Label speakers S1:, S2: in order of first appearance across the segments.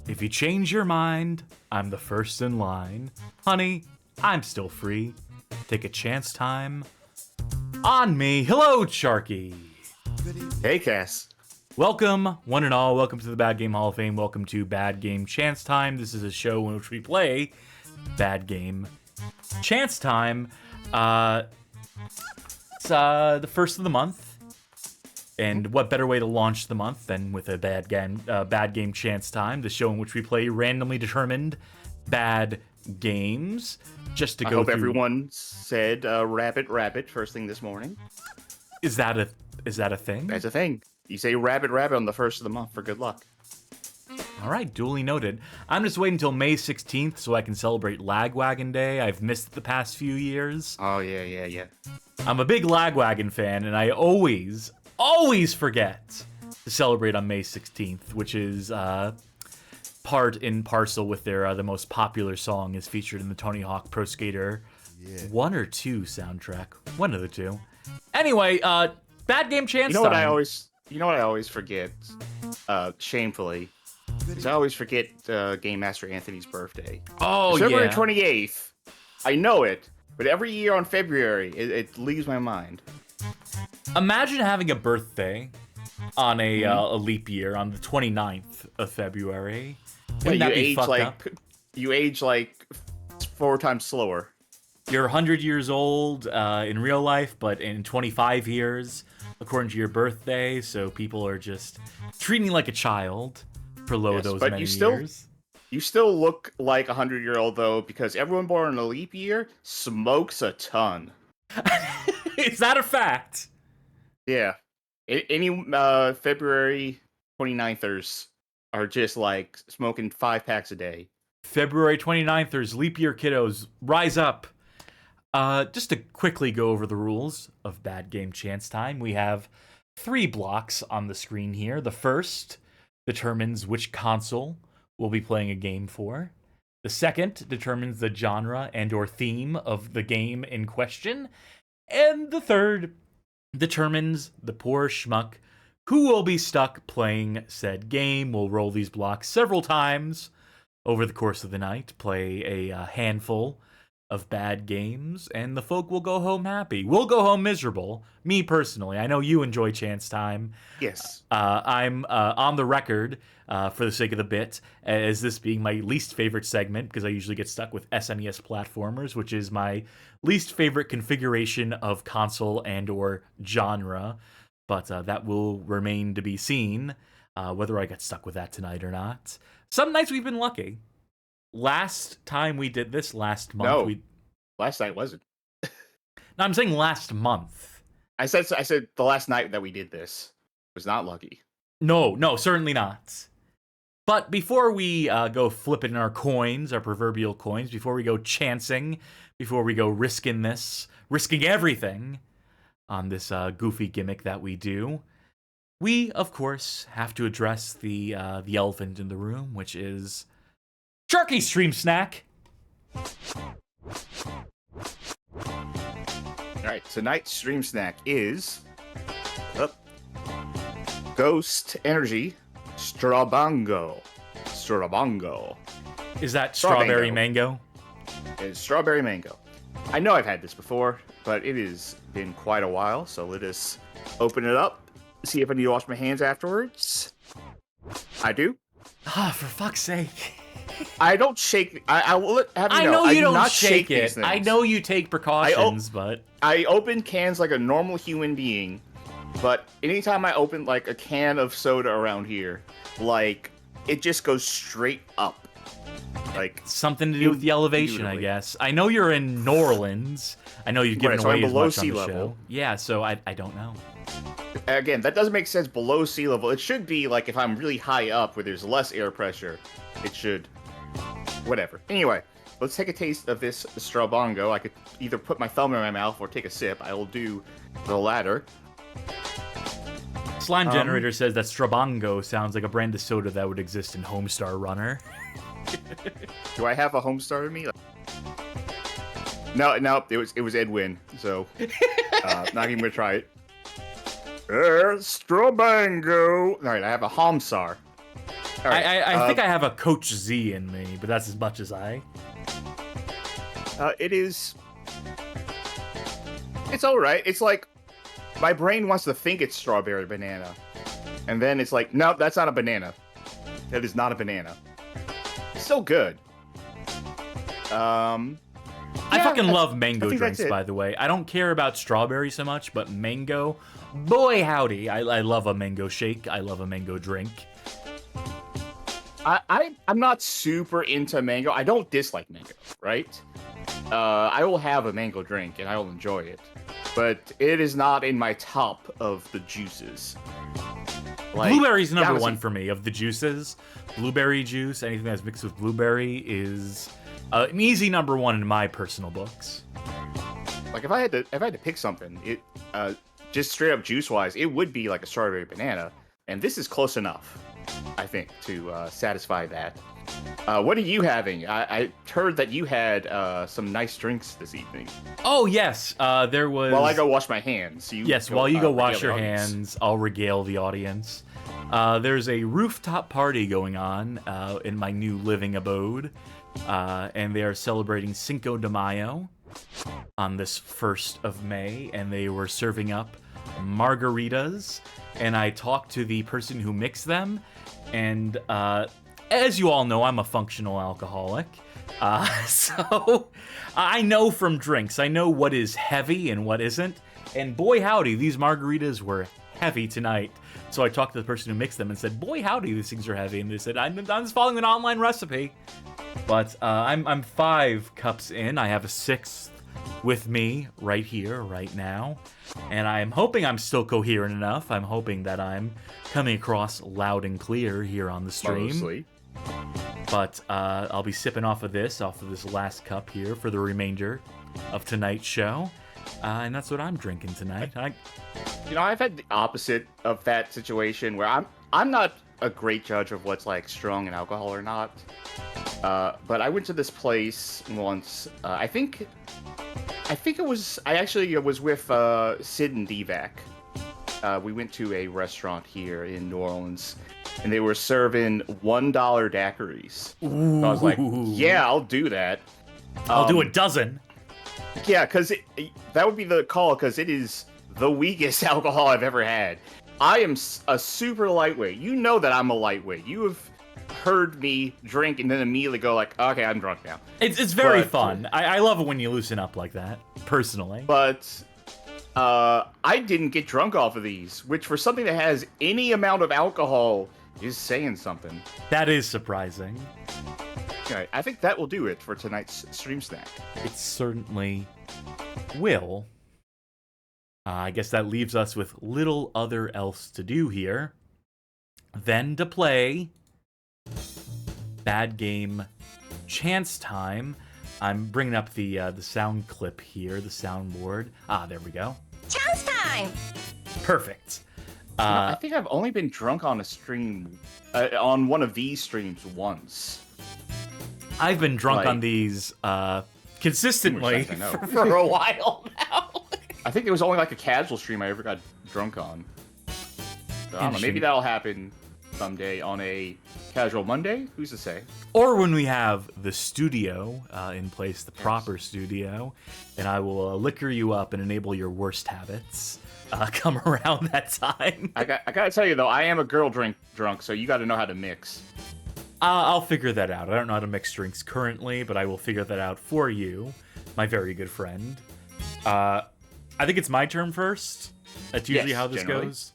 S1: If you change your mind, I'm the first in line. Honey, I'm still free. Take a chance time on me. Hello, Sharky.
S2: Hey, Cass.
S1: Welcome, one and all. Welcome to the Bad Game Hall of Fame. Welcome to Bad Game Chance Time. This is a show in which we play Bad Game Chance Time. It's the first of the month. And what better way to launch the month than with a Bad Game Chance Time, the show in which we play randomly determined bad games. Just to go
S2: I hope
S1: through...
S2: everyone said rabbit first thing this morning.
S1: Is that a thing?
S2: That's a thing. You say rabbit on the first of the month for good luck.
S1: All right, duly noted. I'm just waiting until May 16th so I can celebrate Lagwagon Day. I've missed it the past few years.
S2: Oh, yeah.
S1: I'm a big Lagwagon fan, and I always forget to celebrate on May 16th, which is part and parcel with their the most popular song is featured in the Tony Hawk Pro Skater 1 or 2 soundtrack. One of the two. Anyway, Bad Game Chance Time.
S2: You know what I always forget, shamefully, is I always forget Game Master Anthony's birthday.
S1: Oh,
S2: February 28th. I know it, but every year on February, it leaves my mind.
S1: Imagine having a birthday on a leap year on the 29th of February. Wouldn't that be fucked up?
S2: You age like 4 times slower.
S1: You're 100 years old in real life, but in 25 years, according to your birthday, so people are just treating you like a child for those many years.
S2: You still look like a 100-year-old, though, because everyone born in a leap year smokes a ton.
S1: Is that a fact?
S2: Yeah. Any February 29thers are just like smoking 5 packs a day.
S1: February 29thers, leap year kiddos, rise up. Just to quickly go over the rules of Bad Game Chance Time, we have 3 blocks on the screen here. The first determines which console we'll be playing a game for. The second determines the genre and or theme of the game in question. And the third determines the poor schmuck who will be stuck playing said game. We'll roll these blocks several times over the course of the night, play a handful of bad games, and the folk will go home happy. We'll go home miserable. Me personally. I know you enjoy Chance Time.
S2: Yes.
S1: I'm on the record, for the sake of the bit, as this being my least favorite segment, because I usually get stuck with SNES platformers, which is my least favorite configuration of console and or genre. But that will remain to be seen, whether I get stuck with that tonight or not. Some nights we've been lucky. Last time we did this, last month.
S2: No, last night wasn't.
S1: No, I'm saying last month.
S2: I said the last night that we did this was not lucky.
S1: No, certainly not. But before we go flipping our coins, our proverbial coins, before we go chancing, before we go risking everything on this goofy gimmick that we do, we, of course, have to address the elephant in the room, which is Sharky Stream Snack.
S2: Alright, tonight's stream snack is Ghost Energy Strabongo.
S1: Is that strawberry mango?
S2: It's strawberry mango. I know I've had this before, but it has been quite a while, so let us open it up, see if I need to wash my hands afterwards. I do.
S1: Ah, for fuck's sake.
S2: I don't shake. I will have you know.
S1: I know you
S2: don't
S1: not shake
S2: these
S1: it.
S2: things.
S1: I know you take precautions, but
S2: I open cans like a normal human being. But anytime I open like a can of soda around here, like it just goes straight up. Like
S1: something to do with the elevation, I guess. I know you're in New Orleans. I know you've given away as much on the show. Yeah, so I don't know.
S2: Again, that doesn't make sense below sea level. It should be like if I'm really high up where there's less air pressure. It should. Whatever. Anyway, let's take a taste of this Strabongo. I could either put my thumb in my mouth or take a sip. I will do the latter.
S1: Slime Generator says that Strabongo sounds like a brand of soda that would exist in Homestar Runner.
S2: Do I have a Homestar in me? No, it was Edwin, so not even gonna try it. Strabango. All right, I have a Hamsar. All right,
S1: I think I have a Coach Z in me, but that's as much as I.
S2: It is. It's all right. It's like my brain wants to think it's strawberry banana, and then it's like, no, that's not a banana. That is not a banana. It's so good.
S1: I fucking love mango drinks, by the way. I don't care about strawberry so much, but mango, boy howdy. I love a mango shake. I love a mango drink.
S2: I'm not super into mango. I don't dislike mango, right? I will have a mango drink and I will enjoy it, but it is not in my top of the juices. Like,
S1: Blueberry's number one for me of the juices. Blueberry juice, anything that's mixed with blueberry is an easy number one in my personal books.
S2: Like if I had to pick something, it just straight up juice wise, it would be like a strawberry banana, and this is close enough, I think, to satisfy that. What are you having? I heard that you had some nice drinks this evening.
S1: Oh yes, there was.
S2: While I go wash my hands.
S1: While you go wash your hands, I'll regale the audience. There's a rooftop party going on in my new living abode, and they are celebrating Cinco de Mayo on this 1st of May, and they were serving up margaritas, and I talked to the person who mixed them, and as you all know, I'm a functional alcoholic, so I know from drinks, I know what is heavy and what isn't, and boy howdy, these margaritas were heavy tonight. So I talked to the person who mixed them and said, boy howdy, these things are heavy, and they said, I'm just following an online recipe. But I'm 5 cups in, I have a 6th with me right here, right now, and I'm hoping I'm still coherent enough. I'm hoping that I'm coming across loud and clear here on the stream.
S2: Mostly.
S1: But I'll be sipping off of this last cup here for the remainder of tonight's show. And that's what I'm drinking tonight.
S2: I've had the opposite of that situation where I'm not a great judge of what's like strong in alcohol or not. But I went to this place once. I actually was with Sid and Divac. We went to a restaurant here in New Orleans, and they were serving $1 daiquiris. So I was like, yeah, I'll do that.
S1: I'll do a dozen.
S2: Yeah, because that would be the call, because it is the weakest alcohol I've ever had. I am a super lightweight. You know that I'm a lightweight. You have heard me drink and then immediately go like, okay, I'm drunk now.
S1: It's very fun. I love it when you loosen up like that, personally.
S2: But I didn't get drunk off of these, which for something that has any amount of alcohol is saying something.
S1: That is surprising.
S2: Okay, I think that will do it for tonight's stream snack.
S1: It certainly will. I guess that leaves us with little other else to do here than to play Bad Game Chance Time. I'm bringing up the sound clip here, the soundboard. There we go.
S3: Chance Time!
S1: Perfect.
S2: I think I've only been drunk on a stream, on one of these streams once.
S1: I've been drunk on these consistently for a while now.
S2: I think it was only like a casual stream I ever got drunk on. So, I don't know, maybe that'll happen someday on a casual Monday? Who's to say?
S1: Or when we have the studio in place, the proper studio, and I will liquor you up and enable your worst habits come around that time.
S2: I gotta tell you, though, I am a girl drunk, so you gotta know how to mix.
S1: I'll figure that out. I don't know how to mix drinks currently, but I will figure that out for you, my very good friend. I think it's my turn first. That's usually how this goes.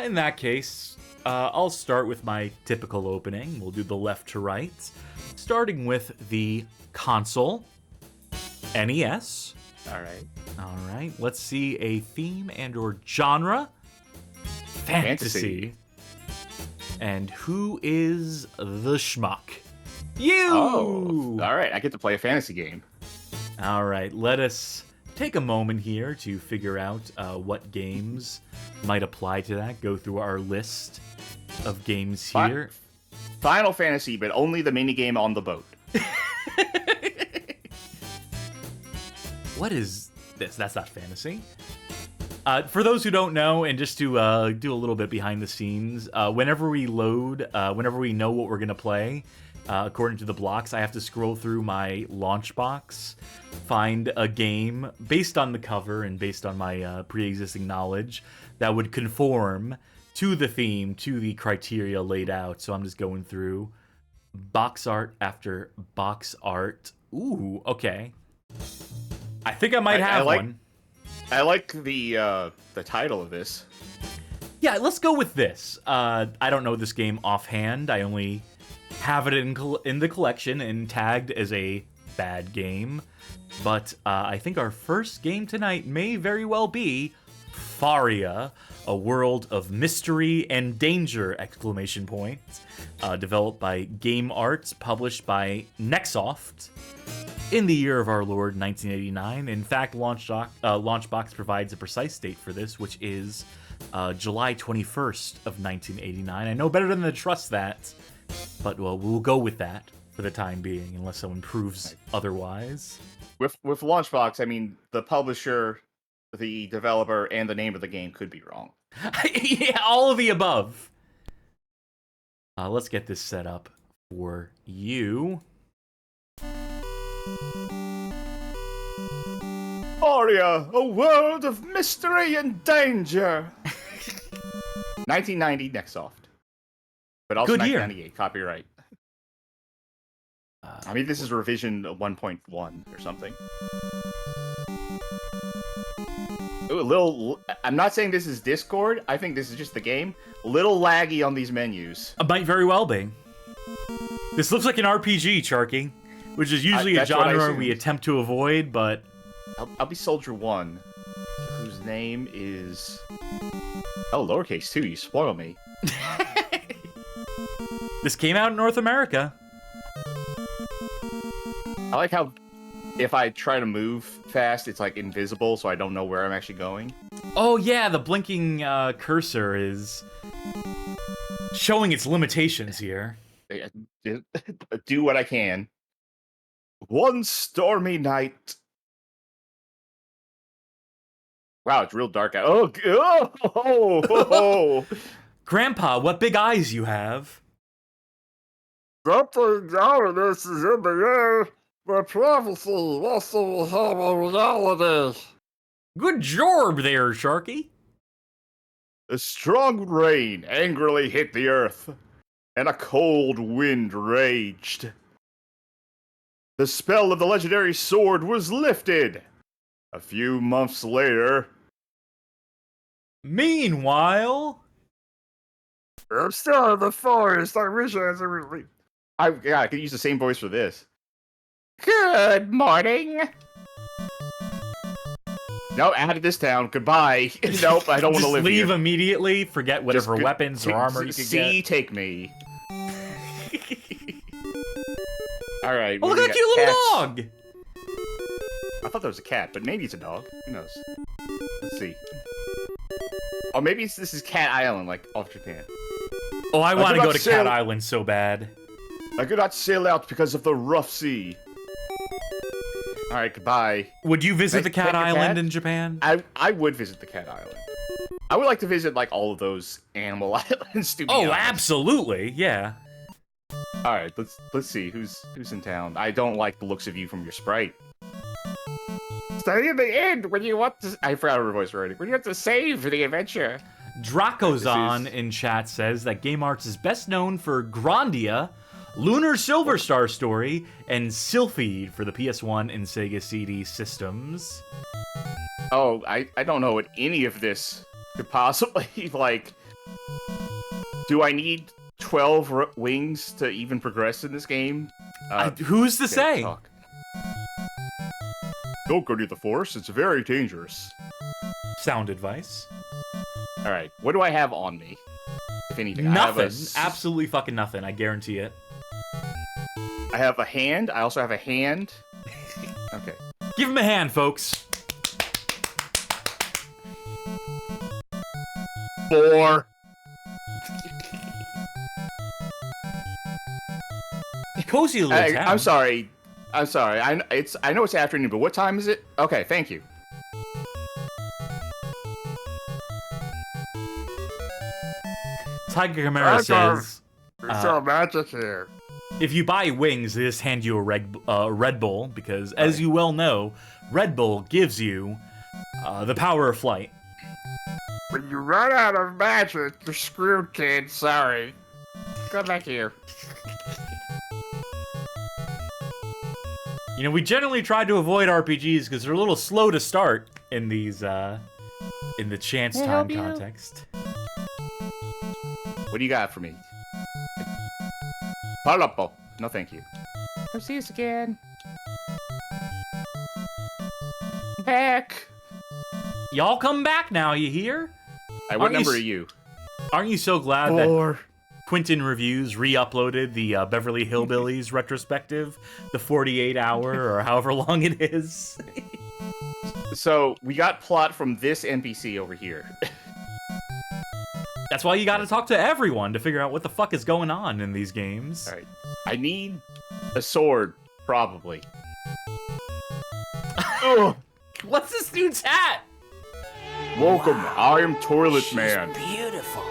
S1: In that case, I'll start with my typical opening. We'll do the left to right, starting with the console, NES.
S2: All right.
S1: Let's see a theme and/or genre. Fantasy. And who is the schmuck? You!
S2: Oh, all right. I get to play a fantasy game.
S1: All right. Let us take a moment here to figure out what games might apply to that. Go through our list of games here.
S2: Final Fantasy, but only the minigame on the boat.
S1: What is this? That's not fantasy. For those who don't know, and just to do a little bit behind the scenes, whenever we load, whenever we know what we're going to play, according to the blocks, I have to scroll through my launch box, find a game based on the cover and based on my pre-existing knowledge that would conform to the theme, to the criteria laid out. So I'm just going through box art after box art. Ooh, okay. I think I might have one.
S2: I like the title of this.
S1: Yeah, let's go with this. I don't know this game offhand. I only have it in the collection and tagged as a bad game. But I think our first game tonight may very well be Faria, a world of mystery and danger! Exclamation point. Developed by Game Arts, published by Nexoft. In the year of our Lord, 1989. In fact, Launchbox provides a precise date for this, which is July 21st of 1989. I know better than to trust that, but well, we'll go with that for the time being, unless someone proves otherwise.
S2: With Launchbox, I mean, the publisher, the developer, and the name of the game could be wrong.
S1: Yeah, all of the above. Let's get this set up for you.
S2: Faria, a world of mystery and danger. 1990 Nexoft, but also 1998 copyright. I mean, this is revision 1.1 or something. Ooh, a little. I'm not saying this is Discord. I think this is just the game. A little laggy on these menus.
S1: It might very well be. This looks like an RPG, Charky, which is usually a genre we attempt to avoid, but
S2: I'll be Soldier 1, whose name is... Oh, lowercase too, you spoil me.
S1: This came out in North America.
S2: I like how if I try to move fast, it's like invisible, so I don't know where I'm actually going.
S1: Oh yeah, the blinking cursor is showing its limitations here.
S2: Do what I can. One stormy night... Wow, it's real dark out. Oh.
S1: Grandpa, what big eyes you have.
S3: Something ominous is in the air, but prophecy also have a reality.
S1: Good job there, Sharky.
S2: A strong rain angrily hit the earth, and a cold wind raged. The spell of the legendary sword was lifted. A few months later...
S1: Meanwhile...
S3: I'm still in the forest. I wish I was a relief.
S2: I could use the same voice for this. Good morning. No, out of this town. Goodbye. Nope, I don't want to live here.
S1: Just leave immediately. Forget whatever weapons or armor you can get.
S2: Take me. All right.
S1: Oh, look at that cute little dog.
S2: I thought that was a cat, but maybe it's a dog. Who knows? Let's see. Oh, maybe this is Cat Island, like off Japan.
S1: Oh, I want to go to Cat Island so bad.
S2: I could not sail out because of the rough sea. All right, goodbye.
S1: Would you visit the Cat Island in Japan?
S2: I would visit the Cat Island. I would like to visit like all of those animal islands. To be honest.
S1: Absolutely, yeah.
S2: All right, let's see who's in town. I don't like the looks of you from your sprite.
S3: Stay in the end when you want to... I forgot her voice already. When you have to save for the adventure.
S1: Drakozon in chat says that Game Arts is best known for Grandia, Lunar Silver Star Story, and Sylphid for the PS1 and Sega CD systems.
S2: Oh, I don't know what any of this could possibly, like... Do I need 12 wings to even progress in this game?
S1: Who's to say?
S2: Talk. Don't go near the forest, it's very dangerous.
S1: Sound advice.
S2: Alright, what do I have on me? If anything.
S1: Nothing. Absolutely fucking nothing, I guarantee it.
S2: I have a hand, I also have a hand. Okay.
S1: Give him a hand, folks.
S2: 4.
S1: Cozy little town.
S2: I'm sorry. I know it's afternoon, but what time is it? Okay, thank you.
S1: Tiger Chimera says,
S3: There's no magic here.
S1: if you buy wings, they just hand you a Red Bull, because, as you well know, Red Bull gives you the power of flight.
S3: When you run out of magic, you're screwed, kid. Sorry. Go back here.
S1: You know, we generally try to avoid RPGs because they're a little slow to start in these, in the chance time context.
S2: What do you got for me? Palapo. No, thank you.
S3: I'll see us again. Back.
S1: Y'all come back now, you hear?
S2: Hey, what number are you?
S1: Aren't you so glad that Quentin Reviews re-uploaded the Beverly Hillbillies retrospective, the 48-hour or however long it is?
S2: So, we got plot from this NPC over here.
S1: That's why you gotta talk to everyone to figure out what the fuck is going on in these games.
S2: Alright. I need a sword, probably.
S1: Ugh. What's this dude's hat?
S2: Welcome, I am Toilet Man.
S4: Beautiful.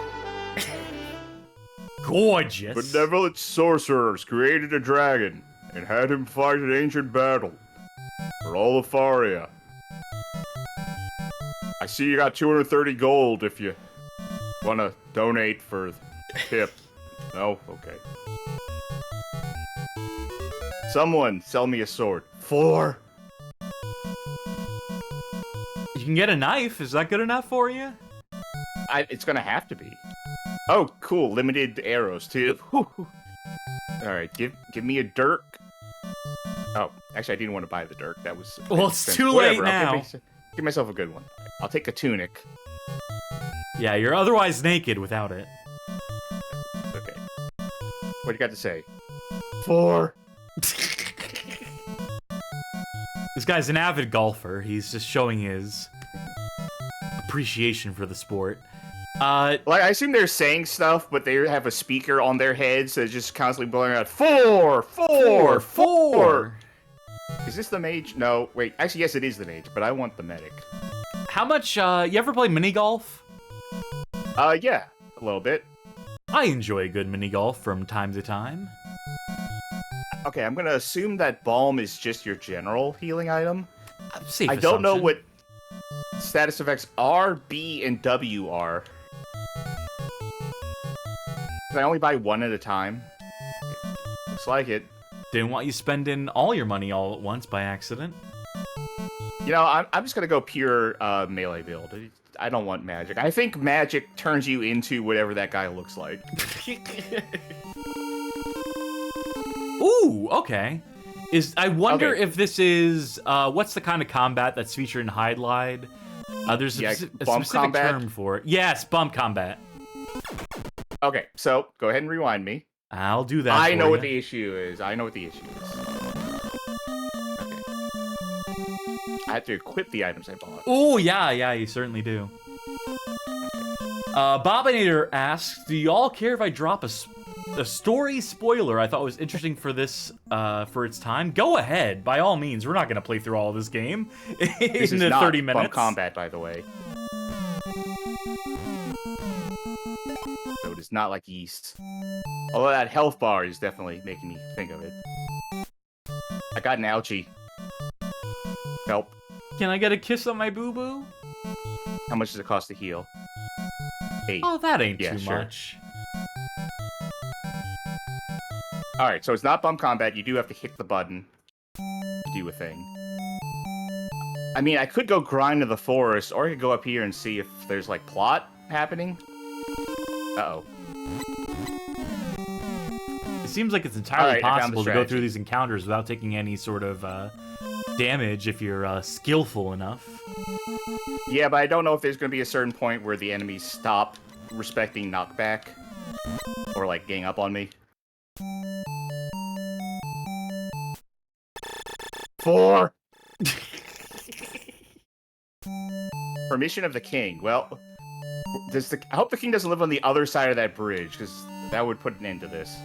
S1: Gorgeous.
S2: Benevolent sorcerers created a dragon and had him fight an ancient battle for all of Faria. I see you got 230 gold if you want to donate for tip. No? Okay. Someone sell me a sword. 4.
S1: You can get a knife. Is that good enough for you?
S2: It's gonna have to be. Oh, cool. Limited arrows, too. Alright, give me a dirk. Oh, actually, I didn't want to buy the dirk. That was...
S1: Well, it's too late
S2: Whatever,
S1: now.
S2: Give myself a good one. I'll take a tunic.
S1: Yeah, you're otherwise naked without it.
S2: Okay. What do you got to say? 4.
S1: This guy's an avid golfer. He's just showing his appreciation for the sport.
S2: Like, I assume they're saying stuff, but they have a speaker on their heads that's just constantly blowing out 4, 4, 4. Is this the mage? No, wait. Actually, yes, it is the mage, but I want the medic.
S1: How much, you ever play mini golf?
S2: Yeah, a little bit.
S1: I enjoy good mini golf from time to time.
S2: Okay, I'm gonna assume that balm is just your general healing item.
S1: Safe
S2: I don't know
S1: assumption.
S2: what status effects R, B, and W are. Can I only buy one at a time? Looks like it.
S1: Didn't want you spending all your money all at once by accident.
S2: You know, I'm just gonna go pure melee build. I don't want magic. I think magic turns you into whatever that guy looks like.
S1: Ooh, okay. I wonder
S2: Okay.
S1: if this is what's the kind of combat that's featured in Hydlide? There's a
S2: bump
S1: specific
S2: combat?
S1: term for it. Yes, bump combat.
S2: Okay, so go ahead and rewind me.
S1: I'll do that.
S2: I know
S1: for
S2: what
S1: you.
S2: the issue is. I know what the issue is. Okay. I have to equip the items I bought.
S1: Oh, yeah, you certainly do. Bobinator asks, do y'all care if I drop a story spoiler I thought was interesting for this, for its time? Go ahead, by all means. We're not going to play through all of this game
S2: This
S1: in
S2: is
S1: the
S2: not
S1: 30 minutes.
S2: bump combat, by the way. So it is not like yeast. Although that health bar is definitely making me think of it. I got an ouchie. Help.
S1: Can I get a kiss on my boo-boo?
S2: How much does it cost to heal? 8.
S1: Oh, that ain't
S2: Yeah,
S1: too
S2: sure.
S1: much.
S2: Alright, so it's not bump combat. You do have to hit the button to do a thing. I mean, I could go grind to the forest, or I could go up here and see if there's, like, plot happening. Uh-oh.
S1: It seems like it's entirely
S2: Alright, I found the
S1: possible to go through
S2: strategy.
S1: these encounters without taking any sort of damage if you're skillful enough.
S2: Yeah, but I don't know if there's going to be a certain point where the enemies stop respecting knockback. Or, like, gang up on me. 4! Permission of the king. Well, I hope the king doesn't live on the other side of that bridge, because that would put an end to this.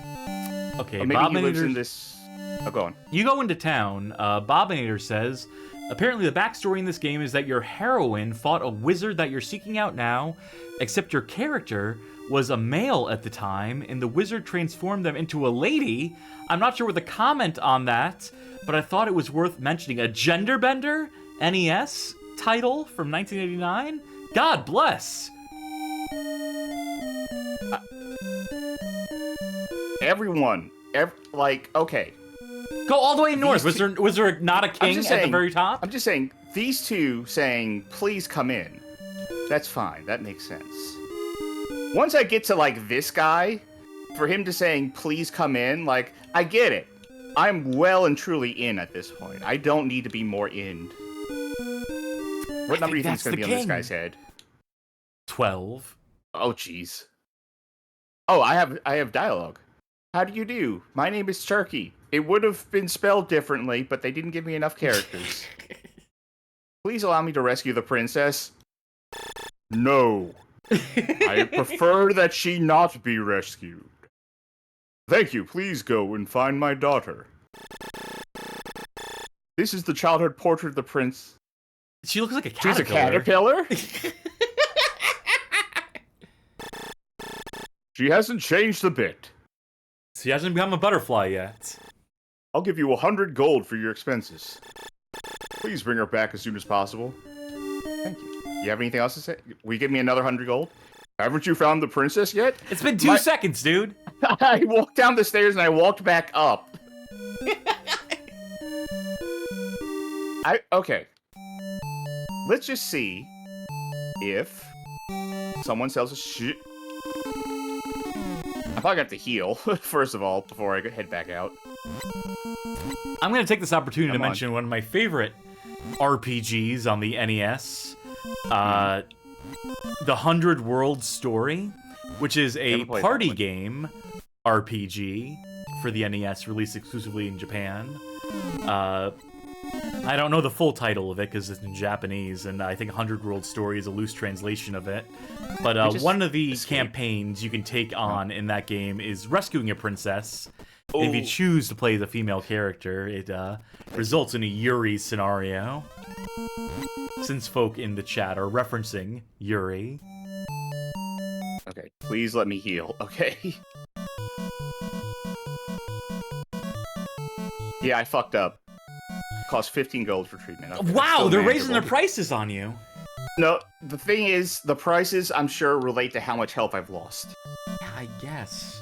S1: Okay,
S2: Or maybe he lives
S1: Bobinator,
S2: in this... Oh, go on.
S1: you go into town. Bobinator says, Apparently, the backstory in this game is that your heroine fought a wizard that you're seeking out now, except your character was a male at the time, and the wizard transformed them into a lady. I'm not sure what the comment on that, but I thought it was worth mentioning. A gender bender NES title from 1989? God bless!
S2: Everyone, okay.
S1: Go all the way north. Was there not a king at the very top?
S2: I'm just saying, these two saying, please come in. That's fine. That makes sense. Once I get to, like, this guy, for him to saying, please come in, like, I get it. I'm well and truly in at this point. I don't need to be more in. What number do you think is going to be on this guy's head?
S1: 12.
S2: Oh, jeez. Oh, I have dialogue. How do you do? My name is Turkey. It would have been spelled differently, but they didn't give me enough characters. Please allow me to rescue the princess. No. I prefer that she not be rescued. Thank you. Please go and find my daughter. This is the childhood portrait of the prince.
S1: She looks like a caterpillar.
S2: She's a caterpillar? She hasn't changed a bit.
S1: She hasn't become a butterfly yet.
S2: I'll give you 100 gold for your expenses. Please bring her back as soon as possible. Thank you. You have anything else to say? Will you give me another 100 gold? Haven't you found the princess yet?
S1: It's been 2 seconds, dude.
S2: I walked down the stairs and I walked back up. Okay. Let's just see if someone sells a shit. I probably have to heal, first of all, before I head back out.
S1: I'm going to take this opportunity to mention one of my favorite RPGs on the NES. The 100 Worlds Story, which is a party game RPG for the NES, released exclusively in Japan. I don't know the full title of it because it's in Japanese, and I think 100 World Story is a loose translation of it. But one of the campaigns you can take on in that game is rescuing a princess. Oh. If you choose to play the female character, it results in a Yuri scenario. Since folk in the chat are referencing Yuri.
S2: Okay, please let me heal, okay? Yeah, I fucked up. Cost 15 gold for treatment. Okay,
S1: wow, they're raising their prices on you.
S2: No, the thing is, the prices, I'm sure, relate to how much health I've lost.
S1: I guess.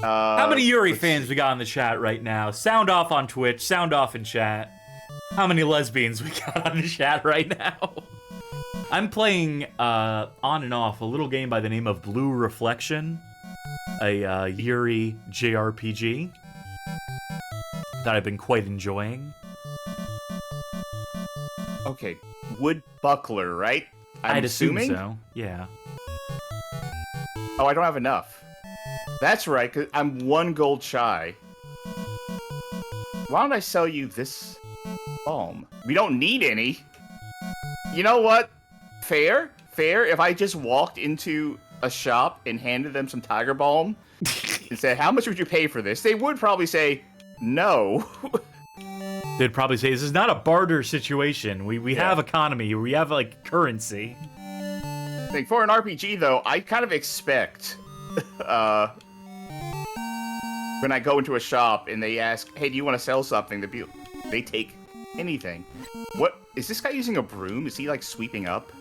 S2: How
S1: many Yuri fans we got in the chat right now? Sound off on Twitch, sound off in chat. How many lesbians we got on the chat right now? I'm playing, on and off, a little game by the name of Blue Reflection. A Yuri JRPG. That I've been quite enjoying.
S2: Okay, wood buckler, right?
S1: I'd assume so, yeah.
S2: Oh, I don't have enough. That's right, because I'm 1 gold shy. Why don't I sell you this balm? We don't need any. You know what? Fair? Fair if I just walked into a shop and handed them some tiger balm and said, how much would you pay for this? They would probably say, no.
S1: They'd probably say, this is not a barter situation. We have economy. We have, like, currency.
S2: Like, for an RPG, though, I kind of expect, when I go into a shop and they ask, hey, do you want to sell something? They take anything. What? Is this guy using a broom? Is he, like, sweeping up?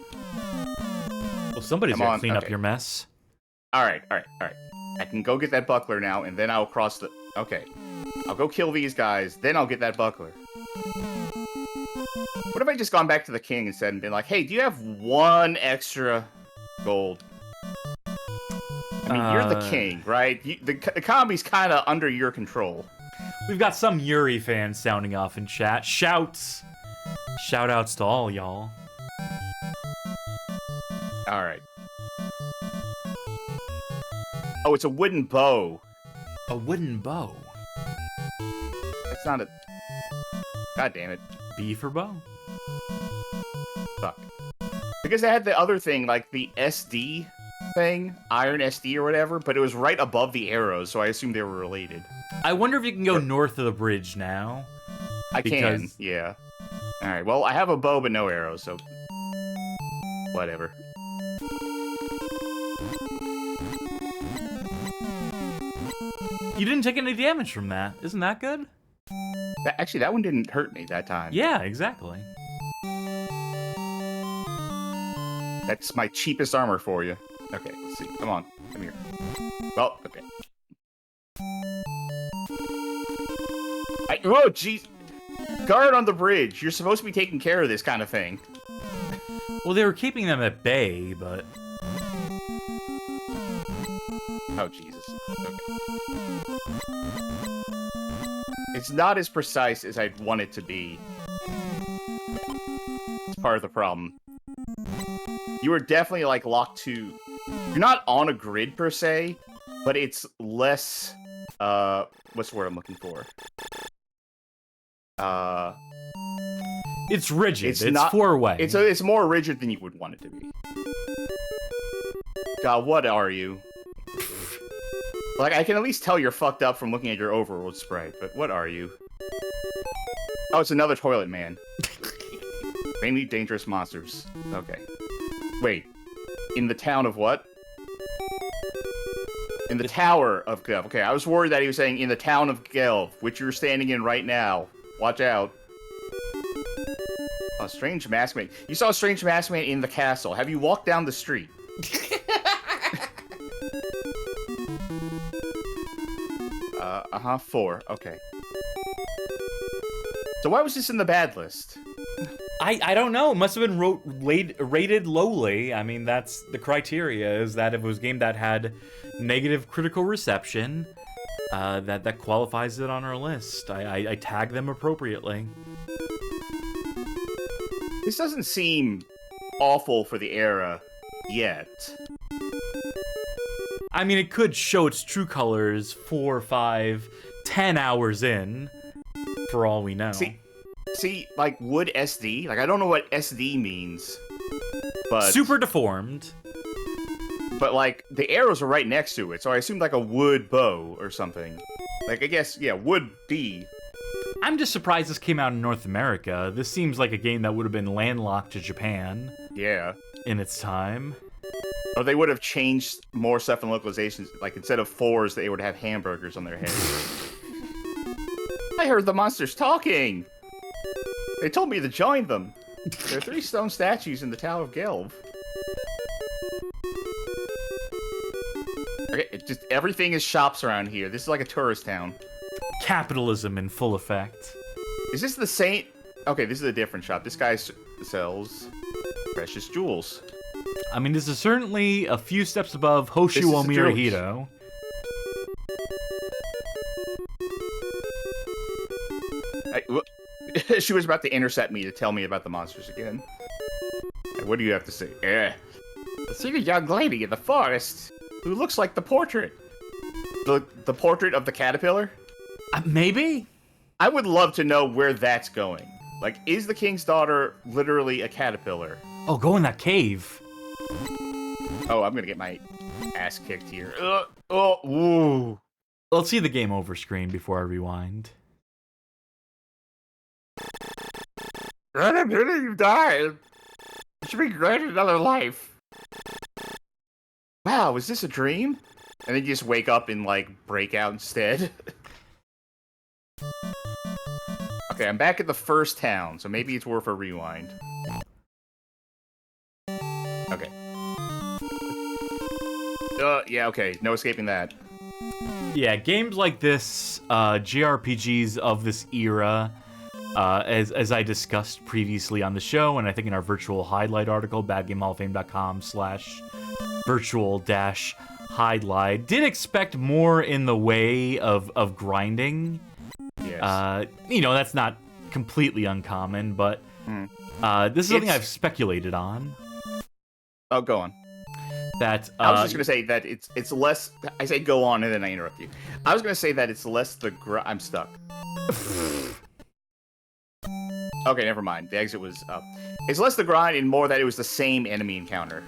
S1: Well, somebody's gonna clean up your mess.
S2: Alright. I can go get that buckler now, and then I'll cross the... Okay. I'll go kill these guys, then I'll get that buckler. What if I just gone back to the king instead and been like, hey, do you have 1 extra gold? I mean, you're the king, right? The economy's kind of under your control.
S1: We've got some Yuri fans sounding off in chat. Shouts! Shout-outs to all y'all.
S2: Alright. Oh, it's a wooden bow.
S1: A wooden bow?
S2: That's not a... God damn it.
S1: B for bow?
S2: Fuck. Because I had the other thing, like the SD thing, Iron SD or whatever, but it was right above the arrows, so I assumed they were related.
S1: I wonder if you can go north of the bridge now.
S2: I can, yeah. Alright, well, I have a bow but no arrows, so... whatever.
S1: You didn't take any damage from that. Isn't that good?
S2: Actually, that one didn't hurt me that time.
S1: Yeah, exactly.
S2: That's my cheapest armor for you. Okay, let's see. Come on. Come here. Well, okay. Oh, jeez. Guard on the bridge. You're supposed to be taking care of this kind of thing.
S1: Well, they were keeping them at bay, but...
S2: Oh, Jesus. Okay. It's not as precise as I'd want it to be. It's part of the problem. You are definitely, like, locked to... You're not on a grid, per se, but it's less... what's the word I'm looking for?
S1: It's rigid. It's
S2: not
S1: four-way.
S2: It's more rigid than you would want it to be. God, what are you? Like, I can at least tell you're fucked up from looking at your overworld sprite, but what are you? Oh, it's another toilet man. Mainly dangerous monsters. Okay. Wait. In the town of what? In the Tower of Gelb. Okay, I was worried that he was saying in the town of Gelb, which you're standing in right now. Watch out. A strange masked man. You saw a strange masked man in the castle. Have you walked down the street? Uh-huh, 4. Okay. So why was this in the bad list?
S1: I don't know. It must have been rated lowly. I mean, that's the criteria, is that if it was a game that had negative critical reception, that qualifies it on our list. I tag them appropriately.
S2: This doesn't seem awful for the era yet.
S1: I mean, it could show its true colors 4, 5, 10 hours in, for all we know.
S2: See, like, wood SD? Like, I don't know what SD means, but...
S1: Super deformed.
S2: But, like, the arrows are right next to it, so I assumed, like, a wood bow or something. Like, I guess, yeah, would be.
S1: I'm just surprised this came out in North America. This seems like a game that would have been landlocked to Japan.
S2: Yeah.
S1: In its time.
S2: Or they would have changed more stuff in localizations. Like, instead of 4s, they would have hamburgers on their heads. I heard the monsters talking! They told me to join them. There are 3 stone statues in the Tower of Gelb. Okay, everything is shops around here. This is like a tourist town.
S1: Capitalism in full effect.
S2: Is this the same? Okay, this is a different shop. This guy sells precious jewels.
S1: I mean, this is certainly a few steps above Hoshiwo Mirahito.
S2: She was about to intercept me to tell me about the monsters again. What do you have to say? I see a young lady in the forest who looks like the portrait. The portrait of the caterpillar?
S1: Maybe?
S2: I would love to know where that's going. Like, is the king's daughter literally a caterpillar?
S1: Oh, go in that cave.
S2: Oh, I'm gonna get my ass kicked here. Ooh.
S1: Let's see the game over screen before I rewind.
S3: I'm hitting you died. You should be granted another life.
S2: Wow, is this a dream? And then you just wake up and, like, break out instead. Okay, I'm back at the first town, so maybe it's worth a rewind. Okay. Yeah, okay, no escaping that.
S1: Yeah, games like this, JRPGs of this era, as I discussed previously on the show, and I think in our virtual highlight article, badgamehallofame.com/virtual-highlight, did expect more in the way of grinding.
S2: Yes.
S1: You know, that's not completely uncommon, but this is something I've speculated on.
S2: Oh, go on.
S1: That
S2: I was just gonna say that it's less. I say go on, and then I interrupt you. I was gonna say that it's less the I'm stuck. Okay, never mind. The exit was up. It's less the grind and more that it was the same enemy encounter.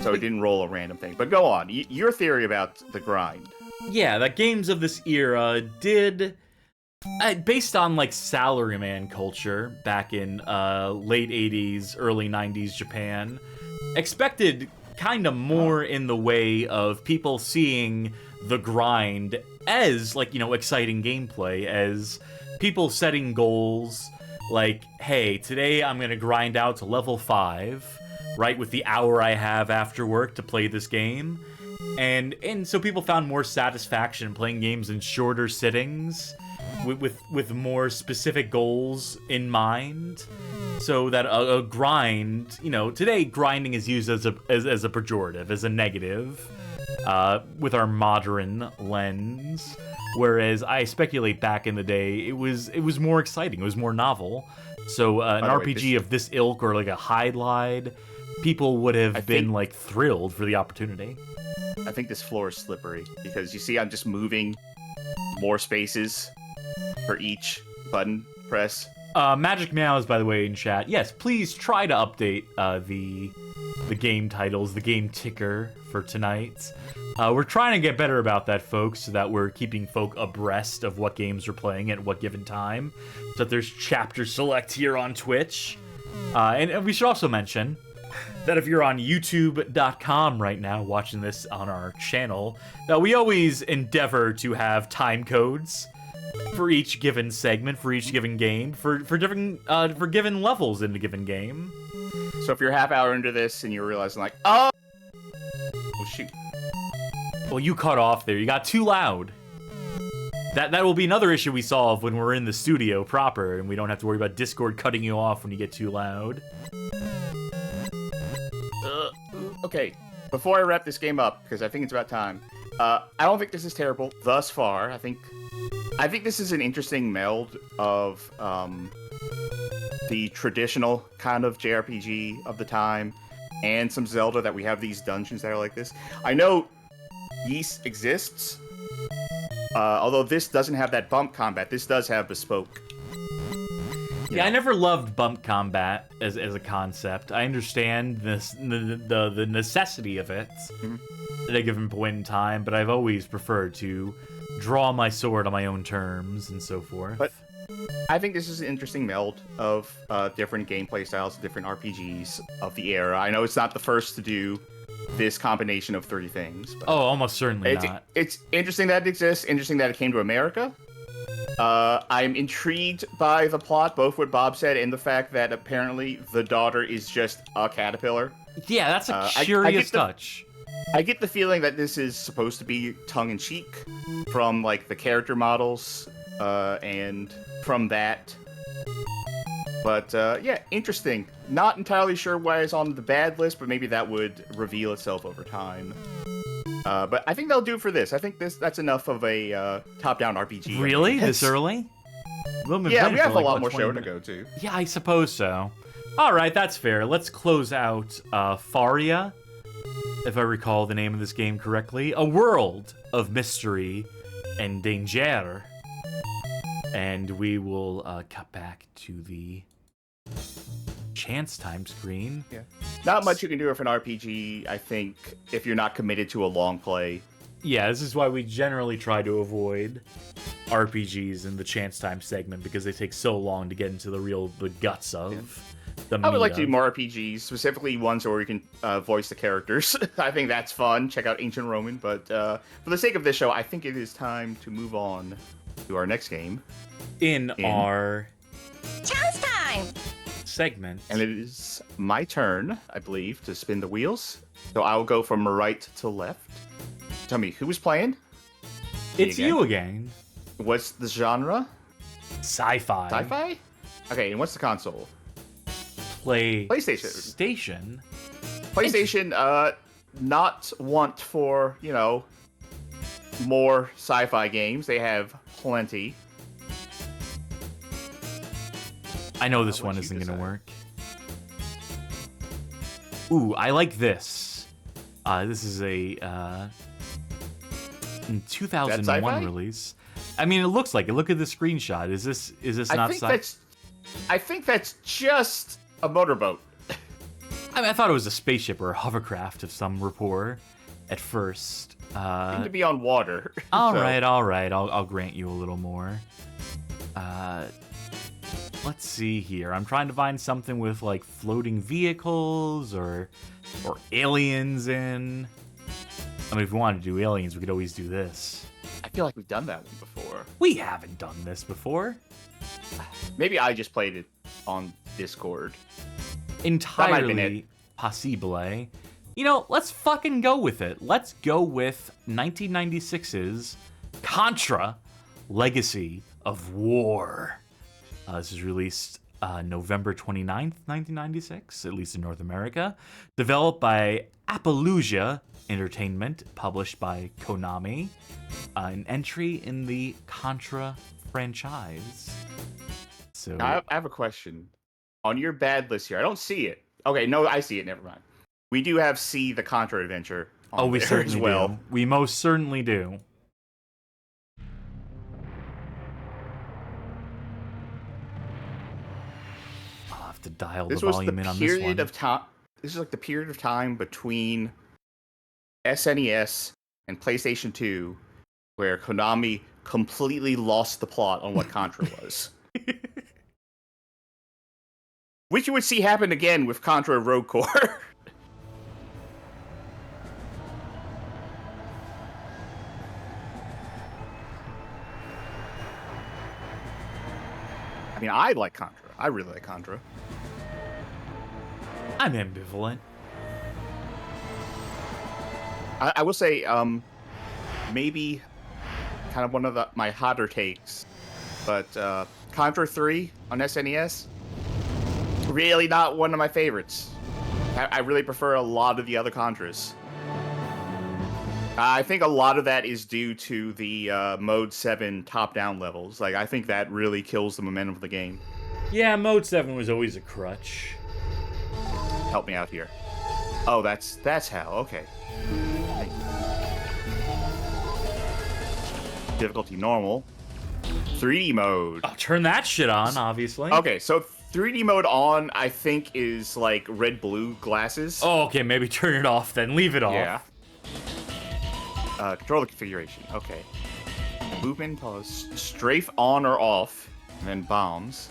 S2: So it didn't roll a random thing. But go on. Your theory about the grind.
S1: Yeah, that games of this era did Based on like salaryman culture back in late 80s, early 90s Japan, expected kind of more in the way of people seeing the grind as like, exciting gameplay, as people setting goals like, hey, today I'm going to grind out to level 5, right, with the hour I have after work to play this game. And so people found more satisfaction playing games in shorter sittings with more specific goals in mind, so that a grind, today grinding is used as a pejorative, as a negative, with our modern lens. Whereas I speculate back in the day, it was more exciting, it was more novel. So an RPG of this ilk, or like a Hydlide, people would have been like thrilled for the opportunity.
S2: I think this floor is slippery because you see I'm just moving more spaces for each button press.
S1: Magic Meows, by the way, in chat. Yes, please try to update the game titles, the game ticker for tonight. We're trying to get better about that, folks, so that we're keeping folk abreast of what games we're playing at what given time. So that there's chapter select here on Twitch. And we should also mention that if you're on youtube.com right now watching this on our channel, that we always endeavor to have time codes for each given segment, for each given game, for different for given levels in a given game.
S2: So if you're half hour into this and you're realizing like, oh shoot.
S1: Well, you cut off there. You got too loud. That will be another issue we solve when we're in the studio proper and we don't have to worry about Discord cutting you off when you get too loud.
S2: Okay, before I wrap this game up, because I think it's about time, I don't think this is terrible thus far. I think this is an interesting meld of the traditional kind of JRPG of the time and some Zelda, that we have these dungeons that are like this. I know Ys exists, although this doesn't have that bump combat. This does have bespoke.
S1: Yeah, I never loved bump combat as a concept. I understand the necessity of it at a given point in time, but I've always preferred to draw my sword on my own terms and so forth.
S2: But I think this is an interesting meld of different gameplay styles, different RPGs of the era. I know it's not the first to do this combination of 3 things. But
S1: almost certainly not.
S2: It's interesting that it exists, interesting that it came to America. I'm intrigued by the plot, both what Bob said and the fact that apparently the daughter is just a caterpillar.
S1: Yeah, that's a curious touch.
S2: I get the feeling that this is supposed to be tongue-in-cheek from, like, the character models, and from that. But, yeah, interesting. Not entirely sure why it's on the bad list, but maybe that would reveal itself over time. But I think they'll do for this. I think that's enough of a top-down RPG.
S1: Really? This early?
S2: Yeah, we have a lot more show to go to.
S1: Yeah, I suppose so. All right, that's fair. Let's close out Faria, if I recall the name of this game correctly. A world of mystery and danger. And we will cut back to the chance time screen.
S2: Yeah. Not much you can do with an RPG, I think, if you're not committed to a long play.
S1: Yeah, this is why we generally try to avoid RPGs in the chance time segment, because they take so long to get into the guts of the
S2: I would like to do more RPGs, specifically ones where you can voice the characters. I think that's fun. Check out Ancient Roman. But for the sake of this show, I think it is time to move on to our next game.
S1: In our
S4: Chance time!
S1: segment.
S2: And it is my turn, I believe, to spin the wheels. So I'll go from right to left. Tell me, who was playing?
S1: It's you again.
S2: What's the genre?
S1: Sci-fi.
S2: Sci-fi? Okay, and what's the console?
S1: PlayStation.
S2: PlayStation, not want for, more sci-fi games. They have plenty.
S1: I know this one isn't going to work. Ooh, I like this. This is a 2001 release. I mean, it looks like it. Look at the screenshot. Is this not sci-fi?
S2: I think that's just a motorboat.
S1: I mean, I thought it was a spaceship or a hovercraft of some rapport at first.
S2: Seemed to be on water.
S1: All right. I'll grant you a little more. Let's see here. I'm trying to find something with like floating vehicles or aliens in. I mean, if we wanted to do aliens, we could always do this.
S2: I feel like we've done that one before.
S1: We haven't done this before.
S2: Maybe I just played it on Discord.
S1: Entirely possible. You know, let's fucking go with it. Let's go with 1996's Contra Legacy of War. This was released November 29th, 1996, at least in North America. Developed by Appaloosa Entertainment, published by Konami. An entry in the Contra franchise. So
S2: I have a question. On your bad list here, I don't see it. Okay, no, I see it. Never mind. We do have C, the Contra Adventure. On
S1: we
S2: there
S1: certainly
S2: as well.
S1: do. We most certainly do. I'll have to dial the volume in on this one.
S2: This is like the period of time between SNES and PlayStation 2 where Konami completely lost the plot on what Contra was. Which you would see happen again with Contra Rogue Core. I mean, I like Contra. I really like Contra.
S1: I'm ambivalent.
S2: I will say, maybe kind of one of my hotter takes, but Contra 3 on SNES, really not one of my favorites. I really prefer a lot of the other Contras. I think a lot of that is due to the Mode 7 top-down levels. Like, I think that really kills the momentum of the game.
S1: Yeah, Mode 7 was always a crutch.
S2: Help me out here. Oh, that's how. Okay. Thank you. Difficulty normal. 3D mode.
S1: I'll turn that shit on, obviously.
S2: Okay, so 3D mode on, I think, is like red-blue glasses.
S1: Oh, okay, maybe turn it off then. Leave it off.
S2: Yeah. Controller configuration. Okay. Movement, pause, strafe on or off, and then bombs.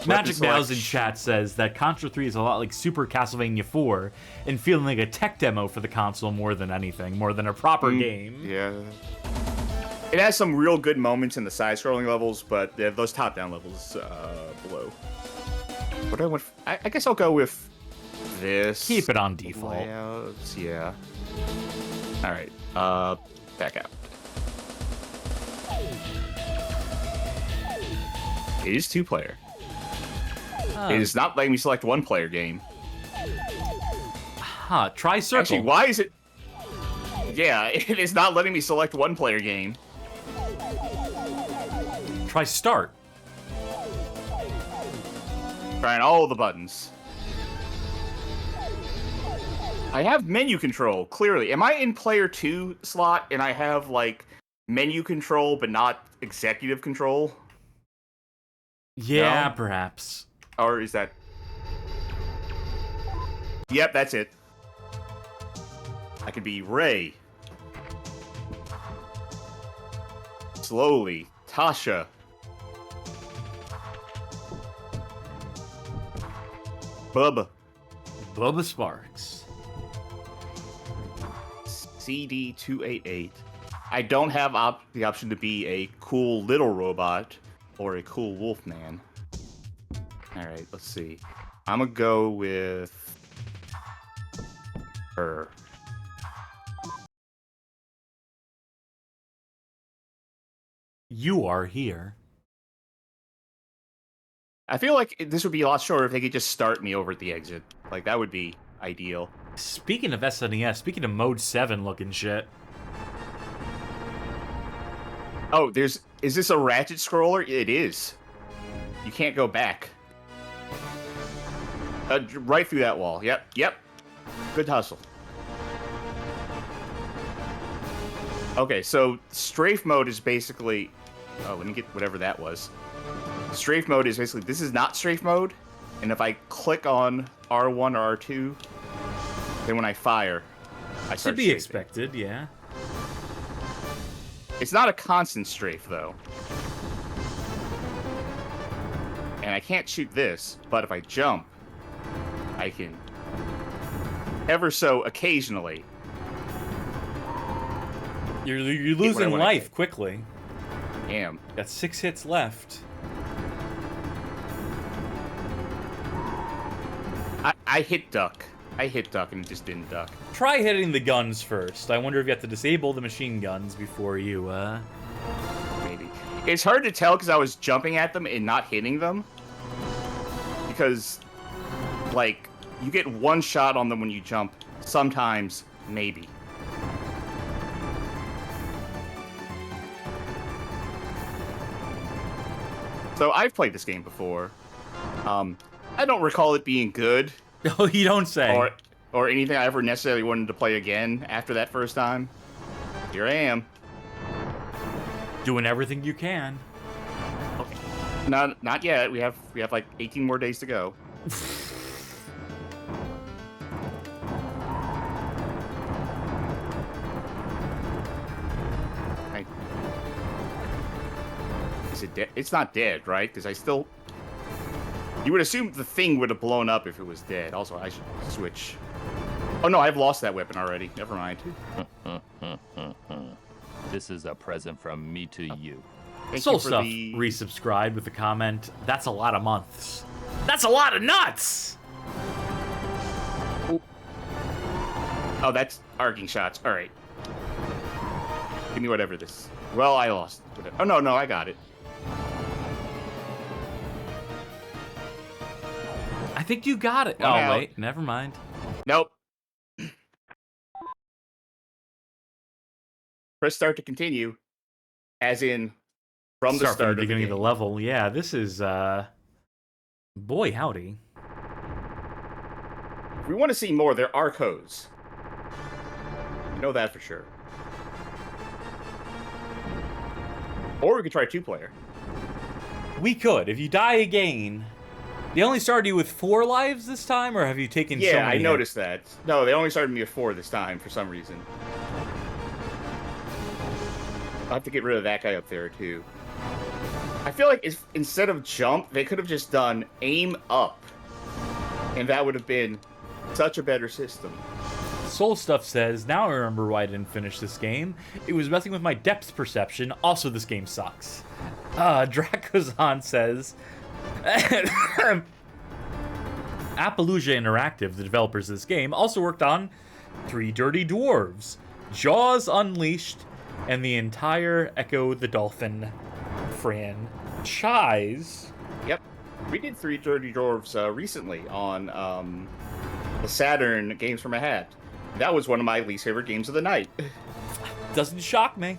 S1: Magic Nails in chat says that Contra 3 is a lot like Super Castlevania 4 and feeling like a tech demo for the console more than anything, more than a proper game.
S2: Yeah. It has some real good moments in the side-scrolling levels, but those top-down levels below. What do I want? I guess I'll go with this.
S1: Keep it on default.
S2: Layouts, yeah. All right. Back out. It is 2-player. It is not letting me select 1-player game.
S1: Huh, try circle.
S2: Actually, why is it... Yeah, it is not letting me select 1-player game.
S1: Try start.
S2: Trying all the buttons. I have menu control, clearly. Am I in player 2 slot and I have, like, menu control but not executive control?
S1: Yeah,
S2: No?
S1: perhaps.
S2: Or is that... Yep, that's it. I could be Ray. Slowly. Tasha. Bubba.
S1: Bubba Sparks.
S2: CD288. I don't have the option to be a cool little robot or a cool wolf man. Alright, let's see. I'm gonna go with her.
S1: You are here.
S2: I feel like this would be a lot shorter if they could just start me over at the exit. Like, that would be ideal.
S1: Speaking of SNES, speaking of Mode 7 looking shit.
S2: Oh, is this a ratchet scroller? It is. You can't go back. Right through that wall. Yep. Good hustle. Okay, so strafe mode is basically... Oh, let me get whatever that was. Strafe mode is basically... This is not strafe mode, and if I click on R1 or R2, then when I fire, I start
S1: To be
S2: strafing.
S1: expected, yeah.
S2: It's not a constant strafe, though. And I can't shoot this, but if I jump, I can ever so occasionally.
S1: You're losing
S2: what I
S1: life
S2: get.
S1: quickly.
S2: Damn.
S1: Got 6 hits left.
S2: I hit duck. I hit duck and it just didn't duck.
S1: Try hitting the guns first. I wonder if you have to disable the machine guns before you,
S2: Maybe. It's hard to tell because I was jumping at them and not hitting them. Because, like, you get one shot on them when you jump. Sometimes, maybe. So I've played this game before. I don't recall it being good.
S1: Oh, you don't say.
S2: Or anything I ever necessarily wanted to play again after that first time. Here I am.
S1: Doing everything you can.
S2: Okay. Not yet. We have like 18 more days to go. Is it dead? It's not dead, right? Because I still. You would assume the thing would have blown up if it was dead. Also, I should switch. Oh no, I've lost that weapon already. Never mind.
S5: This is a present from me to you.
S2: Thank
S1: Soul
S2: you for
S1: Stuff
S2: the-
S1: resubscribed with a comment. That's a lot of months. That's a lot of nuts!
S2: Oh, that's arcing shots. All right. Give me whatever this. Well, I lost. Oh no, I got it.
S1: I think you got it.
S2: One
S1: Oh,
S2: out.
S1: wait. Never mind.
S2: Nope. Press start to continue, as in from the
S1: Start
S2: start
S1: from the beginning of
S2: game.
S1: the level. Yeah, this is, boy, howdy.
S2: If we want to see more, there are codes. You know that for sure. Or we could try 2-player.
S1: We could. If you die again... They only started you with 4 lives this time, or have you taken so
S2: Yeah,
S1: many
S2: I noticed that. No, they only started me at 4 this time for some reason. I'll have to get rid of that guy up there too. I feel like if instead of jump, they could have just done aim up. And that would have been such a better system.
S1: Soul Stuff says, now I remember why I didn't finish this game. It was messing with my depth perception. Also, this game sucks. Drakozan says... Appaloosa Interactive, the developers of this game, also worked on 3 Dirty Dwarves, Jaws Unleashed, and the entire Echo the Dolphin franchise.
S2: Yep. We did 3 Dirty Dwarves recently on the Saturn Games from a Hat. That was one of my least favorite games of the night.
S1: Doesn't shock me.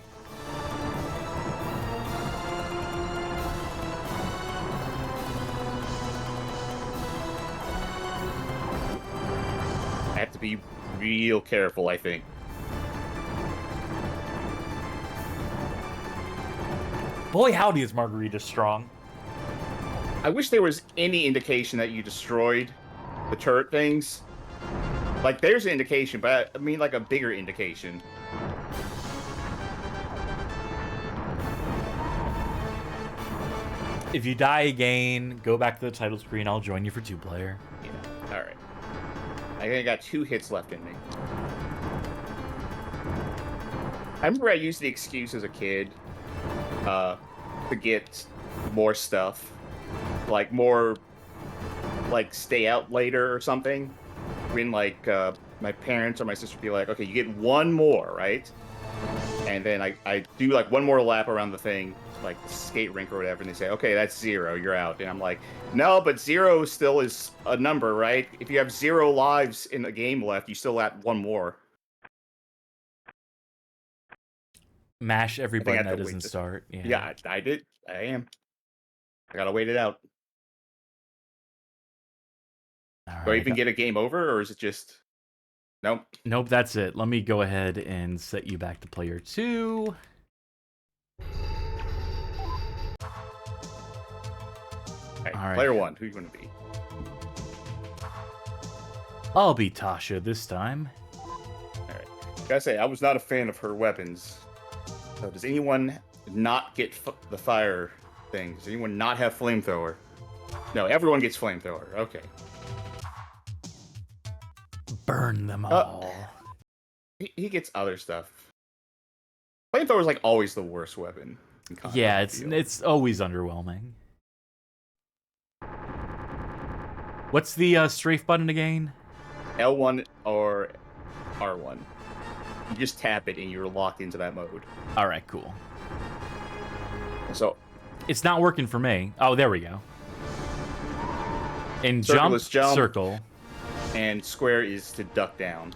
S2: I have to be real careful, I think.
S1: Boy, howdy is Margarita strong.
S2: I wish there was any indication that you destroyed the turret things. Like, there's an indication, but I mean, like, a bigger indication.
S1: If you die again, go back to the title screen. I'll join you for 2-player.
S2: Yeah, alright. I think I got 2 hits left in me. I remember I used the excuse as a kid to get more stuff. Like, more, like, stay out later or something. When, like, my parents or my sister would be like, okay, you get 1 more, right? And then I do, like, 1 more lap around the thing, like, the skate rink or whatever, and they say, okay, that's 0, you're out. And I'm like, no, but 0 still is a number, right? If you have 0 lives in the game left, you still have 1 more.
S1: Mash every
S2: I think I
S1: button
S2: have
S1: that
S2: to wait
S1: doesn't
S2: this-
S1: start.
S2: Yeah, I did. I am. I gotta wait it out.
S1: All
S2: Do I
S1: right.
S2: even get a game over, or is it just... Nope.
S1: Nope, that's it. Let me go ahead and set you back to player 2.
S2: Okay,
S1: All right.
S2: player 1, who are you gonna be?
S1: I'll be Tasha this time.
S2: Alright. Gotta say, I was not a fan of her weapons. So does anyone not get the fire thing? Does anyone not have flamethrower? No, everyone gets flamethrower. Okay.
S1: Burn them all.
S2: He gets other stuff. Flamethrower is like always the worst weapon.
S1: Yeah, it's always underwhelming. What's the strafe button again?
S2: L1 or R1. You just tap it and you're locked into that mode.
S1: All right, cool.
S2: So
S1: it's not working for me. Oh, there we go. And jump, circle.
S2: And square is to duck down.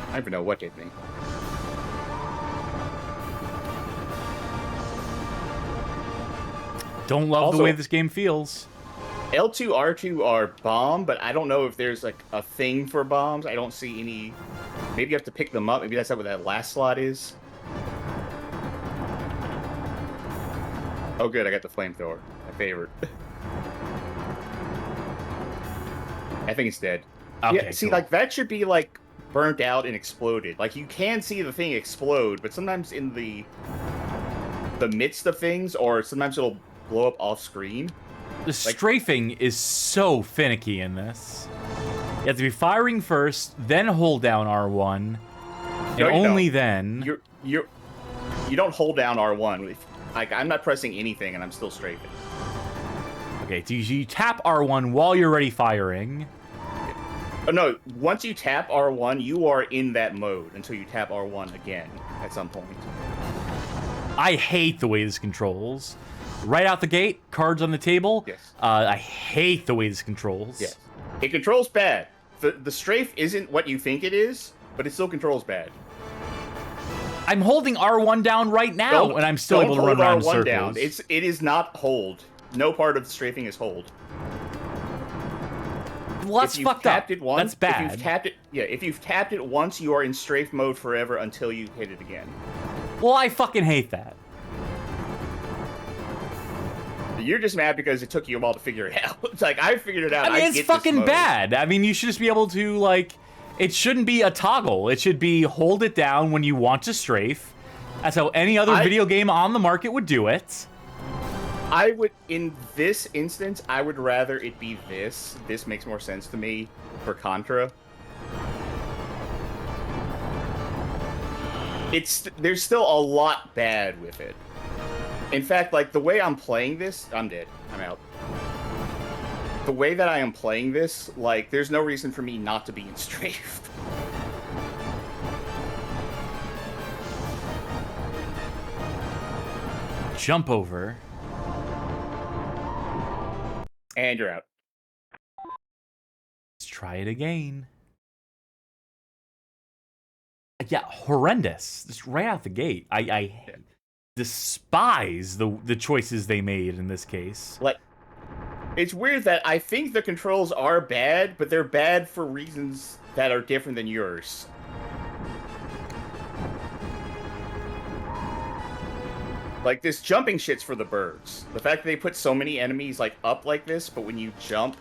S2: I don't even know what hit me.
S1: Don't love the way this game feels.
S2: L2, R2 are bomb, but I don't know if there's like a thing for bombs. I don't see any. Maybe you have to pick them up. Maybe that's not what that last slot is. Oh, good. I got the flamethrower. My favorite. I think it's dead.
S1: Okay,
S2: yeah, see,
S1: cool.
S2: like, that should be, like, burnt out and exploded. Like, you can see the thing explode, but sometimes in the midst of things, or sometimes it'll blow up off screen.
S1: The strafing is so finicky in this. You have to be firing first, then hold down R1, and only then...
S2: You don't hold down R1. Like, I'm not pressing anything, and I'm still strafing.
S1: Okay, so you tap R1 while you're already firing.
S2: Oh, no, once you tap R1, you are in that mode until you tap R1 again at some point.
S1: I hate the way this controls. Right out the gate, cards on the table.
S2: Yes.
S1: I hate the way this controls.
S2: Yes. It controls bad. The strafe isn't what you think it is, but it still controls bad.
S1: I'm holding R1 down right now, and I'm still able to run around in circles.
S2: Down. It is not hold. No part of the strafing is hold.
S1: Well, that's fucked up. That's bad.
S2: If you've tapped it, if you've tapped it once, you are in strafe mode forever until you hit it again.
S1: Well, I fucking hate that.
S2: You're just mad because it took you a while to figure it out. It's like, I figured it out.
S1: I mean, it's fucking bad. I mean, you should just be able to, like... It shouldn't be a toggle. It should be hold it down when you want to strafe. That's how any other video game on the market would do it.
S2: I would, in this instance, I would rather it be this. This makes more sense to me for Contra. There's still a lot bad with it. In fact, like, the way I'm playing this, I'm dead. I'm out. The way that I am playing this, like, there's no reason for me not to be in strafe.
S1: Jump over.
S2: And you're out.
S1: Let's try it again. Yeah, horrendous. Just right out the gate. I despise the choices they made in this case.
S2: Like, it's weird that I think the controls are bad, but they're bad for reasons that are different than yours. Like, this jumping shit's for the birds. The fact that they put so many enemies, like, up like this, but when you jump,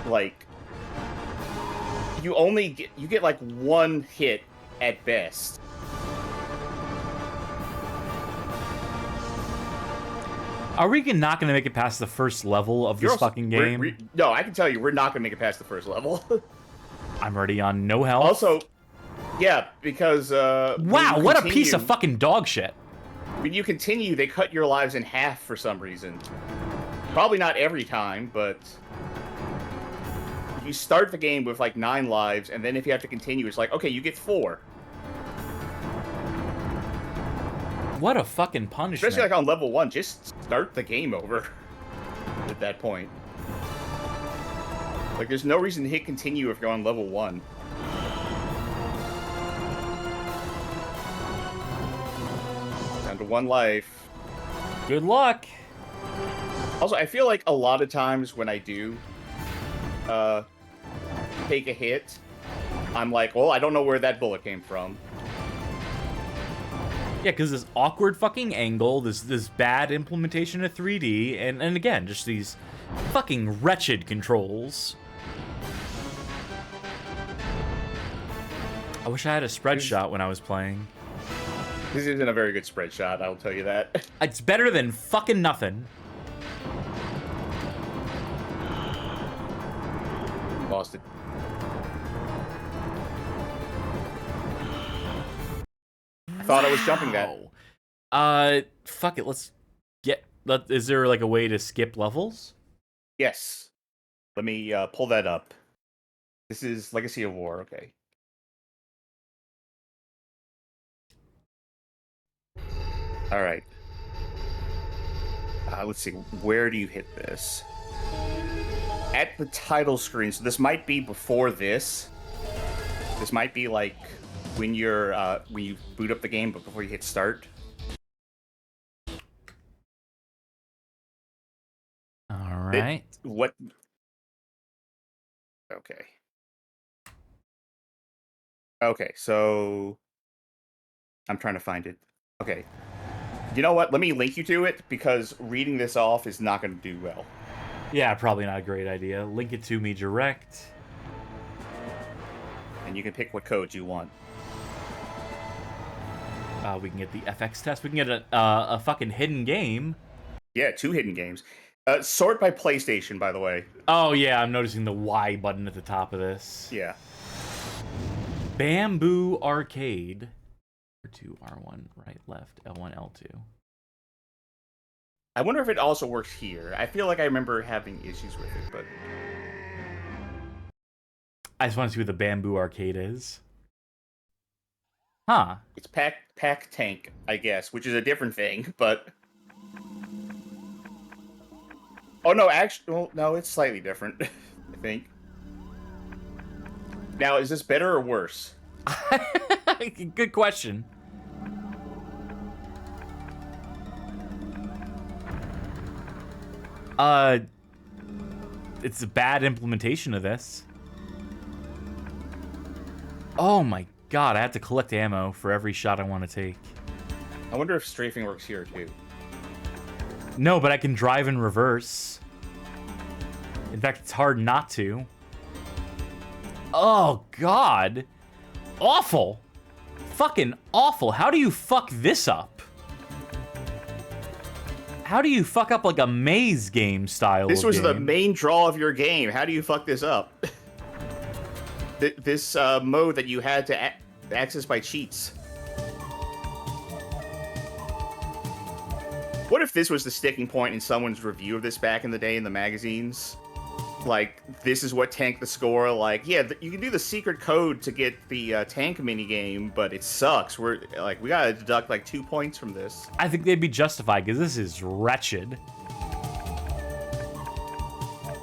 S2: like, you get like one hit at best.
S1: Are we not going to make it past the first level of this fucking game?
S2: No, I can tell you, we're not going to make it past the first level.
S1: I'm already on no health.
S2: Also, yeah, because...
S1: wow, what a piece of fucking dog shit.
S2: When you continue, they cut your lives in half for some reason. Probably not every time, but... You start the game with, like, 9 lives, and then if you have to continue, it's like, okay, you get 4.
S1: What a fucking punishment.
S2: Especially, like, on level 1, just start the game over at that point. Like, there's no reason to hit continue if you're on level 1. Down to 1 life.
S1: Good luck.
S2: Also, I feel like a lot of times when I do take a hit, I'm like, well, I don't know where that bullet came from.
S1: Yeah, because this awkward fucking angle, this bad implementation of 3D, and again, just these fucking wretched controls. I wish I had a spread shot when I was playing.
S2: This isn't a very good spread shot, I'll tell you that.
S1: It's better than fucking nothing.
S2: Lost it. I thought I was jumping that.
S1: Fuck it. Let's get. Is there like a way to skip levels?
S2: Yes. Let me pull that up. This is Legacy of War. Okay. All right. Let's see. Where do you hit this? At the title screen. So this might be before this. This might be like when you're when you boot up the game, but before you hit start.
S1: All right.
S2: What? Okay. Okay, so I'm trying to find it. Okay. You know what? Let me link you to it, because reading this off is not going to do well.
S1: Yeah, probably not a great idea. Link it to me direct.
S2: And you can pick what codes you want.
S1: We can get the FX test. We can get a fucking hidden game.
S2: Yeah, 2 hidden games. Sort by PlayStation, by the way.
S1: Oh, yeah, I'm noticing the Y button at the top of this.
S2: Yeah.
S1: Bamboo Arcade. R2, R1, right, left, L1, L2.
S2: I wonder if it also works here. I feel like I remember having issues with it, but...
S1: I just want to see what the Bamboo Arcade is. Huh.
S2: It's Pack Tank, I guess, which is a different thing, but... Oh, no, actually... Well, no, it's slightly different, I think. Now, is this better or worse?
S1: Good question. It's a bad implementation of this. Oh my god, I have to collect ammo for every shot I want to take.
S2: I wonder if strafing works here, too.
S1: No, but I can drive in reverse. In fact, it's hard not to. Oh, God. Awful. Fucking awful. How do you fuck this up? How do you fuck up like a maze game style
S2: This was
S1: game?
S2: the main draw of your game. How do you fuck this up? This mode that you had to access by cheats. What if this was the sticking point in someone's review of this back in the day in the magazines? Like, this is what tanked the score. Like, yeah, you can do the secret code to get the tank minigame, but it sucks. We gotta deduct like 2 points from this.
S1: I think they'd be justified, because this is wretched.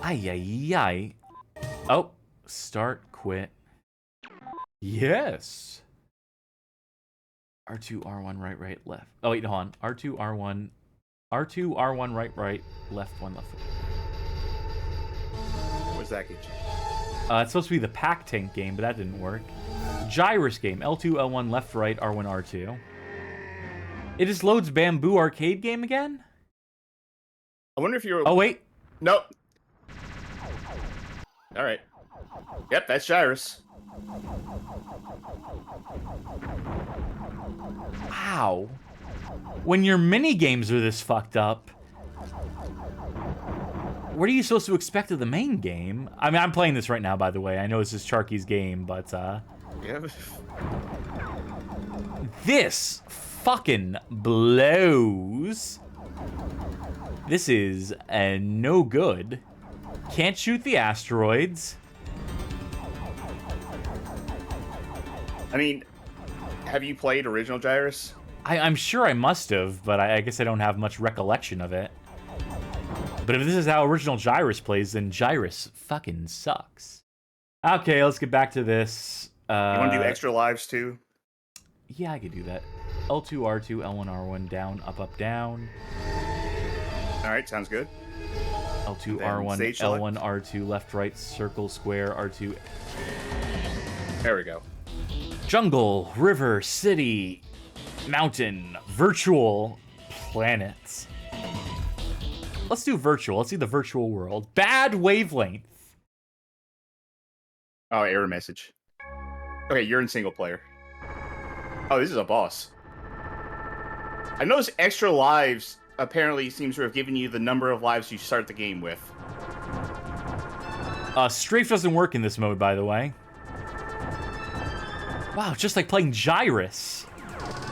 S1: Ay, ay, ay. Oh, start, quit. Yes. R2, R1, right, right, left. Oh, wait, hold on. R2, R1. R2, R1, right, right, left, 1, left.
S2: What's that get you?
S1: It's supposed to be the Pack Tank game, but that didn't work. Gyrus game. L2, L1, left, right, R1, R2. It just loads Bamboo Arcade game again?
S2: I wonder if you're...
S1: Oh, wait.
S2: Nope. Alright. Yep, that's Gyrus.
S1: Wow. When your mini games are this fucked up, what are you supposed to expect of the main game? I mean, I'm playing this right now, by the way. I know this is Sharky's game, but
S2: Yeah.
S1: this fucking blows. This is no good. Can't shoot the asteroids.
S2: I mean, have you played original Gyrus?
S1: I'm sure I must have, but I guess I don't have much recollection of it. But if this is how original Gyrus plays, then Gyrus fucking sucks. Okay, let's get back to this.
S2: You want to do extra lives too?
S1: Yeah, I could do that. L2, R2, L1, R1, down, up, up, down.
S2: Alright, sounds good.
S1: L2,
S2: Then
S1: R1,
S2: stage
S1: L1,
S2: select.
S1: R2, left, right, circle, square, R2.
S2: There we go.
S1: Jungle, river, city, mountain, virtual, planets. Let's do virtual. Let's see the virtual world. Bad wavelength.
S2: Oh, error message. Okay, you're in single player. Oh, this is a boss. I noticed extra lives apparently seems to have given you the number of lives you start the game with.
S1: Strafe doesn't work in this mode, by the way. Wow, just like playing Gyrus.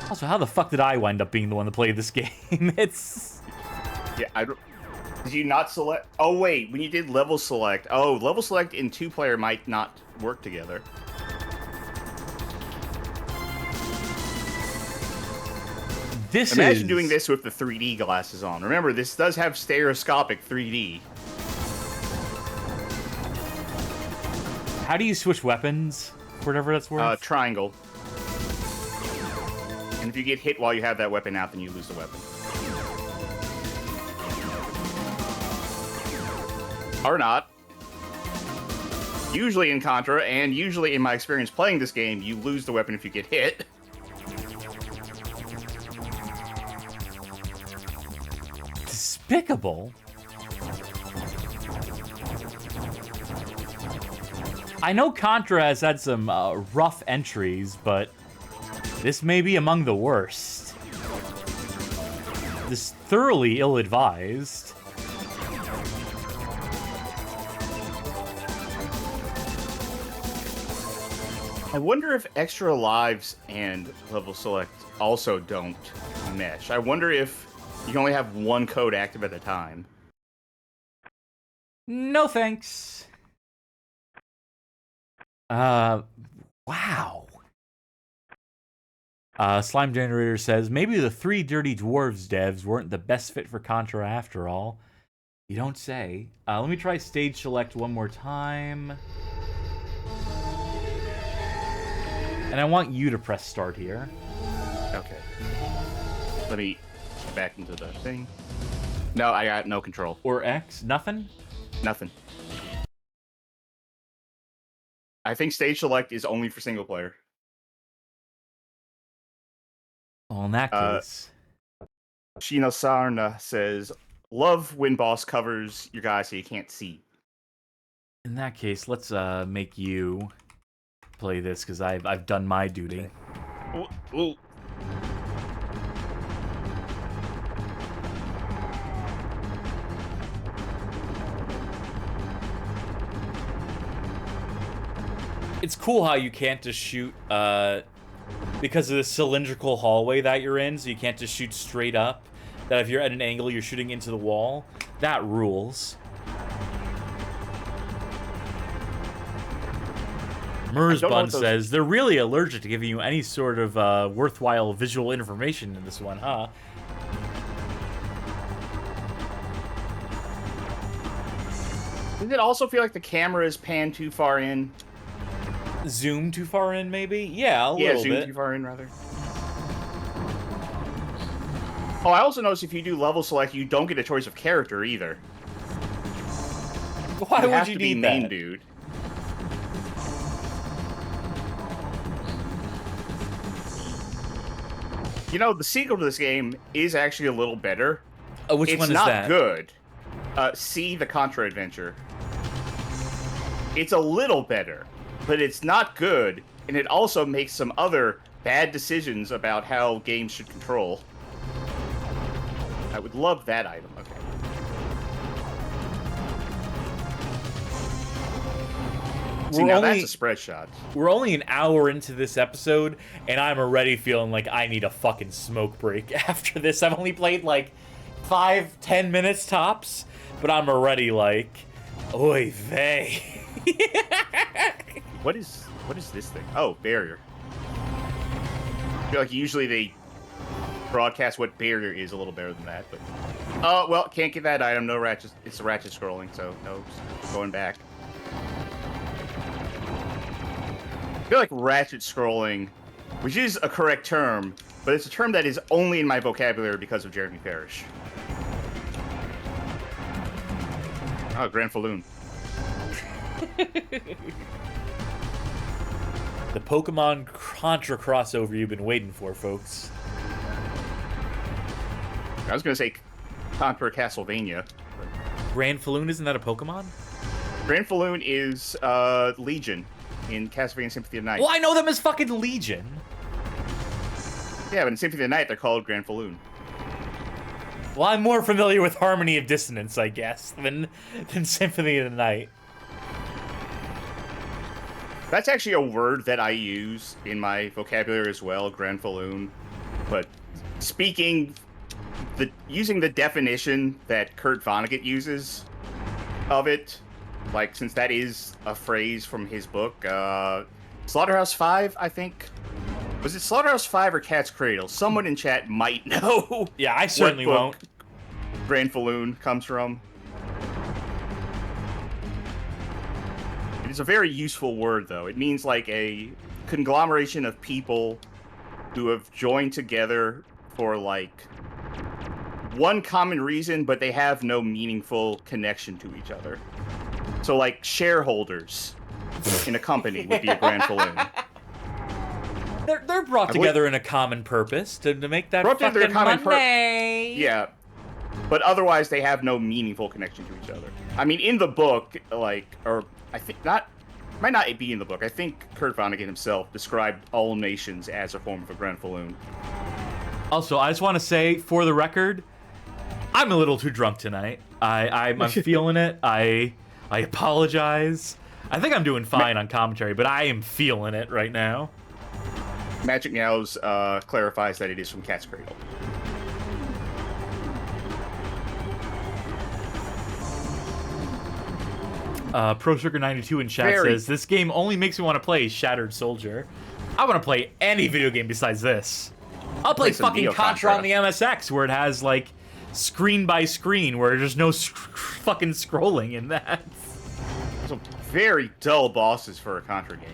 S1: Also, how the fuck did I wind up being the one to play this game? It's...
S2: Yeah, I don't... Did you not select... Oh, wait, when you did level select... Oh, level select in two-player might not work together. Imagine doing this with the 3D glasses on. Remember, this does have stereoscopic 3D.
S1: How do you switch weapons? Whatever that's worth?
S2: Triangle. And if you get hit while you have that weapon out, then you lose the weapon. Or not. Usually in Contra, and usually in my experience playing this game, you lose the weapon if you get hit.
S1: Despicable. I know Contra has had some rough entries, but this may be among the worst. This thoroughly ill-advised.
S2: I wonder if extra lives and level select also don't mesh. I wonder if you can only have one code active at a time.
S1: No thanks. Wow. Slime Generator says, maybe the 3 Dirty Dwarves devs weren't the best fit for Contra after all. You don't say. Let me try stage select one more time. And I want you to press start here.
S2: Okay. Let me back into the thing. No, I got no control.
S1: Or X? Nothing?
S2: Nothing. I think stage select is only for single player.
S1: Well, in that case.
S2: Shino Sarna says, love when boss covers your guy so you can't see.
S1: In that case, let's make you play this, because I've done my duty.
S2: Ooh, ooh.
S1: It's cool how you can't just shoot, because of the cylindrical hallway that you're in, so you can't just shoot straight up. That if you're at an angle, you're shooting into the wall. That rules. Mersbun says, they're really allergic to giving you any sort of worthwhile visual information in this one, huh?
S2: Does it also feel like the camera is panned too far in?
S1: Zoom too far in, maybe? Yeah, a little bit.
S2: Yeah, zoom too far in, rather. Oh, I also noticed if you do level select, you don't get a choice of character, either.
S1: Why would
S2: have
S1: you
S2: to be
S1: need
S2: main
S1: that?
S2: dude. You know, the sequel to this game is actually a little better.
S1: Which one is
S2: It's
S1: that?
S2: not good. See the Contra Adventure. It's a little better, but it's not good, and it also makes some other bad decisions about how games should control. I would love that item. Okay. See, now that's a spread shot.
S1: We're only an hour into this episode, and I'm already feeling like I need a fucking smoke break after this. I've only played like 5-10 minutes tops, but I'm already like, oy vey.
S2: What is this thing? Oh, barrier. I feel like usually they broadcast what barrier is a little better than that, but well, can't get that item. No ratchet. It's ratchet scrolling, so no going back. I feel like ratchet scrolling, which is a correct term, but it's a term that is only in my vocabulary because of Jeremy Parrish. Oh, Grand Falloon.
S1: The Pokemon Contra crossover you've been waiting for, folks.
S2: I was gonna say Contra Castlevania.
S1: Grand Falloon, isn't that a Pokemon?
S2: Grand Falloon is Legion in Castlevania Symphony of the Night.
S1: Well, I know them as fucking Legion.
S2: Yeah, but in Symphony of the Night they're called Grand Falloon.
S1: Well, I'm more familiar with Harmony of Dissonance, I guess, than Symphony of the Night.
S2: That's actually a word that I use in my vocabulary as well, Granfalloon. But using the definition that Kurt Vonnegut uses of it, like, since that is a phrase from his book, Slaughterhouse 5, I think. Was it Slaughterhouse 5 or Cat's Cradle? Someone in chat might know.
S1: Yeah, I certainly won't.
S2: Granfalloon comes from. It is a very useful word, though. It means like a conglomeration of people who have joined together for like one common reason, but they have no meaningful connection to each other. So like shareholders in a company would be a Granfalloon.
S1: They're brought together in a common purpose to make that fucking money.
S2: Yeah. But otherwise, they have no meaningful connection to each other. I mean, in the book, like, or I think might not be in the book. I think Kurt Vonnegut himself described all nations as a form of a Granfalloon.
S1: Also, I just want to say, for the record, I'm a little too drunk tonight. I'm feeling it. I apologize. I think I'm doing fine on commentary, but I am feeling it right now.
S2: Magic Meows clarifies that it is from Cat's Cradle.
S1: Pro Sugar 92 in chat says, this game only makes me want to play Shattered Soldier. I want to play any video game besides this. I'll play fucking Contra on the MSX, where it has, like, screen by screen, where there's no fucking scrolling in that.
S2: Some very dull bosses for a Contra game.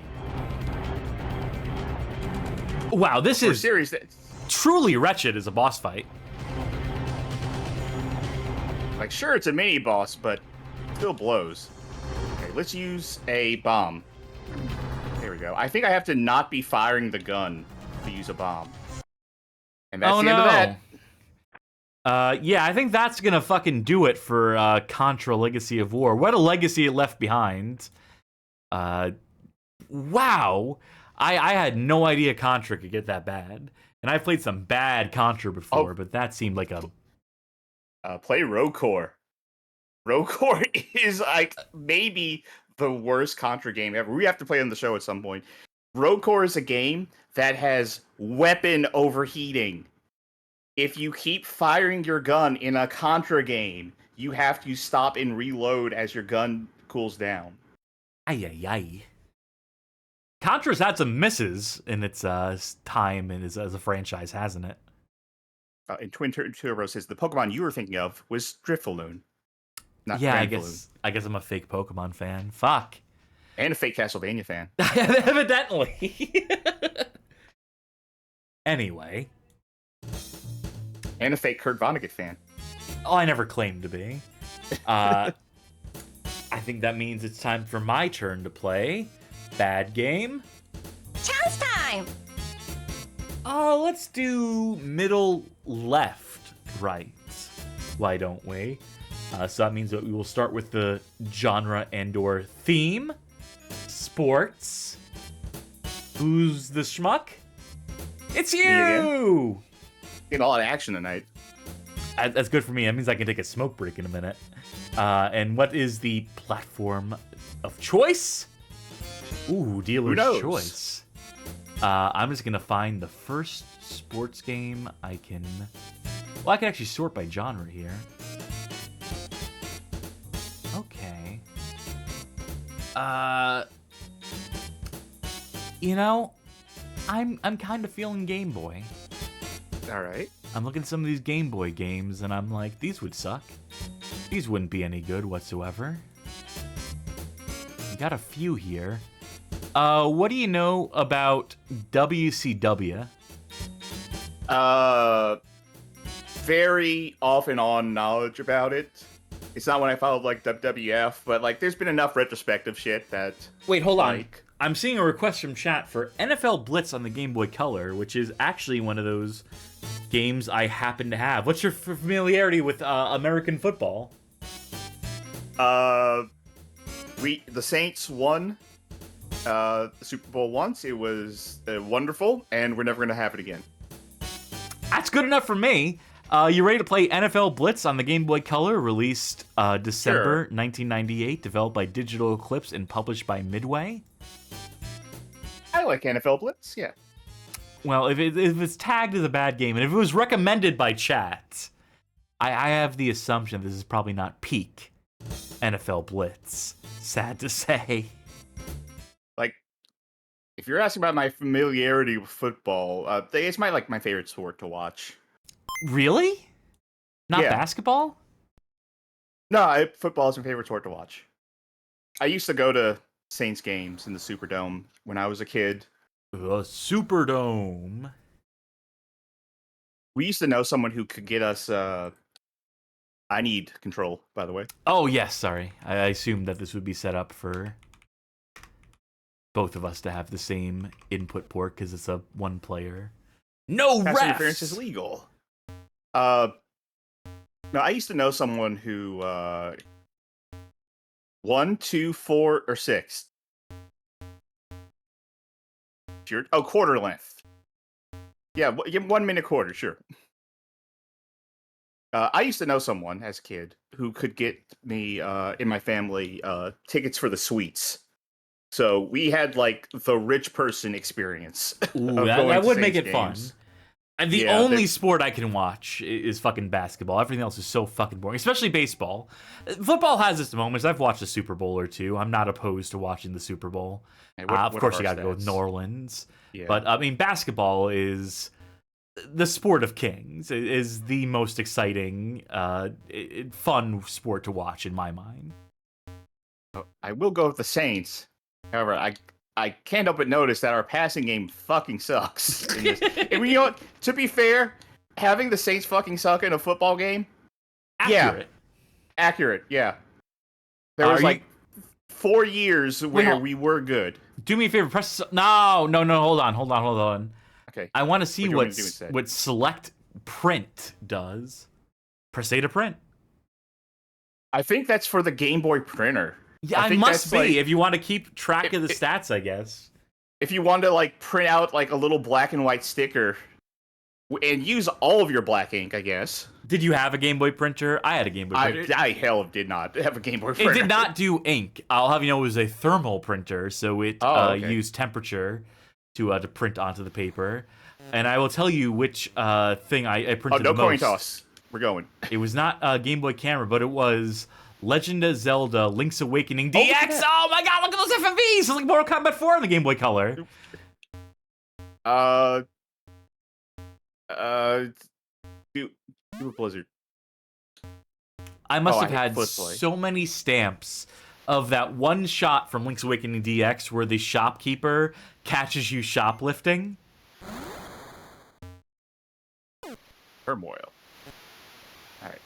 S1: Wow, this is
S2: series
S1: truly wretched as a boss fight.
S2: Like, sure, it's a mini boss, but it still blows. Okay, let's use a bomb. There we go. I think I have to not be firing the gun to use a bomb. And that's the end of that.
S1: Yeah, I think that's gonna fucking do it for Contra Legacy of War. What a legacy it left behind. Wow. I had no idea Contra could get that bad. And I've played some bad Contra before, but that seemed like a...
S2: Play Rogue Core. Rogue Core is, like, maybe the worst Contra game ever. We have to play on the show at some point. Rogue Core is a game that has weapon overheating. If you keep firing your gun in a Contra game, you have to stop and reload as your gun cools down.
S1: Ay. Contra's had some misses in its time as a franchise, hasn't it?
S2: And Twin Turbo says the Pokemon you were thinking of was Driftalloon. Not
S1: yeah,
S2: Granfalloon.
S1: I guess I'm a fake Pokemon fan. Fuck.
S2: And a fake Castlevania fan.
S1: Evidently. Anyway.
S2: And a fake Kurt Vonnegut fan.
S1: Oh, I never claimed to be. I think that means it's time for my turn to play. Bad game.
S4: Chance time!
S1: Let's do middle, left, right. Why don't we? So that means that we will start with the genre and/or theme. Sports. Who's the schmuck? It's you!
S2: Getting a lot of action tonight.
S1: That's good for me. That means I can take a smoke break in a minute. And what is the platform of choice? Ooh, dealer's choice. I'm just going to find the first sports game I can... Well, I can actually sort by genre here. Okay. You know, I'm kind of feeling Game Boy.
S2: All right.
S1: I'm looking at some of these Game Boy games, and I'm like, these would suck. These wouldn't be any good whatsoever. We got a few here. What do you know about WCW?
S2: Very off and on knowledge about it. It's not when I followed, like, WWF, but, like, there's been enough retrospective shit that...
S1: Wait, hold on. I'm seeing a request from chat for NFL Blitz on the Game Boy Color, which is actually one of those games I happen to have. What's your familiarity with American football?
S2: The Saints won the Super Bowl once. It was wonderful, and we're never going to have it again.
S1: That's good enough for me. You ready to play NFL Blitz on the Game Boy Color, released December 1998, developed by Digital Eclipse and published by Midway?
S2: I like NFL Blitz, yeah.
S1: Well, if it's tagged as a bad game, and if it was recommended by chat, I have the assumption this is probably not peak NFL Blitz. Sad to say.
S2: Like, if you're asking about my familiarity with football, it's my favorite sport to watch.
S1: Really? Not
S2: Yeah.
S1: basketball?
S2: No, football is my favorite sport to watch. I used to go to Saints games in the Superdome when I was a kid.
S1: The Superdome.
S2: We used to know someone who could get us. I need control, by the way.
S1: Oh, yes, sorry. I assumed that this would be set up for both of us to have the same input port because it's a one player. No
S2: Pass interference
S1: refs!
S2: is legal. No, I used to know someone who 1, 2, 4, or 6. Sure. Oh, quarter length. Yeah, 1 minute quarter, sure. I used to know someone as a kid who could get me in my family tickets for the suites. So we had like the rich person experience.
S1: Ooh,
S2: of
S1: that
S2: going to
S1: would make
S2: Saints
S1: it fun.
S2: games.
S1: And the
S2: Yeah,
S1: only sport I can watch is fucking basketball. Everything else is so fucking boring, especially baseball. Football has its moments. I've watched a Super Bowl or two. I'm not opposed to watching the Super Bowl.
S2: Hey,
S1: Of
S2: what
S1: course,
S2: are
S1: you
S2: our
S1: got to go with
S2: stats?
S1: New Orleans.
S2: Yeah.
S1: But, I mean, basketball is the sport of kings. It is the most exciting, fun sport to watch in my mind.
S2: I will go with the Saints. However, I can't help but notice that our passing game fucking sucks. In this. And you know what? To be fair, having the Saints fucking suck in a football game,
S1: Accurate.
S2: accurate, yeah. There
S1: Are
S2: was
S1: you-
S2: like 4 years where
S1: no.
S2: we were good.
S1: Do me a favor. Press. No. Hold on.
S2: Okay.
S1: I want to see
S2: What do you want me to do instead?
S1: what select print does. Press A to print.
S2: I think that's for the Game Boy printer.
S1: Yeah,
S2: I
S1: it
S2: think
S1: must
S2: that's,
S1: be
S2: like-
S1: if you want to keep track of the
S2: If-
S1: stats, I guess.
S2: If you want to like print out like a little black and white sticker and use all of your black ink, I guess.
S1: Did you have a Game Boy printer? I had a Game Boy printer.
S2: I hell did not have a Game Boy
S1: It
S2: printer.
S1: did not do ink. I'll have you know it was a thermal printer, so it
S2: Okay.
S1: used temperature to print onto the paper. And I will tell you which thing I
S2: Oh,
S1: printed
S2: no
S1: the
S2: coin
S1: most.
S2: toss. We're going.
S1: It was not a Game Boy camera, but it was Legend of Zelda: Link's Awakening
S2: look at
S1: DX.
S2: that.
S1: Oh my god, look at those FMVs! It's like Mortal Kombat 4 on the Game Boy Color.
S2: Do a Blizzard.
S1: I must
S2: Oh, I
S1: have
S2: hate
S1: had
S2: Flip Play.
S1: so many stamps of that one shot from Link's Awakening DX where the shopkeeper catches you shoplifting.
S2: Turmoil. Alright.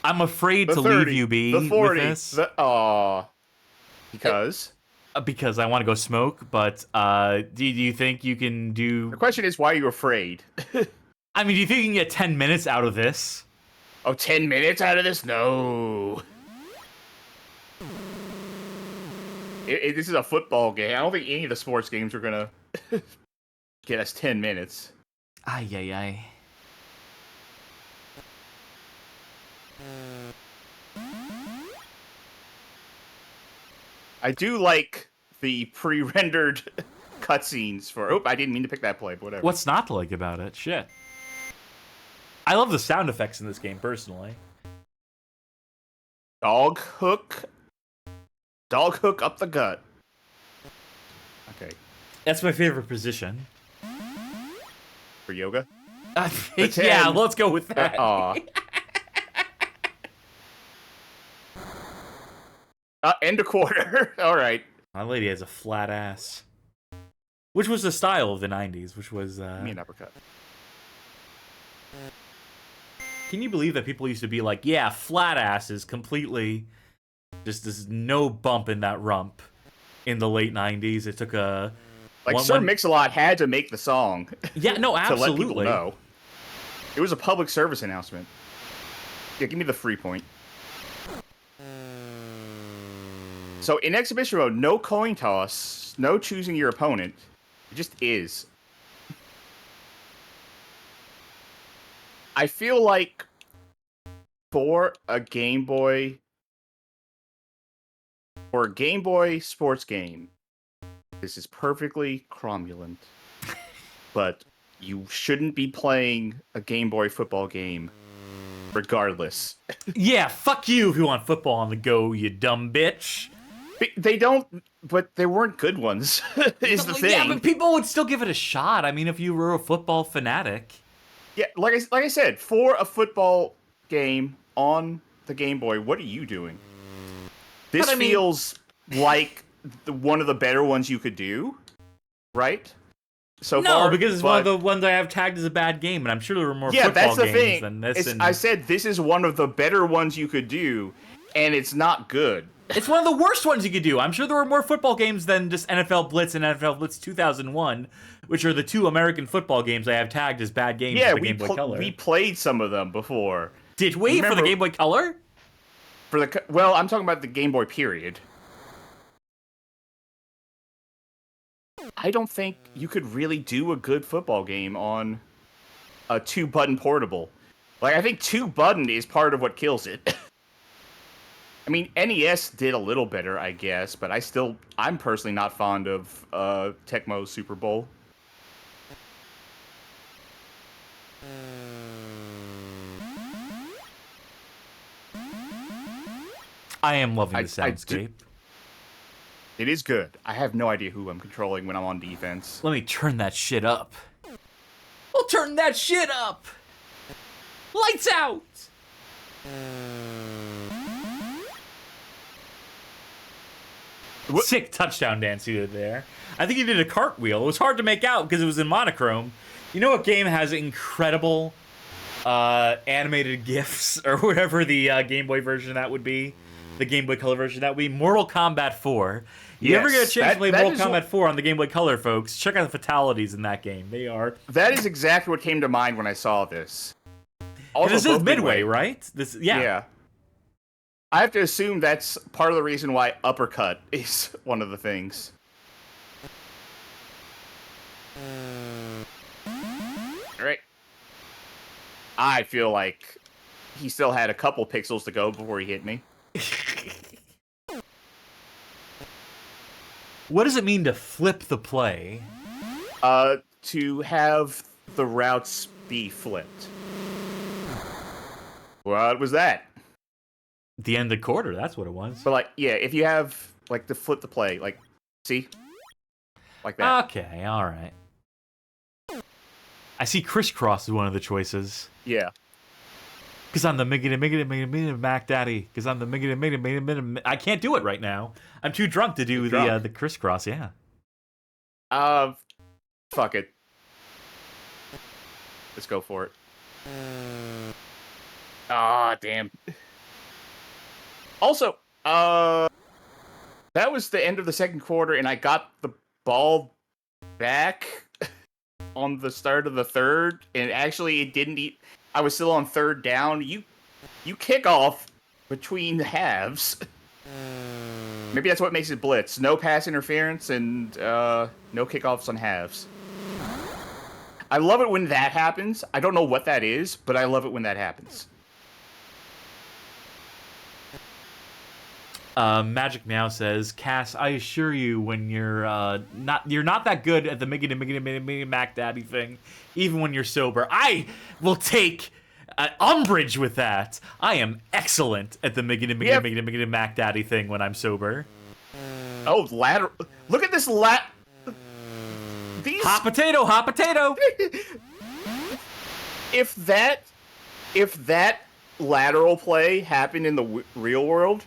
S1: I'm afraid
S2: The
S1: to
S2: 30,
S1: leave you be
S2: the 40,
S1: with this
S2: because
S1: because I want to go smoke. But do you think you can do?
S2: the question is, why are you afraid?
S1: I mean, do you think you can get 10 minutes out of this?
S2: Oh, 10 minutes out of this? No. This is a football game. I don't think any of the sports games are gonna get us 10 minutes.
S1: Ay, ay, ay.
S2: I do like the pre-rendered cutscenes for. Oh, I didn't mean to pick that play, but whatever.
S1: What's not to like about it? Shit. I love the sound effects in this game, personally.
S2: Dog hook? Dog hook up the gut. Okay.
S1: That's my favorite position.
S2: For yoga?
S1: Yeah,
S2: 10.
S1: let's go with that.
S2: Aw. End a quarter. All right.
S1: My lady has a flat ass. Which was the style of the 90s, which was...
S2: Give me an uppercut.
S1: Can you believe that people used to be like, yeah, flat ass is completely... Just there's no bump in that rump in the late 90s. It took a...
S2: Like,
S1: one-
S2: Sir
S1: one-
S2: Mix-a-Lot had to make the song
S1: Yeah, no,
S2: to let people
S1: absolutely.
S2: know. It was a public service announcement. Yeah, give me the free point. So, in exhibition mode, no coin toss, no choosing your opponent. It just is. I feel like for a Game Boy sports game, this is perfectly cromulent. But you shouldn't be playing a Game Boy football game regardless.
S1: Yeah, fuck you if you want football on the go, you dumb bitch.
S2: They don't, but they weren't good ones, is the thing.
S1: Yeah, but people would still give it a shot. I mean, if you were a football fanatic.
S2: Yeah, like I said, for a football game on the Game Boy, what are you doing? This feels like one of the better ones you could do, right? So
S1: no,
S2: far,
S1: because it's one of the ones I have tagged as a bad game, and I'm sure there were more football
S2: that's the
S1: games
S2: thing.
S1: than this.
S2: I said this is one of the better ones you could do, and it's not good.
S1: It's one of the worst ones you could do. I'm sure there were more football games than just NFL Blitz and NFL Blitz 2001, which are the two American football games I have tagged as bad games for the Game Boy Color.
S2: We played some of them before.
S1: Did we? For the Game Boy Color?
S2: Well, I'm talking about the Game Boy period. I don't think you could really do a good football game on a 2-button portable. Like, I think 2-button is part of what kills it. I mean, NES did a little better, I guess, but I'm personally not fond of Tecmo Super Bowl.
S1: I am loving the soundscape.
S2: It is good. I have no idea who I'm controlling when I'm on defense.
S1: Let me turn that shit up. We'll turn that shit up! Lights out! Sick touchdown dance you did there. I think you did a cartwheel. It was hard to make out because it was in monochrome. You know what game has incredible animated GIFs, or whatever the Game Boy version that would be? The Game Boy Color version that would be? Mortal Kombat 4. You ever get a chance to play Mortal Kombat 4 on the Game Boy Color, folks, check out the fatalities in that game. They are...
S2: That is exactly what came to mind when I saw this.
S1: Also, this is Midway, right? Yeah.
S2: I have to assume that's part of the reason why Uppercut is one of the things. Alright. I feel like he still had a couple pixels to go before he hit me.
S1: What does it mean to flip the play?
S2: To have the routes be flipped. What was that?
S1: The end of the quarter, that's what it was.
S2: But, like, yeah, if you have, like, to flip the play, like, see? Like that.
S1: Okay, alright. I see crisscross is one of the choices.
S2: Yeah.
S1: Because I'm the Miggity Mac Daddy. Because I'm the Miggity I can't do it right now. I'm too drunk to do the crisscross, yeah.
S2: Fuck it. Let's go for it. Ah, damn. Also, that was the end of the second quarter, and I got the ball back on the start of the third, and actually it didn't I was still on third down. You kick off between the halves. Maybe that's what makes it Blitz. No pass interference and no kickoffs on halves. I love it when that happens. I don't know what that is, but I love it when that happens.
S1: Magic Meow says, Cass, I assure you, when you're not that good at the Miggity Mac Daddy thing, even when you're sober. I will take umbrage with that. I am excellent at the Miggity Mac Daddy thing when I'm sober.
S2: Oh, lateral! Look at this These
S1: hot potato.
S2: If that lateral play happened in the real world,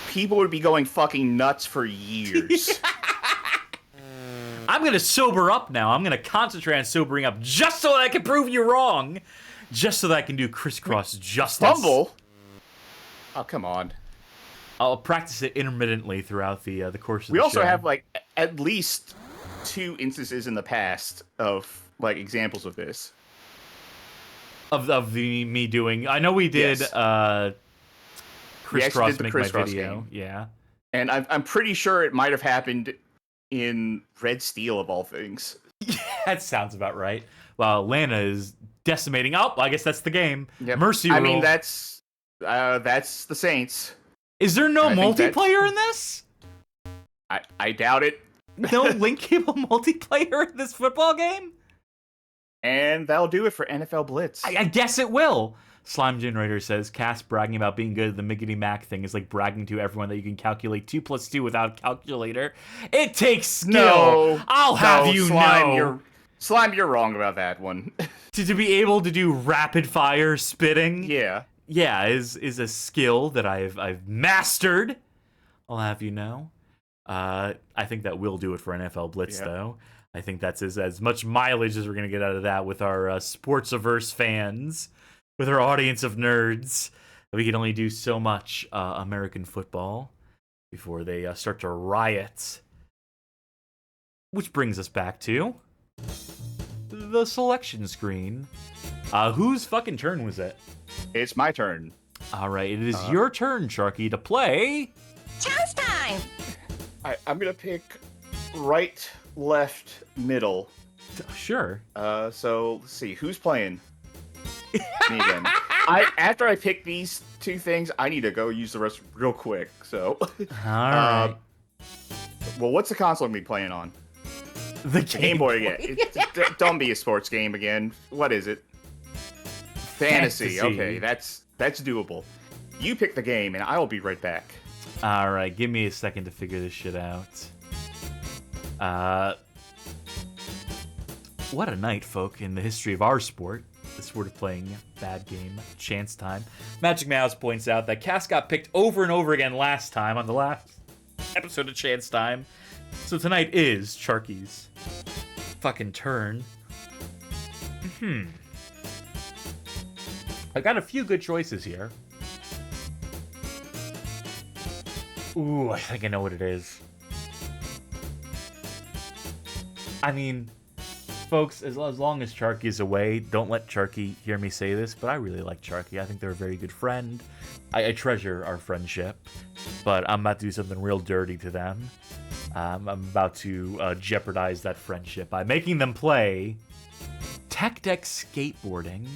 S2: people would be going fucking nuts for years.
S1: I'm gonna sober up now. I'm gonna concentrate on sobering up just so that I can prove you wrong. Just so that I can do crisscross justice.
S2: Fumble? Oh, come on.
S1: I'll practice it intermittently throughout the course of the show.
S2: We also have, like, at least 2 instances in the past of, like, examples of this.
S1: Of me doing... I know we did crisscross make my video.
S2: Game.
S1: Yeah.
S2: And I'm pretty sure it might have happened in Red Steel, of all things.
S1: That sounds about right. Well, Atlanta is decimating. Oh, I guess that's the game.
S2: Yep.
S1: Mercy
S2: I
S1: rule.
S2: mean, that's the Saints.
S1: Is there no
S2: I think that's-
S1: multiplayer in this?
S2: I doubt it.
S1: No link cable multiplayer in this football game?
S2: And that'll do it for NFL Blitz.
S1: I guess it will. Slime Generator says, Cass bragging about being good at the Miggity Mac thing is like bragging to everyone that you can calculate 2 + 2 without a calculator. It takes skill.
S2: No,
S1: I'll have you
S2: Slime,
S1: know.
S2: Slime, you're wrong about that one.
S1: To be able to do rapid fire spitting,
S2: Yeah.
S1: is a skill that I've mastered. I'll have you know. I think that will do it for NFL Blitz, though. I think that's as much mileage as we're going to get out of that with our sports-averse fans, with our audience of nerds. We can only do so much American football before they start to riot. Which brings us back to the selection screen. Whose fucking turn was it?
S2: It's my turn.
S1: All right, it is your turn, Sharky, to play.
S4: Chance time!
S2: I'm going to pick right, left, middle.
S1: Sure.
S2: So let's see, who's playing? Me again. After I pick these two things, I need to go use the rest real quick. So,
S1: All right.
S2: well, what's the console I'm gonna be playing on?
S1: The
S2: Game Boy again. Don't be a sports game again. What is it? Fantasy. Okay, that's doable. You pick the game, and I will be right back.
S1: All right, give me a second to figure this shit out. What a night, folk, in the history of our sport. The sport of playing bad game, chance time. Magic Mouse points out that Cass got picked over and over again last time on the last episode of Chance Time. So tonight is Sharky's fucking turn. I got a few good choices here. Ooh, I think I know what it is. I mean, folks, as long as Sharky is away, don't let Sharky hear me say this, but I really like Sharky. I think they're a very good friend. I treasure our friendship, but I'm about to do something real dirty to them. I'm about to jeopardize that friendship by making them play Tech Deck Skateboarding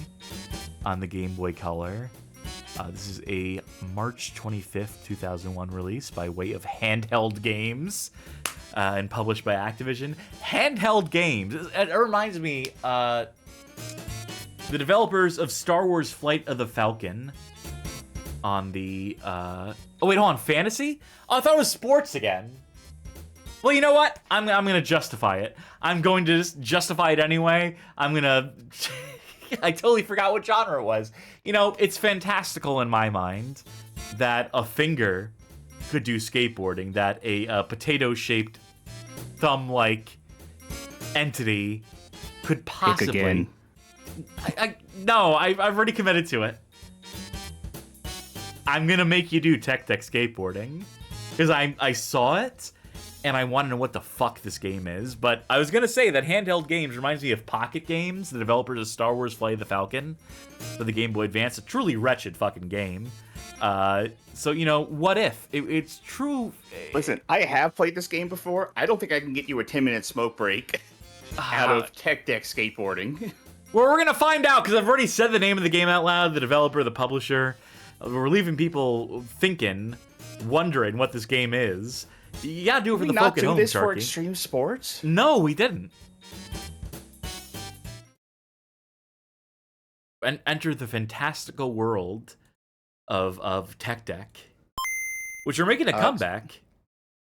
S1: on the Game Boy Color. This is a March 25th, 2001 release by way of Handheld Games and published by Activision. Handheld Games. It reminds me, the developers of Star Wars Flight of the Falcon on the... oh, wait, hold on. Fantasy? Oh, I thought it was sports again. Well, you know what? I'm going to justify it. I'm going to just justify it anyway. I'm going to... I totally forgot what genre it was. You know, it's fantastical in my mind that a finger could do skateboarding, that a potato-shaped thumb-like entity could possibly...
S2: Pick again.
S1: No, I've already committed to it. I'm going to make you do Tech Deck Skateboarding because I saw it and I want to know what the fuck this game is. But I was going to say that Handheld Games reminds me of Pocket Games, the developers of Star Wars Flight of the Falcon for the Game Boy Advance. A truly wretched fucking game. So, you know, what if? It's true.
S2: Listen, I have played this game before. I don't think I can get you a 10-minute smoke break out of Tech Deck Skateboarding.
S1: Well, we're going to find out because I've already said the name of the game out loud, the developer, the publisher. We're leaving people thinking, wondering what this game is. You gotta do it for the folk at home,
S2: Did we not do this
S1: Sharky.
S2: for Extreme Sports?
S1: No, we didn't. And enter the fantastical world of Tech Deck, which are making a comeback.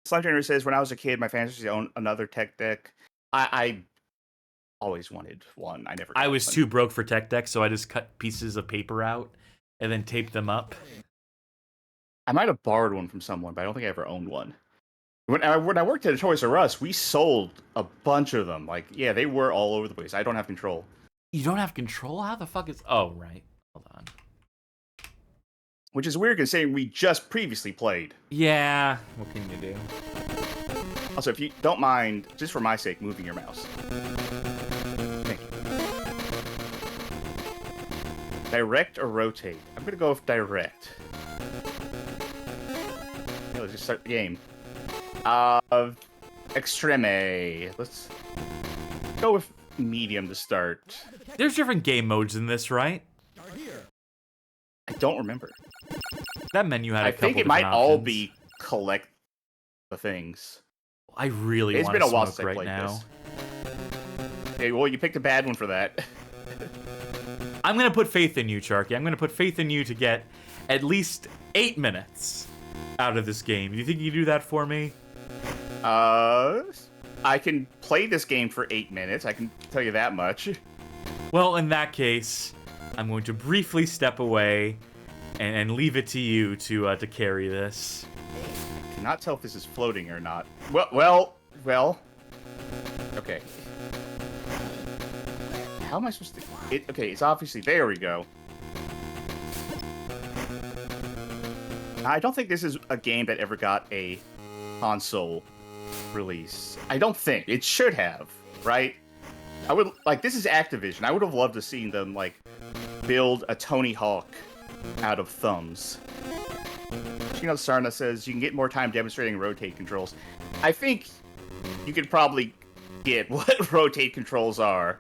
S2: Slime Trainer says, when I was a kid, my fantasy was to own another Tech Deck. I always wanted one. I never got
S1: I was
S2: one.
S1: too broke for Tech Deck, so I just cut pieces of paper out and then taped them up.
S2: I might have borrowed one from someone, but I don't think I ever owned one. When I worked at a Toys R Us, we sold a bunch of them. Like, yeah, they were all over the place. I don't have control.
S1: You don't have control? How the fuck is... Oh, right. Hold on.
S2: Which is weird considering we just previously played.
S1: Yeah. What can you do?
S2: Also, if you don't mind, just for my sake, moving your mouse. Thank you. Direct or rotate? I'm going to go with direct. Okay, let's just start the game. Extreme. Let's go with medium to start.
S1: There's different game modes in this, right?
S2: I don't remember.
S1: That menu had a
S2: I
S1: couple
S2: think it
S1: different
S2: might all
S1: options.
S2: be collect the things.
S1: I really
S2: It's
S1: want
S2: been
S1: to
S2: a while
S1: smoke
S2: since I
S1: right
S2: played
S1: now.
S2: this. Okay, well, you picked a bad one for that.
S1: I'm going to put faith in you, Sharky. I'm going to put faith in you to get at least 8 minutes out of this game. Do you think you can do that for me?
S2: I can play this game for 8 minutes. I can tell you that much.
S1: Well, in that case, I'm going to briefly step away and leave it to you to carry this.
S2: I cannot tell if this is floating or not. Well. Okay. How am I supposed to... Okay, it's obviously... There we go. I don't think this is a game that ever got a console release. I don't think. It should have, right? I would... Like, this is Activision. I would have loved to see them, like, build a Tony Hawk out of thumbs. Chino Sarna says you can get more time demonstrating rotate controls. I think you could probably get what rotate controls are.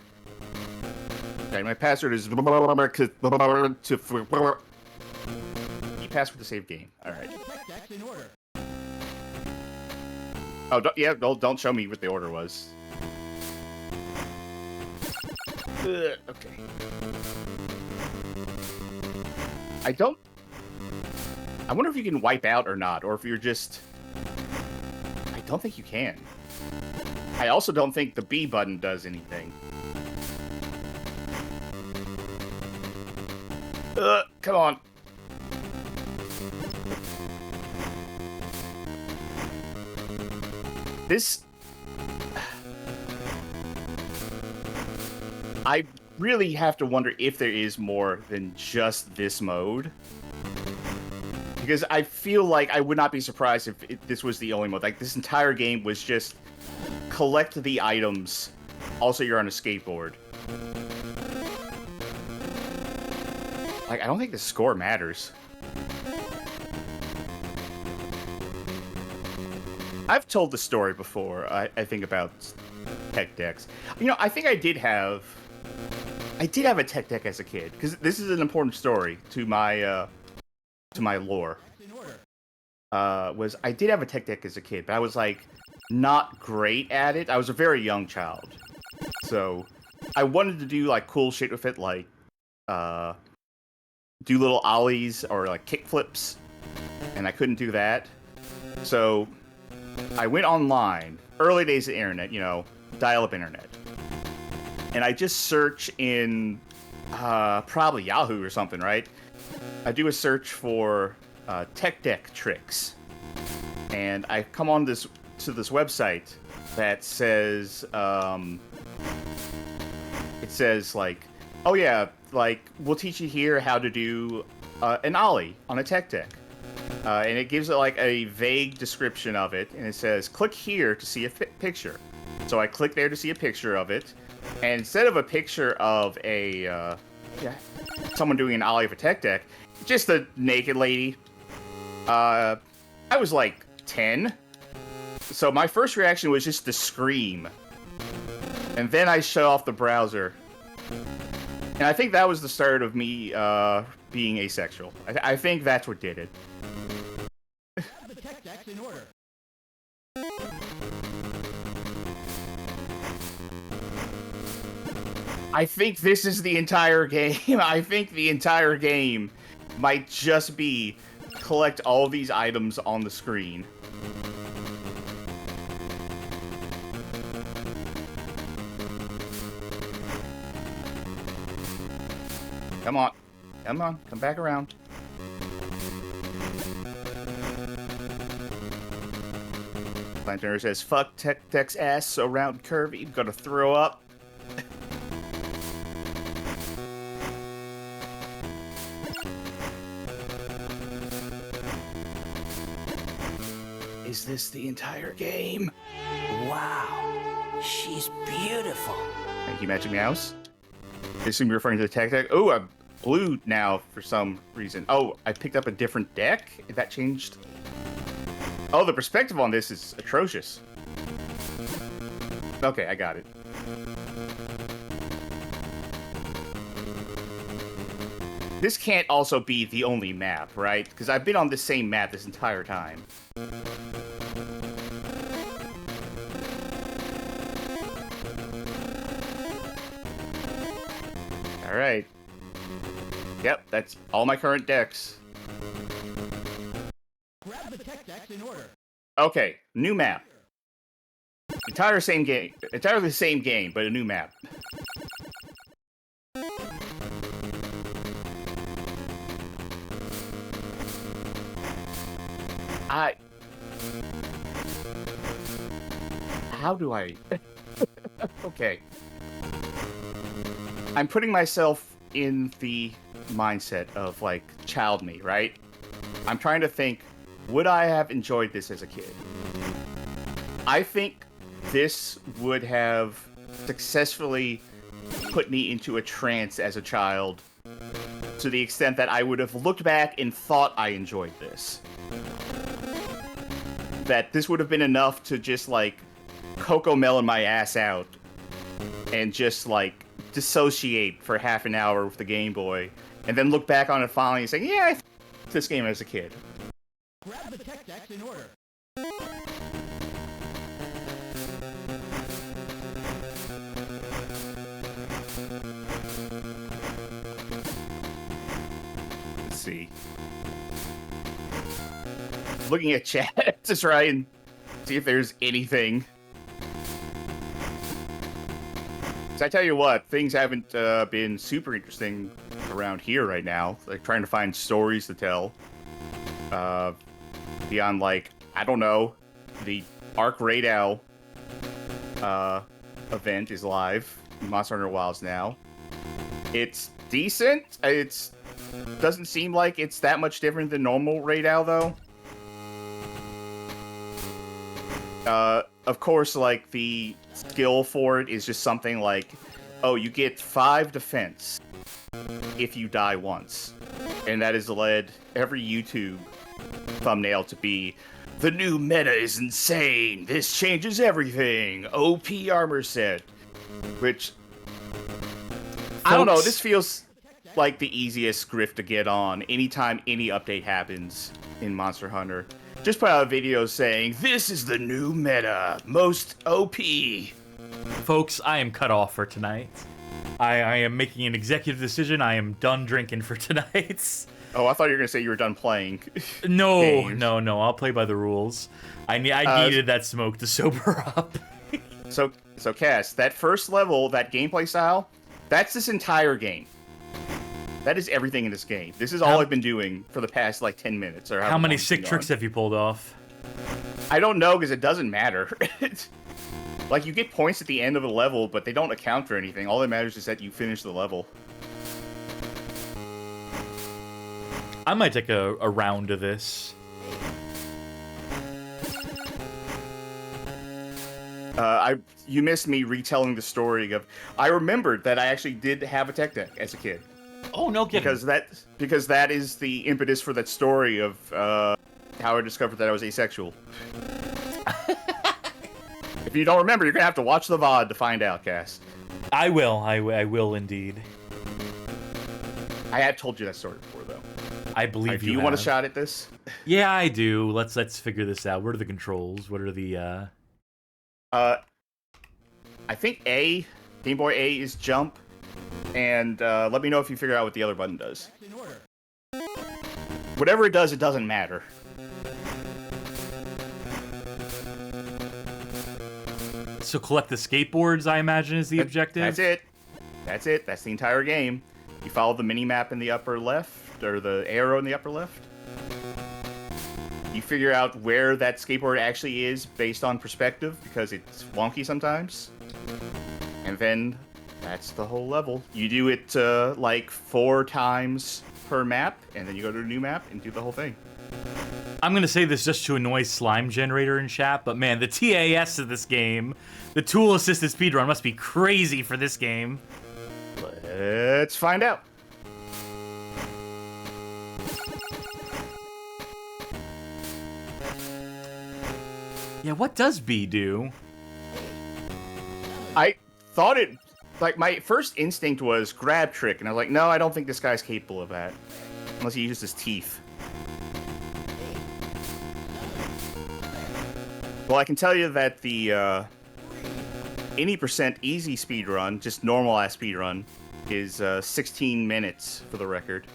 S2: Okay, my password is key password to save game. All right. Oh, don't show me what the order was. Okay. I wonder if you can wipe out or not, or if you're just... I don't think you can. I also don't think the B button does anything. Come on. This... I really have to wonder if there is more than just this mode. Because I feel like I would not be surprised if this was the only mode. Like, this entire game was just collect the items. Also, you're on a skateboard. Like, I don't think the score matters. I've told the story before, I think, about tech decks. You know, I think I did have a tech deck as a kid, because this is an important story to my lore. I did have a tech deck as a kid, but I was, like, not great at it. I was a very young child. So, I wanted to do, like, cool shit with it, like, do little ollies or, like, kick flips, and I couldn't do that. So, I went online, early days of the internet, you know, dial-up internet. And I just search in, probably Yahoo or something, right? I do a search for tech deck tricks, and I come on to this website that says, it says like, oh yeah, like we'll teach you here how to do an ollie on a tech deck, and it gives it like a vague description of it, and it says click here to see a picture. So I click there to see a picture of it, and instead of a picture of a someone doing an ollie of a tech deck, just a naked lady. I was like 10, so my first reaction was just to scream, and then I shut off the browser, and I think that was the start of me being asexual. I think that's what did it. I think this is the entire game. I think the entire game might just be collect all these items on the screen. Come on. Come on. Come back around. Planter says, fuck Tech Deck's ass so round and curvy. I'm gonna throw up. Is this the entire game?
S6: Wow, she's beautiful.
S2: Thank you, Magic Mouse. I assume you're referring to the tech deck. Oh, I'm blue now for some reason. Oh, I picked up a different deck? That changed? Oh, the perspective on this is atrocious. Okay, I got it. This can't also be the only map, right? Because I've been on the same map this entire time. Alright. Yep, that's all my current decks.
S6: Grab the tech decks in order.
S2: Okay, new map. Entirely the same game, but a new map. How do I... Okay. I'm putting myself in the mindset of, like, child me, right? I'm trying to think, would I have enjoyed this as a kid? I think this would have successfully put me into a trance as a child, to the extent that I would have looked back and thought I enjoyed this. That this would have been enough to just, like, Cocomelon my ass out and just, like, dissociate for half an hour with the Game Boy, and then look back on it finally and say, yeah, I f***ed this game as a kid.
S6: Grab the tech decks in order.
S2: Let's see. Looking at chat to try and see if there's anything. So I tell you what, things haven't been super interesting around here right now. Like trying to find stories to tell. Beyond, like, I don't know, the Arc Raid Owl event is live in Monster Hunter Wilds now. It's decent. It's doesn't seem like it's that much different than normal Raid Owl though. Of course, like, the skill for it is just something like, oh, you get 5 defense if you die once. And that has led every YouTube thumbnail to be, the new meta is insane, this changes everything, OP armor set. Which, I don't know, this feels like the easiest grift to get on anytime any update happens in Monster Hunter. Just put out a video saying, this is the new meta, most OP.
S1: Folks, I am cut off for tonight. I am making an executive decision. I am done drinking for tonight.
S2: Oh, I thought you were going to say you were done playing.
S1: No,
S2: games.
S1: no. I'll play by the rules. I needed that smoke to sober up.
S2: So Cass, that first level, that gameplay style, that's this entire game. That is everything in this game. This is all I've been doing for the past, like, 10 minutes. Or
S1: how many sick tricks have you pulled off?
S2: I don't know, because it doesn't matter. Like, you get points at the end of a level, but they don't account for anything. All that matters is that you finish the level.
S1: I might take a round of this.
S2: You missed me retelling the story of... I remembered that I actually did have a tech deck as a kid.
S1: Oh, no kidding.
S2: Because that is the impetus for that story of how I discovered that I was asexual. If you don't remember, you're gonna have to watch the VOD to find out, Cass.
S1: I will indeed.
S2: I had told you that story before, though.
S1: I believe
S2: Do you want a shot at this?
S1: Yeah, I do. Let's figure this out. What are the controls? What are the
S2: I think Game Boy A is jump, and let me know if you figure out what the other button does. Whatever it does, it doesn't matter.
S1: So collect the skateboards, I imagine, is the objective?
S2: That's it. That's it. That's the entire game. You follow the mini-map in the upper left, or the arrow in the upper left. You figure out where that skateboard actually is based on perspective, because it's wonky sometimes. And then that's the whole level. You do it, like, 4 times per map, and then you go to a new map and do the whole thing.
S1: I'm gonna say this just to annoy Slime Generator in chat, but man, the TAS of this game, the tool-assisted speedrun must be crazy for this game.
S2: Let's find out.
S1: Yeah, what does B do?
S2: I thought it like, my first instinct was grab trick, and I was like, no, I don't think this guy's capable of that. Unless he uses his teeth. Well, I can tell you that the, any % easy speedrun, just normal-ass speedrun, is 16 minutes for the record.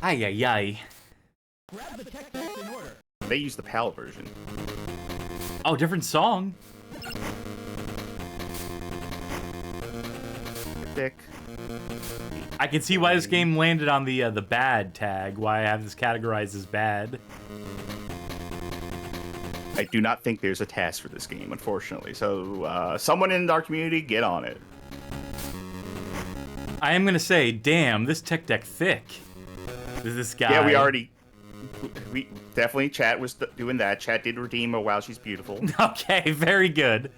S1: Ay, ay, ay.
S6: Grab the tech decks in order.
S2: They use the PAL version.
S1: Oh, different song.
S2: Dick.
S1: I can see why this game landed on the bad tag. Why I have this categorized as bad.
S2: I do not think there's a task for this game, unfortunately. So, someone in our community, get on it.
S1: I am gonna say, damn, this tech deck thick. This guy.
S2: Yeah, we definitely, chat was doing that. Chat did redeem a wow, she's beautiful.
S1: Okay, very good.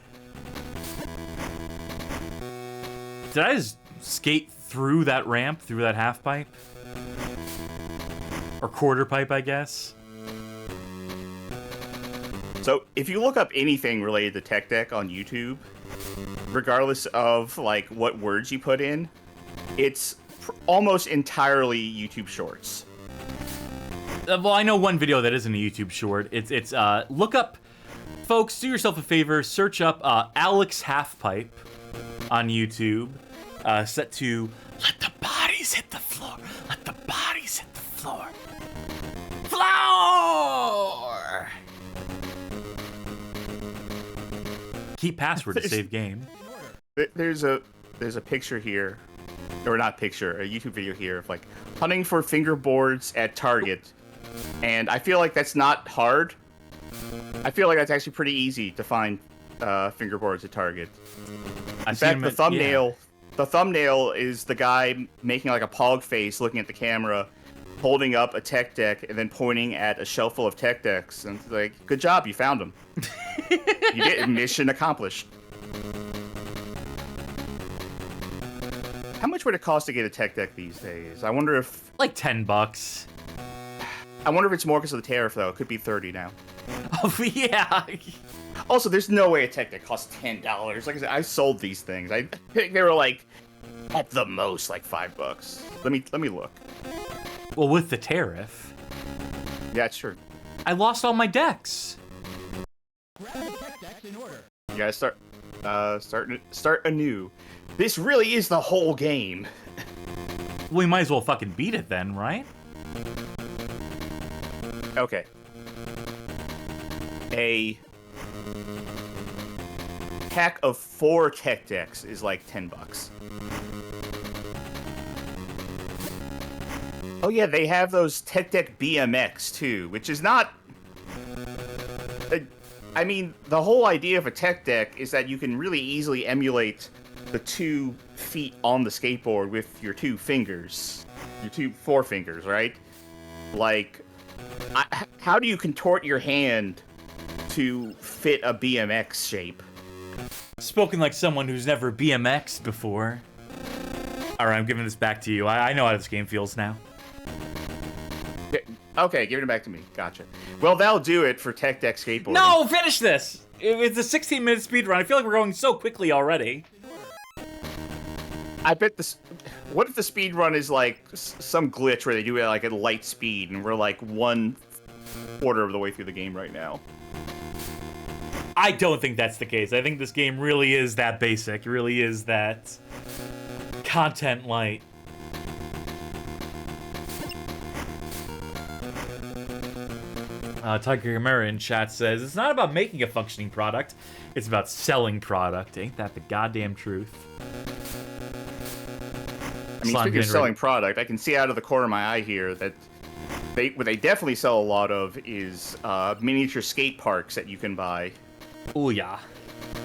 S1: Did I just skate through that ramp, through that half pipe? Or quarter pipe, I guess?
S2: So, if you look up anything related to Tech Deck on YouTube, regardless of, like, what words you put in, it's almost entirely YouTube Shorts.
S1: Well, I know one video that isn't a YouTube short. It's look up, folks, do yourself a favor, search up Alex Halfpipe on YouTube, set to let the bodies hit the floor, let the bodies hit the floor. Floor! Keep password to save game.
S2: There's a picture here, or not picture, a YouTube video here of, like, hunting for fingerboards at Target. And I feel like that's not hard. I feel like that's actually pretty easy to find fingerboards at Target. In fact, the thumbnail is the guy making like a pog face, looking at the camera, holding up a tech deck, and then pointing at a shelf full of tech decks. And it's like, good job, you found them. You get mission accomplished. How much would it cost to get a tech deck these days? I wonder if...
S1: Like $10.
S2: I wonder if it's more because of the tariff, though. It could be $30 now.
S1: Oh, yeah.
S2: Also, there's no way a tech deck costs $10. Like I said, I sold these things. I think they were like, at the most, like $5. Let me look.
S1: Well, with the tariff.
S2: Yeah, sure.
S1: I lost all my decks.
S6: Grab the tech decks in order.
S2: You gotta start anew. This really is the whole game.
S1: We might as well fucking beat it then, right?
S2: Okay. A pack of 4 tech decks is like $10. Oh yeah, they have those Tech Deck BMX too, which is not... I mean, the whole idea of a tech deck is that you can really easily emulate the 2 feet on the skateboard with your 2 fingers. Your 2 forefingers, right? Like, how do you contort your hand to fit a BMX shape?
S1: Spoken like someone who's never BMX'd before. Alright, I'm giving this back to you. I know how this game feels now.
S2: Okay, giving it back to me. Gotcha. Well, that'll do it for Tech Deck Skateboarding.
S1: No, finish this! It's a 16-minute speedrun. I feel like we're going so quickly already.
S2: I bet this... What if the speedrun is like some glitch where they do it like at light speed and we're like 1/4 of the way through the game right now?
S1: I don't think that's the case. I think this game really is that basic. Really is that content light. Tiger Camara in chat says, it's not about making a functioning product, it's about selling product. Ain't that the goddamn truth?
S2: I mean, speaking of selling product, I can see out of the corner of my eye here that what they definitely sell a lot of is miniature skate parks that you can buy.
S1: Oh yeah.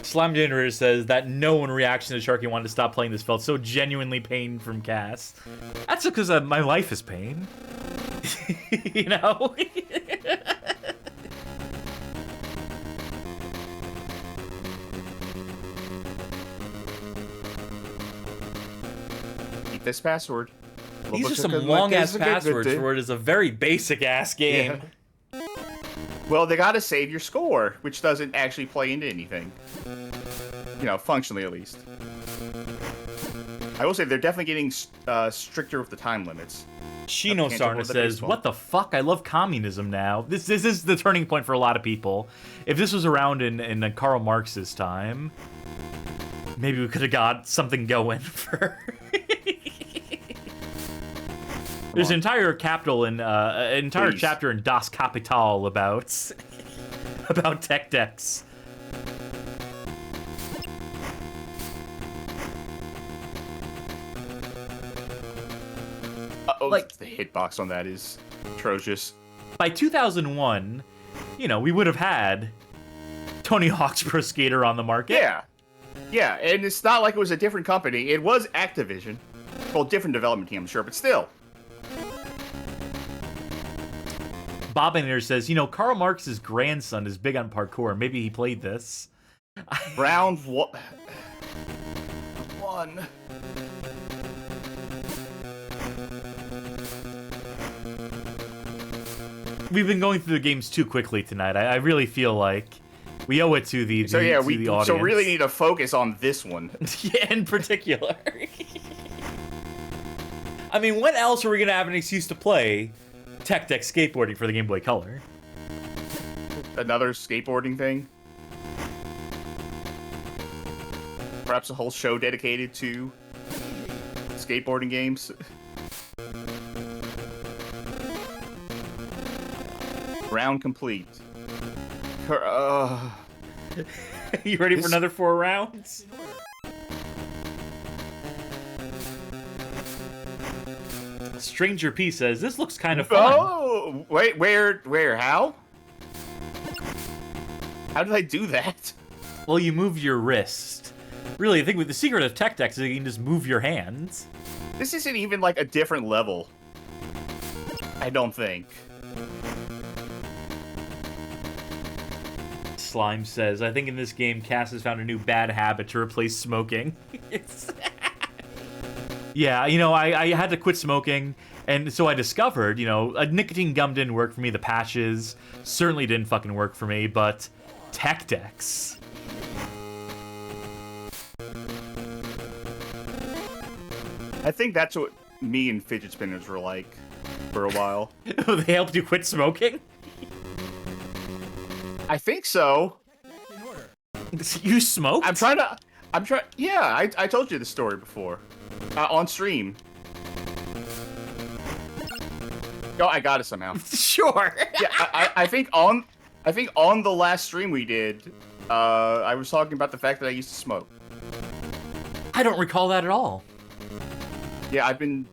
S1: Slime Generator says that no one reaction to Sharky wanted to stop playing this felt so genuinely pain from Cass. That's because my life is pain. You know?
S2: Keep this password.
S1: These are some long-ass passwords for it is a very basic-ass game.
S2: Yeah. Well, they gotta save your score, which doesn't actually play into anything. You know, functionally at least. I will say they're definitely getting stricter with the time limits.
S1: Shino
S2: Can't
S1: Sarna
S2: avoid the
S1: says,
S2: baseball.
S1: "What the fuck? I love communism now. This is the turning point for a lot of people. If this was around in Karl Marx's time, maybe we could have got something going for." There's an entire entire
S2: Please.
S1: chapter in Das Kapital about about tech decks.
S2: Like the hitbox on that is atrocious.
S1: By 2001, we would have had Tony Hawk's Pro Skater on the market.
S2: Yeah, and it's not like it was a different company. It was Activision. Well, different development team, I'm sure, but still.
S1: Bob Anator says, Karl Marx's grandson is big on parkour. Maybe he played this.
S2: Round one.
S1: We've been going through the games too quickly tonight. I really feel like we owe it to the
S2: So yeah,
S1: to the audience.
S2: so really need to focus on this one.
S1: Yeah, in particular. I mean, when else are we gonna have an excuse to play Tech Deck Skateboarding for the Game Boy Color?
S2: Another skateboarding thing. Perhaps a whole show dedicated to skateboarding games. Round complete.
S1: You ready for another 4 rounds? Stranger P says, this looks kind of fun.
S2: Oh, wait, where, how? How did I do that?
S1: Well, you move your wrist. Really, I think the secret of Tech Decks is you can just move your hands.
S2: This isn't even like a different level. I don't think.
S1: Slime says, I think in this game, Cass has found a new bad habit to replace smoking. Yeah, I had to quit smoking, and so I discovered, a nicotine gum didn't work for me. The patches certainly didn't fucking work for me, but Tech Decks.
S2: I think that's what me and fidget spinners were like for a while.
S1: They helped you quit smoking?
S2: I think so.
S1: You smoked?
S2: Yeah, I told you the story before. On stream. Oh, I got it somehow.
S1: Sure.
S2: Yeah, I think on the last stream we did, I was talking about the fact that I used to smoke.
S1: I don't recall that at all.
S2: Yeah, I've been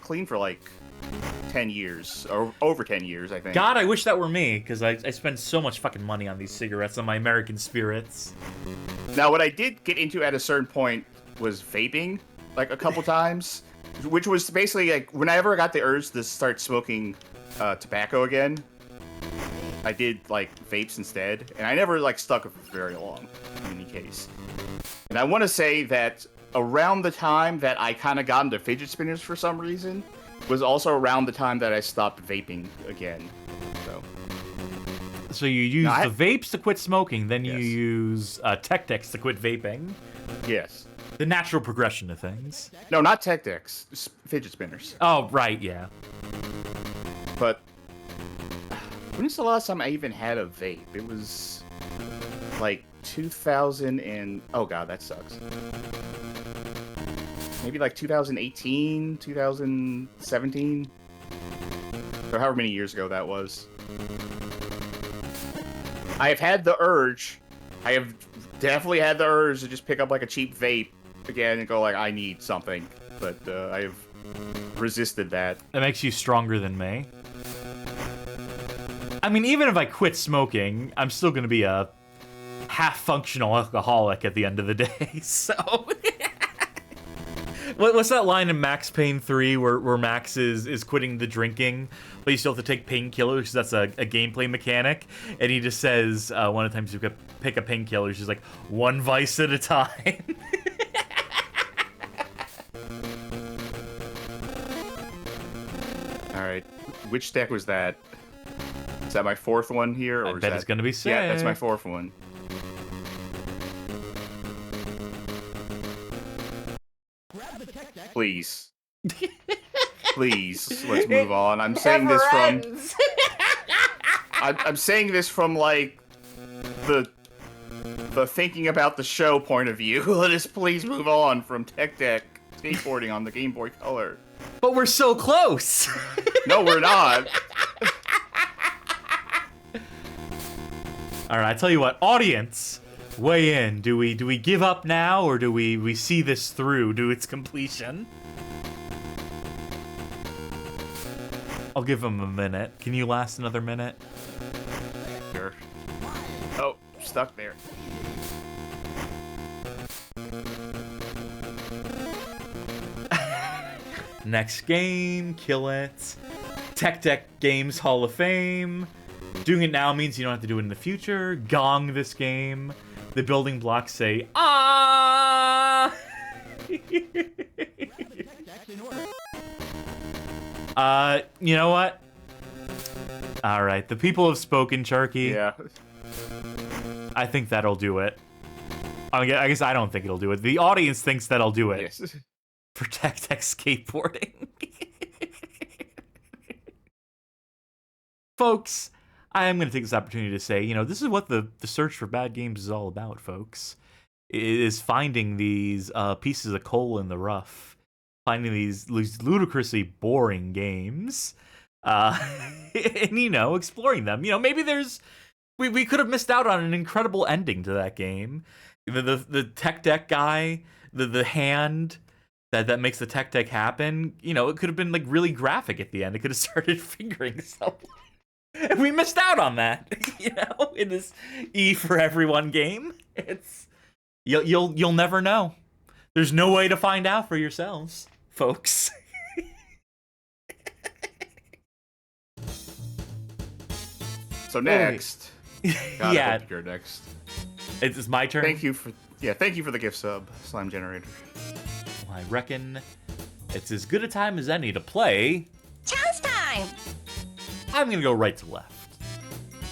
S2: clean for like 10 years, or over 10 years, I think.
S1: God, I wish that were me, because I spend so much fucking money on these cigarettes, on my American spirits.
S2: Now, what I did get into at a certain point was vaping, like a couple times, which was basically like whenever I got the urge to start smoking tobacco again, I did like vapes instead, and I never like stuck with it very long in any case. And I want to say that around the time that I kind of got into fidget spinners for some reason was also around the time that I stopped vaping again.
S1: So you use the vapes to quit smoking, then you
S2: Yes.
S1: use Tech Decks to quit vaping.
S2: Yes.
S1: The natural progression of things.
S2: No, not tech decks, fidget spinners.
S1: Oh, right, yeah.
S2: But when's the last time I even had a vape? It was like 2000 and oh god, that sucks. Maybe like 2018, 2017, or however many years ago that was. I have had the urge. I have definitely had the urge to just pick up like a cheap vape again and go like, I need something. But I have resisted that.
S1: That makes you stronger than me. I mean, even if I quit smoking, I'm still going to be a half-functional alcoholic at the end of the day, so... What's that line in Max Payne 3 where Max is quitting the drinking, but you still have to take painkillers because that's a gameplay mechanic? And he just says, one of the times you could pick a painkiller, she's like, one vice at a time.
S2: Alright, which deck was that? Is that my fourth one here? Or
S1: I bet it's going to be sick.
S2: Yeah, that's my fourth one. please. Please, let's move on. I'm saying this from... I'm saying this from, like, the thinking about the show point of view. Let us please move on from Tech Deck skateboarding on the Game Boy Color.
S1: But we're so close.
S2: No, we're not.
S1: All right, I tell you what, audience, weigh in. Do we give up now, or do we see this through to its completion? I'll give him a minute. Can you last another minute?
S2: Sure. Oh, stuck there.
S1: Next game, kill it. Tech Deck Games Hall of Fame. Doing it now means you don't have to do it in the future. Gong this game. The building blocks say, ah! You know what? Alright, the people have spoken, Sharky.
S2: Yeah.
S1: I think that'll do it. I guess I don't think it'll do it. The audience thinks that'll do it.
S2: Yes.
S1: For Tech Deck Skateboarding. Folks, I am going to take this opportunity to say, this is what the search for bad games is all about, folks. It is finding these pieces of coal in the rough. Finding these ludicrously boring games. And, exploring them. Maybe there's... We could have missed out on an incredible ending to that game. The Tech Deck guy, the hand... That makes the Tech Deck happen, it could have been, like, really graphic at the end. It could have started fingering someone. And we missed out on that, in this E for Everyone game. It's... You'll never know. There's no way to find out for yourselves, folks.
S2: So next... God,
S1: Yeah.
S2: I hope you're next.
S1: It's my turn?
S2: Thank you for the gift sub, Slime Generator.
S1: I reckon it's as good a time as any to play.
S4: Chance time!
S1: I'm gonna go right to left.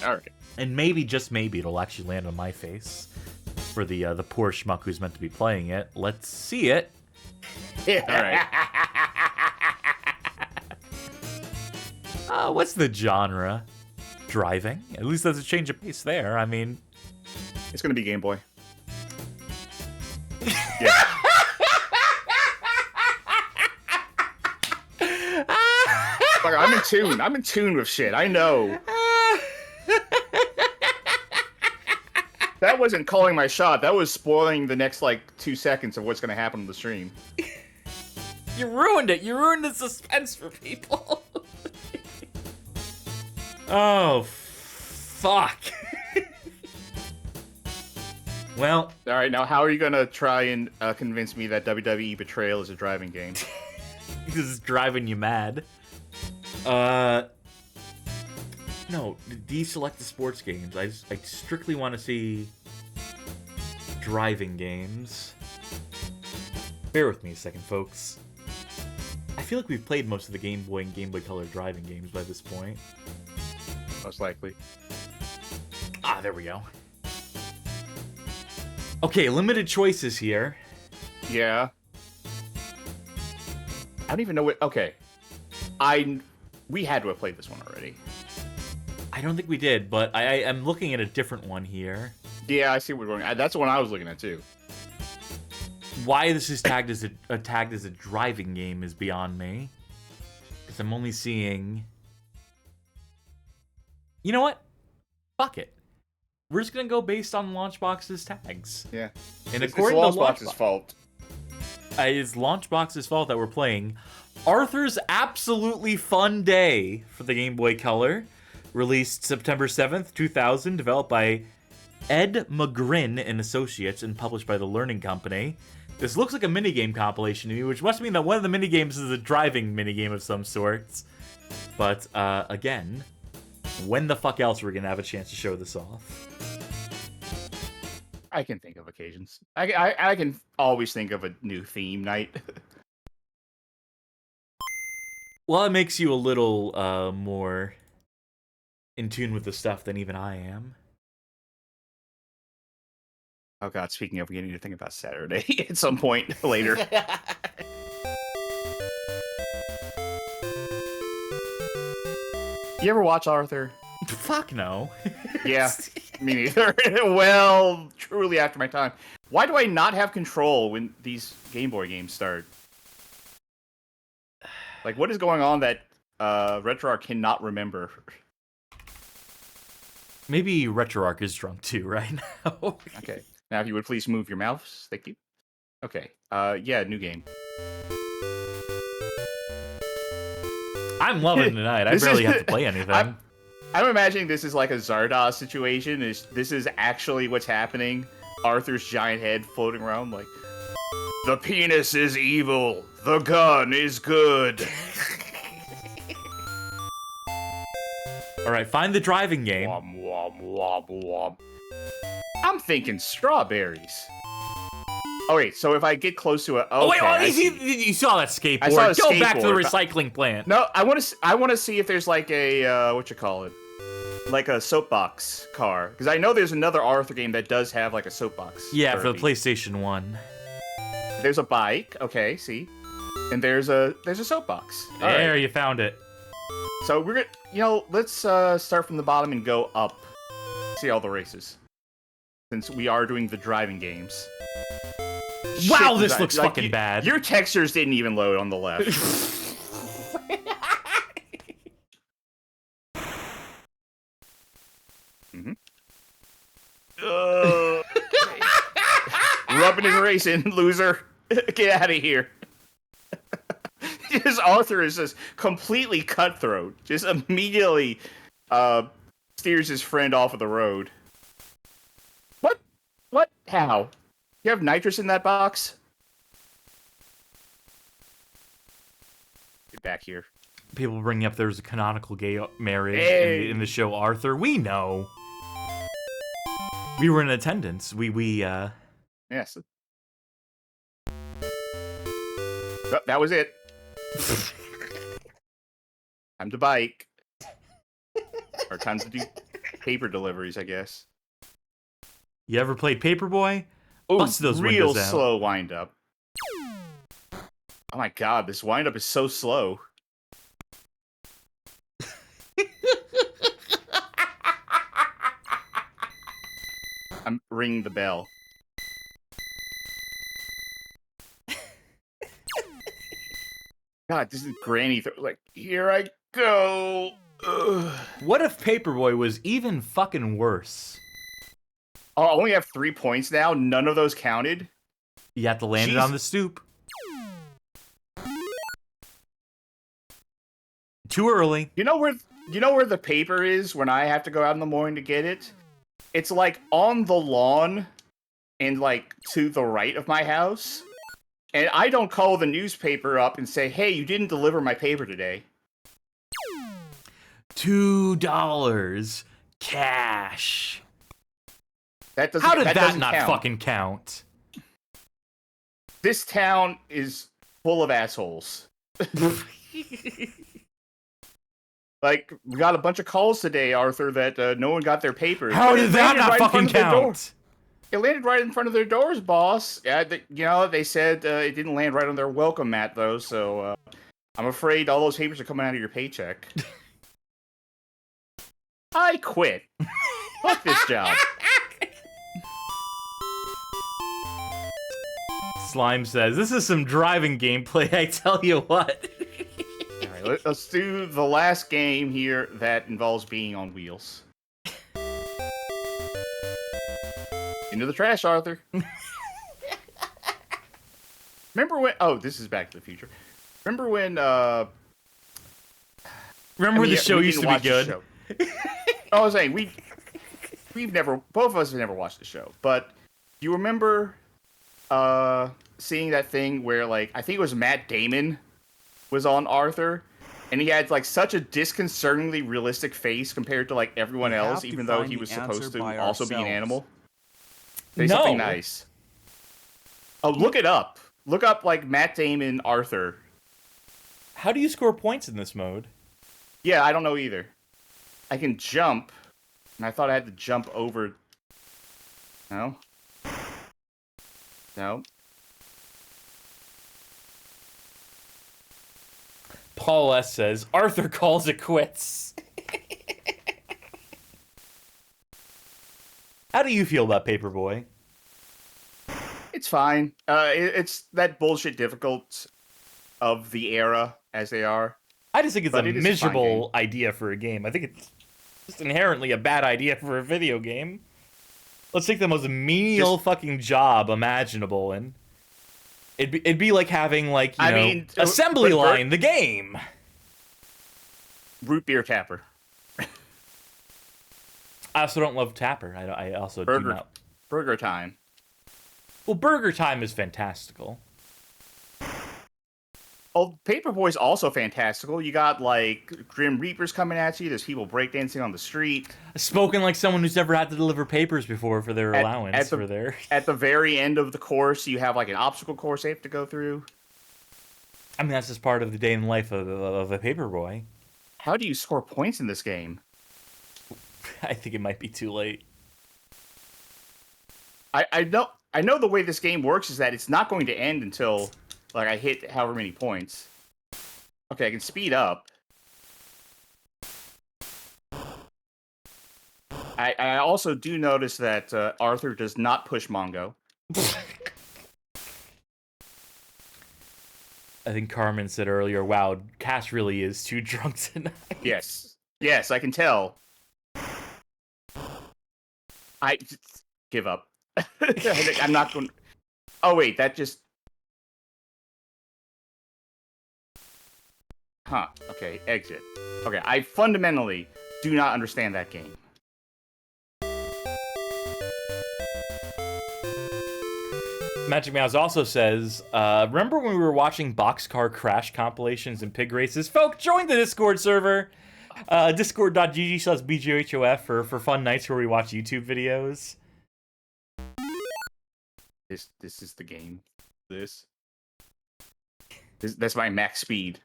S2: Alright.
S1: And maybe, just maybe, it'll actually land on my face for the poor schmuck who's meant to be playing it. Let's see it.
S2: Alright.
S1: What's the genre? Driving? At least there's a change of pace there. I mean...
S2: It's gonna be Game Boy. Yeah. Fuck, I'm in tune. I'm in tune with shit. I know. That wasn't calling my shot. That was spoiling the next, 2 seconds of what's gonna happen on the stream.
S1: You ruined it. You ruined the suspense for people. Oh, fuck. Well...
S2: Alright, now how are you gonna try and convince me that WWE Betrayal is a driving game?
S1: This is driving you mad. No, deselect the sports games. I strictly want to see driving games. Bear with me a second, folks. I feel like we've played most of the Game Boy and Game Boy Color driving games by this point.
S2: Most likely.
S1: Ah, there we go. Okay, limited choices here.
S2: Yeah. I don't even know what... Okay. We had to have played this one already.
S1: I don't think we did, but I am looking at a different one here.
S2: Yeah, I see what we're going. That's the one I was looking at too.
S1: Why this is tagged as a driving game is beyond me. Because I'm only seeing... You know what? Fuck it. We're just gonna go based on Launchbox's tags.
S2: Yeah.
S1: And
S2: It's
S1: according to
S2: Launchbox's fault.
S1: It's Launchbox's fault that we're playing Arthur's Absolutely Fun Day for the Game Boy Color. Released September 7th, 2000. Developed by Ed McGrin and Associates and published by the Learning Company. This looks like a minigame compilation to me, which must mean that one of the minigames is a driving minigame of some sorts. But, again, when the fuck else are we gonna have a chance to show this off?
S2: I can think of occasions. I can always think of a new theme night.
S1: Well, it makes you a little more in tune with the stuff than even I am.
S2: Oh god, speaking of, we need to think about Saturday at some point later. You ever watch Arthur?
S1: Fuck no.
S2: Yeah, me neither. Well, truly after my time. Why do I not have control when these Game Boy games start? Like, what is going on that RetroArch cannot remember?
S1: Maybe RetroArch is drunk too right now.
S2: Okay. Now, if you would please move your mouse. Thank you. Okay. Yeah, new game.
S1: I'm loving tonight. I
S2: This
S1: barely
S2: is-
S1: have to play anything.
S2: I'm imagining this is like a Zardoz situation. This is actually what's happening. Arthur's giant head floating around like, the penis is evil. The gun is good.
S1: All right, find the driving game.
S2: Wom, wom, wom, wom. I'm thinking strawberries. Oh wait, so if I get close to it, okay,
S1: wait,
S2: I see.
S1: you saw that skateboard.
S2: I saw a
S1: Go back to the
S2: skateboard, but-
S1: recycling plant.
S2: No, I want to see if there's like a what you call it, like a soapbox car, because I know there's another Arthur game that does have like a soapbox.
S1: Yeah, for the
S2: Derby.
S1: PlayStation 1.
S2: There's a bike. Okay, see, and there's a soapbox. All
S1: There,
S2: right.
S1: you found it.
S2: So we're gonna, let's start from the bottom and go up. See all the races, since we are doing the driving games.
S1: Wow,
S2: Shit,
S1: this
S2: like-
S1: looks
S2: like,
S1: fucking
S2: you-
S1: bad.
S2: Your textures didn't even load on the left. Mm-hmm. Rubbing and racing, loser. Get out of here. His Arthur is just completely cutthroat. Just immediately steers his friend off of the road. What? What? How? You have nitrous in that box? Get back here.
S1: People bringing up there's a canonical gay marriage
S2: Hey.
S1: in the show Arthur. We know. We were in attendance.
S2: Yes. Oh, that was it. Time to bike. Or time to do paper deliveries, I guess.
S1: You ever played Paperboy?
S2: Oh,
S1: Bust those
S2: real
S1: windows out.
S2: slow wind up. Oh my god, this wind up is so slow. I'm ringing the bell. God, this is Granny. Like, here I go. Ugh.
S1: What if Paperboy was even fucking worse?
S2: Oh, I only have 3 points now. None of those counted.
S1: You have to land it on the stoop. Too early.
S2: You know where the paper is when I have to go out in the morning to get it? It's like on the lawn and like to the right of my house. And I don't call the newspaper up and say, "Hey, you didn't deliver my paper today."
S1: $2 cash.
S2: That doesn't
S1: How did that
S2: doesn't
S1: not
S2: count.
S1: fucking count?
S2: This town is full of assholes. Like, we got a bunch of calls today, Arthur, that no one got their papers.
S1: How
S2: But
S1: did
S2: it
S1: that
S2: landed
S1: not
S2: right in
S1: fucking
S2: front of their door.
S1: count?
S2: It landed right in front of their doors, boss. Yeah, they said it didn't land right on their welcome mat, though, so I'm afraid all those papers are coming out of your paycheck. I quit. Fuck this job.
S1: Slime says, this is some driving gameplay, I tell you what.
S2: All right, let's do the last game here that involves being on wheels. Into the trash, Arthur. Remember when... Oh, this is Back to the Future. Remember when...
S1: Remember
S2: I mean,
S1: the show
S2: we
S1: used
S2: didn't
S1: to be
S2: watch
S1: good?
S2: the show. I was saying, we've never... Both of us have never watched the show. But you remember seeing that thing where, like, I think it was Matt Damon was on Arthur, and he had, like, such a disconcertingly realistic face compared to, like, everyone
S7: We have
S2: else,
S7: to
S2: even though
S7: find
S2: he
S7: the
S2: was
S7: answer
S2: supposed to
S7: by
S2: also be an
S7: ourselves.
S2: animal. Say
S1: No.
S2: something nice. Oh, look it up. Look up, like, Matt Damon Arthur.
S1: How do you score points in this mode?
S2: Yeah, I don't know either. I can jump, and I thought I had to jump over... No? No?
S1: Paul S. says, Arthur calls it quits. How do you feel about Paperboy?
S2: It's fine. It's that bullshit difficult of the era as they are.
S1: I just think it's
S2: But
S1: a
S2: it is a fun
S1: miserable idea for a game. I think it's just inherently a bad idea for a video game. Let's take the most menial fucking job imaginable, and it'd be like having, like, you know, assembly
S2: but
S1: line the game.
S2: Root beer tapper.
S1: I also don't love Tapper. I also do not.
S2: Burger time.
S1: Well, Burger Time is fantastical.
S2: Oh, Paperboy's also fantastical. You got, like, Grim Reapers coming at you. There's people breakdancing on the street.
S1: Spoken like someone who's never had to deliver papers before for their allowance for their.
S2: At the very end of the course, you have, like, an obstacle course they have to go through.
S1: I mean, that's just part of the day in the life of a Paperboy.
S2: How do you score points in this game?
S1: I think it might be too late.
S2: I know the way this game works is that it's not going to end until, like, I hit however many points. Okay, I can speed up. I also do notice that Arthur does not push Mongo.
S1: I think Carmen said earlier, wow, Cass really is too drunk tonight.
S2: Yes. Yes, I can tell. I just give up. I'm not going... Oh, wait, that just... Huh, okay, exit. Okay, I fundamentally do not understand that game.
S1: Magic Mouse also says, remember when we were watching boxcar crash compilations and pig races? Folk, join the Discord server! Discord.gg/BGHOF for fun nights where we watch YouTube videos.
S2: This is the game. That's my max speed.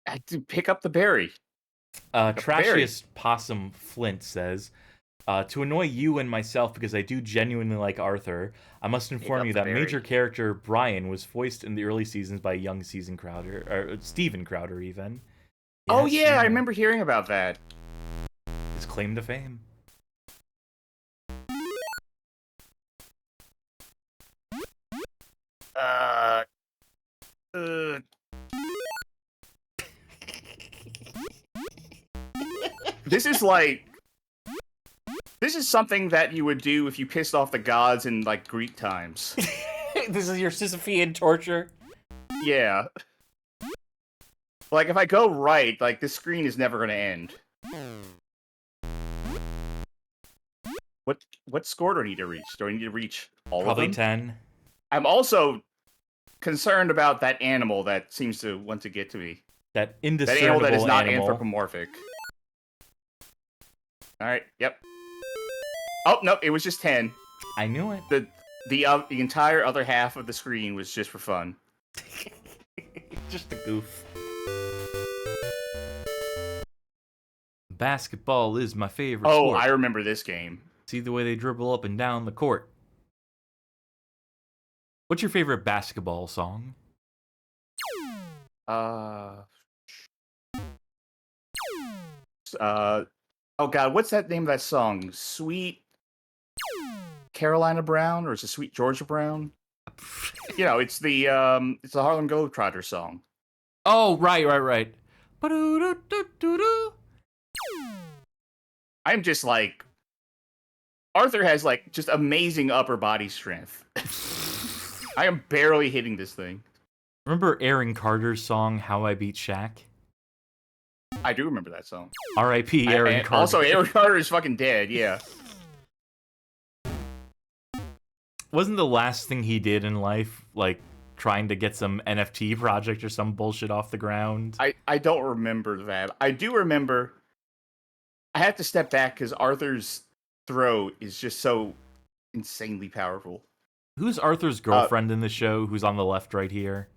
S2: I had to pick up the berry.
S1: Trashiest Possum Flint says, to annoy you and myself because I do genuinely like Arthur, I must inform you that major character Brian was voiced in the early seasons by young Steven Crowder, even.
S2: Oh
S1: Yes,
S2: yeah, I remember hearing about that.
S1: His claim to fame.
S2: This is something that you would do if you pissed off the gods in, like, Greek times.
S1: This is your Sisyphean torture?
S2: Yeah. Like, if I go right, like, this screen is never gonna end. What score do I need to reach? Do I need to reach all
S1: Probably
S2: of them?
S1: 10.
S2: I'm also concerned about that animal that seems to want to get to me.
S1: That
S2: That
S1: indiscernible
S2: animal that is not
S1: animal.
S2: anthropomorphic. Alright, yep. Oh, no, it was just 10.
S1: I knew it.
S2: The entire other half of the screen was just for fun.
S1: Just a goof. Basketball is my favorite sport.
S2: I remember this game.
S1: See the way they dribble up and down the court. What's your favorite basketball song?
S2: Oh god, what's that name of that song? Sweet Carolina Brown, or is it Sweet Georgia Brown? You know, it's the Harlem Globetrotters song.
S1: Oh, right. Ba-do-do-do-do-do.
S2: I'm just like, Arthur has, like, just amazing upper body strength. I am barely hitting this thing.
S1: Remember Aaron Carter's song, How I Beat Shaq?
S2: I do remember that song.
S1: R.I.P. Aaron Carter.
S2: Also, Aaron Carter is fucking dead, yeah.
S1: Wasn't the last thing he did in life, like, trying to get some NFT project or some bullshit off the ground?
S2: I don't remember that. I do remember... I have to step back because Arthur's throw is just so insanely powerful.
S1: Who's Arthur's girlfriend in the show who's on the left right here?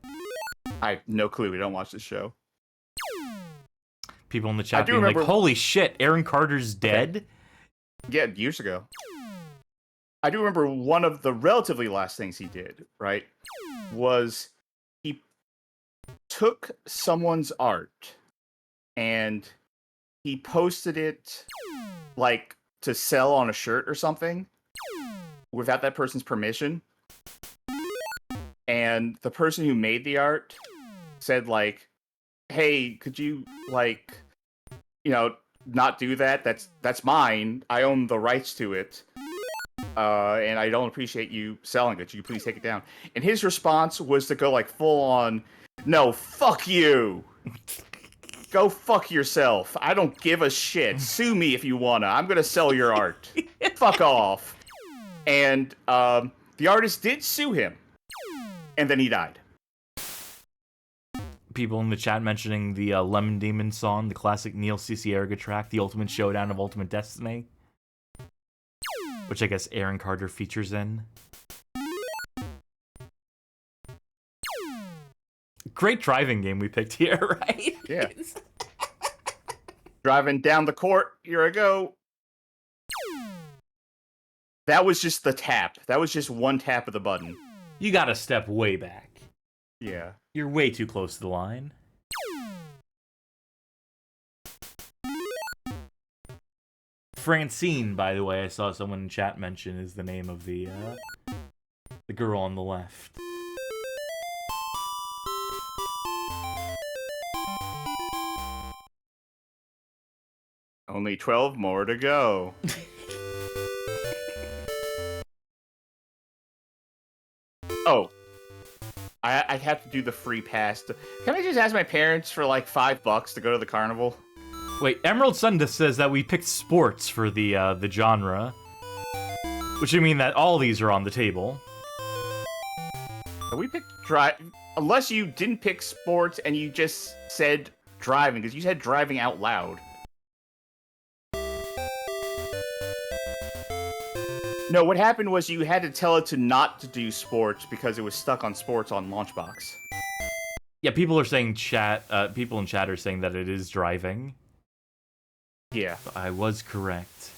S2: I have no clue. We don't watch this show.
S1: People in the chat being like, holy shit, Aaron Carter's dead?
S2: Yeah, years ago. I do remember one of the relatively last things he did, right, was he took someone's art and he posted it like to sell on a shirt or something without that person's permission. And the person who made the art said like, "Hey, could you like, not do that? That's mine. I own the rights to it. And I don't appreciate you selling it. Could you please take it down?" And his response was to go like full on, "No, fuck you. Go fuck yourself. I don't give a shit. Sue me if you wanna. I'm gonna sell your art. Fuck off." And the artist did sue him. And then he died.
S1: People in the chat mentioning the Lemon Demon song, the classic Neil Cicierega track, The Ultimate Showdown of Ultimate Destiny. Which I guess Aaron Carter features in. Great driving game we picked here, right?
S2: Yeah. Driving down the court, here I go. That was just the tap. That was just one tap of the button.
S1: You gotta step way back.
S2: Yeah.
S1: You're way too close to the line. Francine, by the way, I saw someone in chat mention is the name of the girl on the left.
S2: Only 12 more to go. Oh. I have to do the free pass. Can I just ask my parents for like $5 to go to the carnival?
S1: Wait, Emerald Sun just says that we picked sports for the genre. Which would mean that all these are on the table.
S2: We picked unless you didn't pick sports and you just said driving, because you said driving out loud. No, what happened was you had to tell it to not to do sports because it was stuck on sports on Launchbox.
S1: Yeah, people are saying people in chat are saying that it is driving.
S2: Yeah.
S1: I was correct.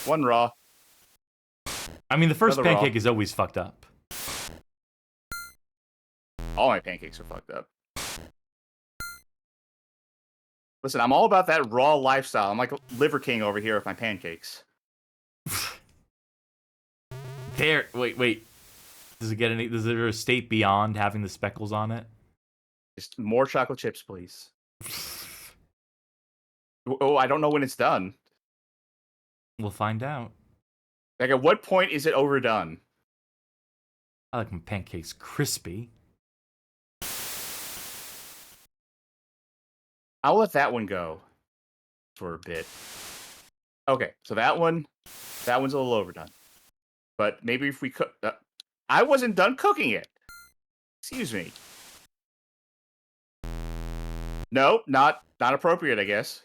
S2: One raw.
S1: I mean, the first
S2: Another
S1: pancake
S2: raw.
S1: is always fucked up.
S2: All my pancakes are fucked up. Listen, I'm all about that raw lifestyle. I'm like Liver King over here with my pancakes.
S1: Wait. Does there a state beyond having the speckles on it?
S2: Just more chocolate chips, please. Oh, I don't know when it's done.
S1: We'll find out.
S2: Like, at what point is it overdone?
S1: I like my pancakes crispy.
S2: I'll let that one go for a bit. Okay, so that one's a little overdone. But maybe if we cook... I wasn't done cooking it. Excuse me. No, not appropriate, I guess.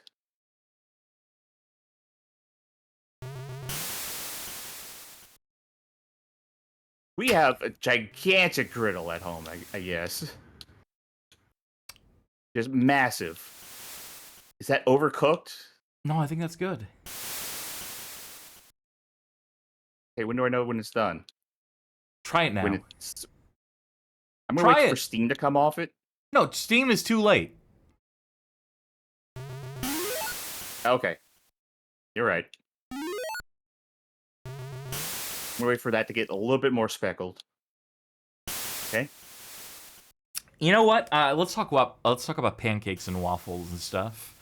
S2: We have a gigantic griddle at home, I guess. Just massive. Is that overcooked?
S1: No, I think that's good.
S2: Okay, when do I know when it's done?
S1: Try it now.
S2: I'm gonna
S1: Try
S2: wait
S1: it.
S2: for steam to come off it.
S1: No, steam is too late.
S2: Okay. You're right. I'm gonna wait for that to get a little bit more speckled. Okay.
S1: You know what? Let's talk about pancakes and waffles and stuff.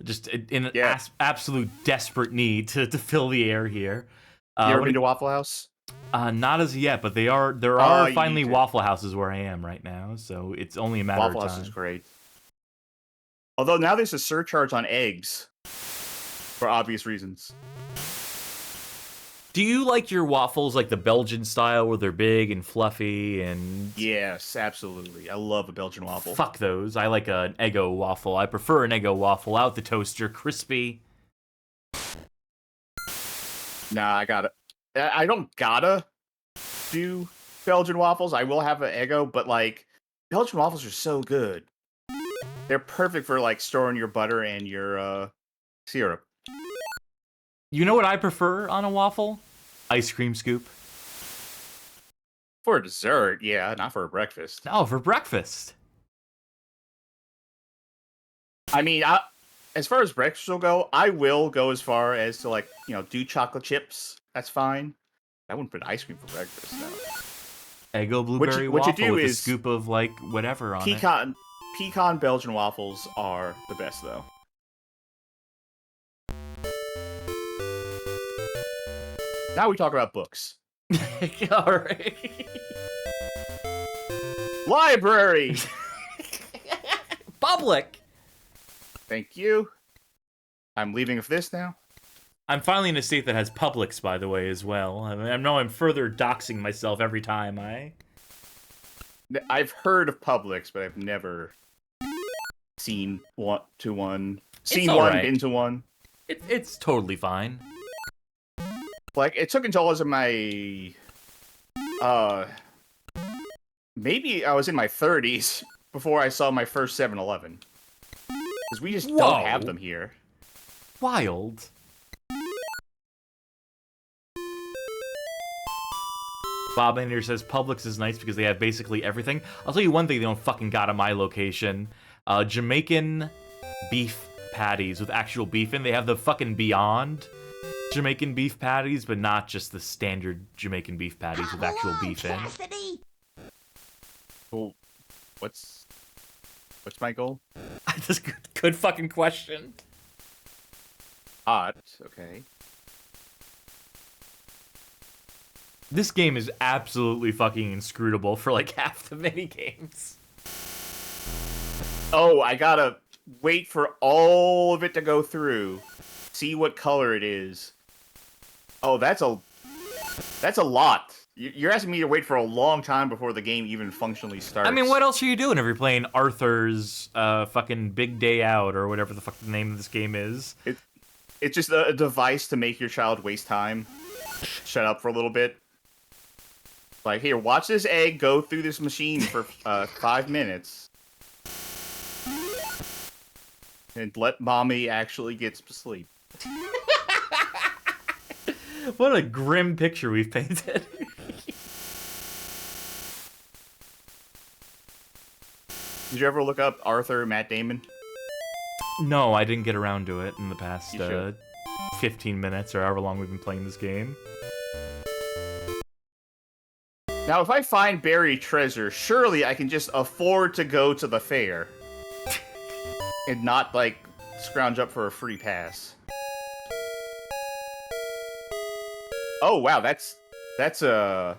S1: Just in an absolute desperate need to fill the air here.
S2: You ever been to Waffle House?
S1: Not as yet, but there are finally Waffle Houses where I am right now, so it's only a matter
S2: Waffle
S1: of time.
S2: House is great. Although now there's a surcharge on eggs. For obvious reasons.
S1: Do you like your waffles like the Belgian style where they're big and fluffy and...
S2: Yes, absolutely. I love a Belgian waffle.
S1: Fuck those. I like an Eggo waffle. I prefer an Eggo waffle out the toaster, crispy.
S2: Nah, I don't gotta do Belgian waffles. I will have an Eggo, but like Belgian waffles are so good. They're perfect for like storing your butter and your syrup.
S1: You know what I prefer on a waffle? Ice cream scoop.
S2: For dessert, yeah, not for a breakfast.
S1: No, for breakfast.
S2: I mean, as far as breakfast will go, I will go as far as to, like, you know, do chocolate chips. That's fine. I wouldn't put ice cream for breakfast, no.
S1: Eggo
S2: What
S1: blueberry
S2: you
S1: waffle
S2: do
S1: with a
S2: is
S1: scoop of, like, whatever on it.
S2: Pecan Belgian waffles are the best, though. Now we talk about books.
S1: Alright.
S2: Library!
S1: Public!
S2: Thank you. I'm leaving with this now.
S1: I'm finally in a state that has Publix, by the way, as well. I mean, I know I'm further doxing myself every time
S2: I've heard of Publix, but I've never seen one, been to one.
S1: It's totally fine.
S2: Like, it took until I was in my, maybe I was in my 30s before I saw my first 7-Eleven. Because we just don't have them here.
S1: Wild. Bob Ender says Publix is nice because they have basically everything. I'll tell you one thing they don't fucking got at my location. Jamaican beef patties with actual beef in. They have the fucking Beyond Jamaican beef patties, but not just the standard Jamaican beef patties with actual beef in.
S2: Well, what's my goal?
S1: That's a good fucking question.
S2: Hot, okay.
S1: This game is absolutely fucking inscrutable for like half the minigames.
S2: Oh, I gotta wait for all of it to go through. See what color it is. Oh, that's a lot. You're asking me to wait for a long time before the game even functionally starts.
S1: I mean, what else are you doing if you're playing Arthur's fucking Big Day Out or whatever the fuck the name of this game is?
S2: It's just a device to make your child waste time. Shut up for a little bit. Like, here, watch this egg go through this machine for 5 minutes. And let mommy actually get some sleep.
S1: What a grim picture we've painted.
S2: Did you ever look up Arthur Matt Damon?
S1: No, I didn't get around to it in the past
S2: You should.
S1: 15 minutes or however long we've been playing this game.
S2: Now, if I find buried treasure, surely I can just afford to go to the fair. And not, like, scrounge up for a free pass. Oh, wow, that's a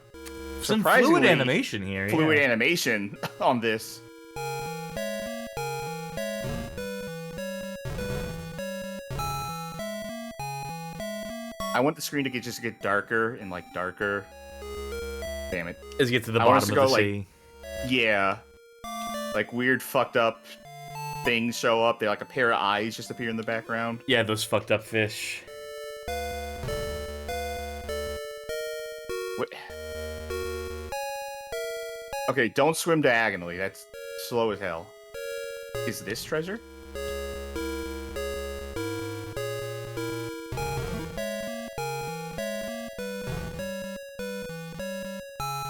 S1: Some
S2: surprisingly
S1: fluid animation here.
S2: fluid
S1: yeah.
S2: animation on this. I want the screen to just get darker and, like, darker. Damn it.
S1: As you get to the
S2: I want us
S1: bottom
S2: to
S1: of
S2: go,
S1: the
S2: like,
S1: sea.
S2: Yeah. Like, weird fucked up things show up. They like a pair of eyes just appear in the background.
S1: Yeah, those fucked up fish.
S2: What? Okay, don't swim diagonally. That's slow as hell. Is this treasure?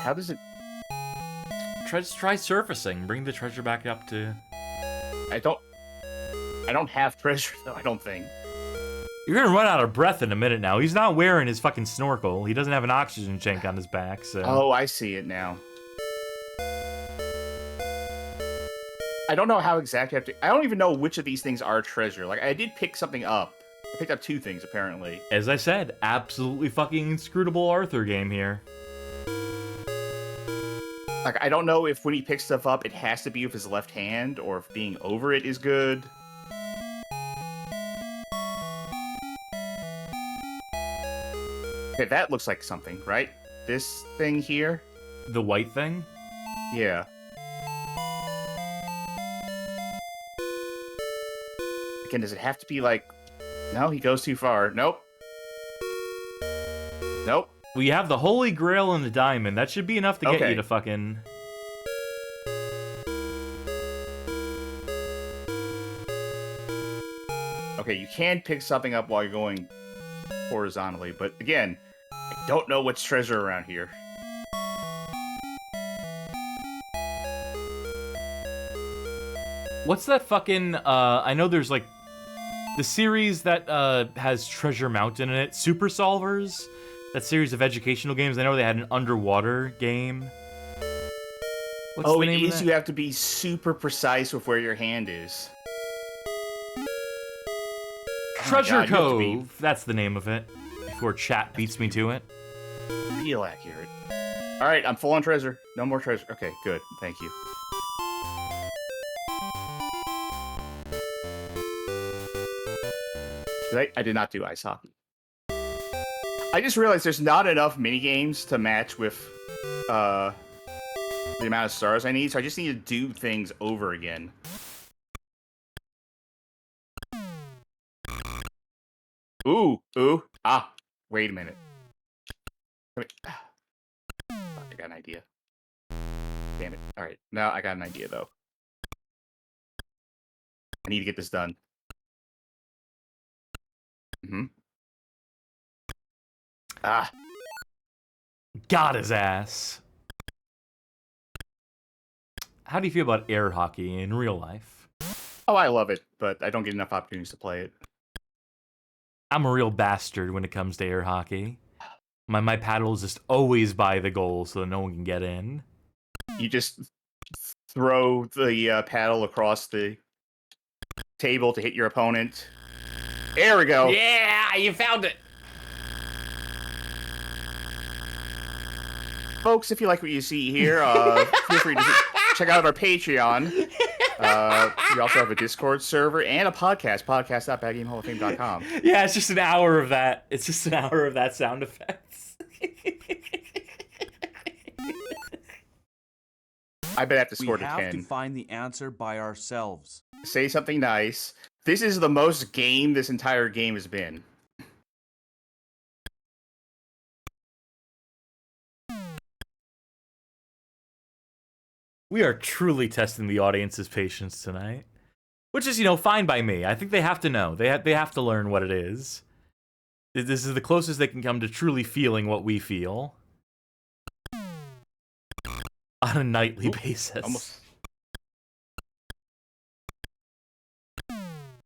S2: How does it...
S1: Try surfacing. Bring the treasure back up to...
S2: I don't have treasure, though, I don't think.
S1: You're gonna run out of breath in a minute now. He's not wearing his fucking snorkel. He doesn't have an oxygen tank on his back, so...
S2: Oh, I see it now. I don't know how exactly I have to... I don't even know which of these things are treasure. Like, I did pick something up. I picked up 2 things, apparently.
S1: As I said, absolutely fucking inscrutable Arthur game here.
S2: Like, I don't know if when he picks stuff up, it has to be with his left hand, or if being over it is good. Okay, that looks like something, right? This thing here?
S1: The white thing?
S2: Yeah. Again, does it have to be like... No, he goes too far. Nope. Nope.
S1: We have the Holy Grail and the Diamond. That should be enough to get
S2: Okay.
S1: you to fucking...
S2: Okay, you can pick something up while you're going horizontally, but again, I don't know what's treasure around here.
S1: What's that fucking, I know there's like, the series that has Treasure Mountain in it, Super Solvers? That series of educational games, I know they had an underwater game. What's the name of that?
S2: You have to be super precise with where your hand is.
S1: Treasure
S2: God, you have to be
S1: Cove, that's the name of it. Before chat beats me to it.
S2: real accurate. Alright, I'm full on treasure. No more treasure. Okay, good. Thank you. I did not do ice hockey. I just realized there's not enough minigames to match with the amount of stars I need, so I just need to do things over again. Ooh, wait a minute. I got an idea. Damn it. Alright, now I got an idea, though. I need to get this done.
S1: Got his ass. How do you feel about air hockey in real life?
S2: Oh, I love it, but I don't get enough opportunities to play it.
S1: I'm a real bastard when it comes to air hockey. My paddle is just always by the goal so that no one can get in.
S2: You just throw the paddle across the table to hit your opponent. There we go.
S1: Yeah, you found it.
S2: Folks, if you like what you see here, feel free to check out our Patreon. We also have a Discord server and a podcast, podcast.badgamehalloffame.com.
S1: Yeah, it's just an hour of that. It's just an hour of that sound effects.
S2: I bet I have to score
S7: We
S2: to
S7: have
S2: 10.
S7: to find the answer by ourselves.
S2: Say something nice. This is the most game this entire game has been.
S1: We are truly testing the audience's patience tonight. Which is, fine by me. I think they have to know. They have to learn what it is. This is the closest they can come to truly feeling what we feel. On a nightly basis.
S2: Almost.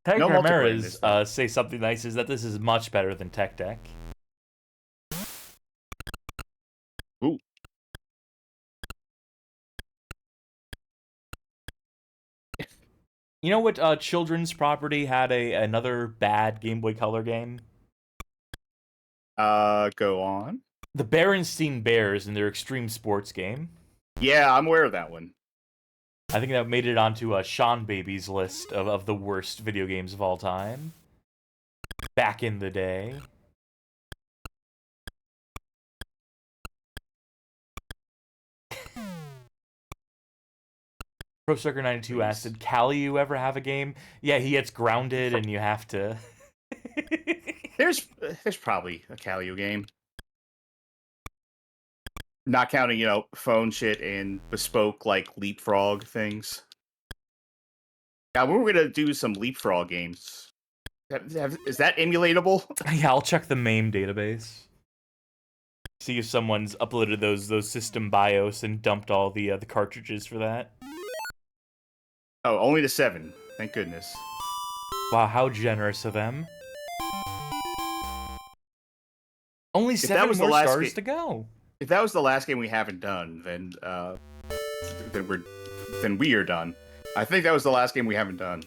S1: Tag
S2: No multiplayer in
S1: Ramirez
S2: this,
S1: say something nice is that this is much better than Tech Deck.
S2: Ooh.
S1: You know what children's property had another bad Game Boy Color game?
S2: Go on.
S1: The Berenstein Bears in their Extreme Sports game.
S2: Yeah, I'm aware of that one.
S1: I think that made it onto Sean Baby's list of the worst video games of all time. Back in the day. Pro Sucker 92 asked, did Callie you ever have a game? Yeah, he gets grounded and you have to...
S2: There's probably a Calio game. Not counting, phone shit and bespoke, Leapfrog things. Yeah, we were going to do some Leapfrog games. Is that emulatable?
S1: Yeah, I'll check the MAME database. See if someone's uploaded those system BIOS and dumped all the cartridges for that.
S2: Oh, only the 7. Thank goodness.
S1: Wow, how generous of them. Only 7 more stars to go.
S2: If that was the last game we haven't done, then we are done. I think that was the last game we haven't done.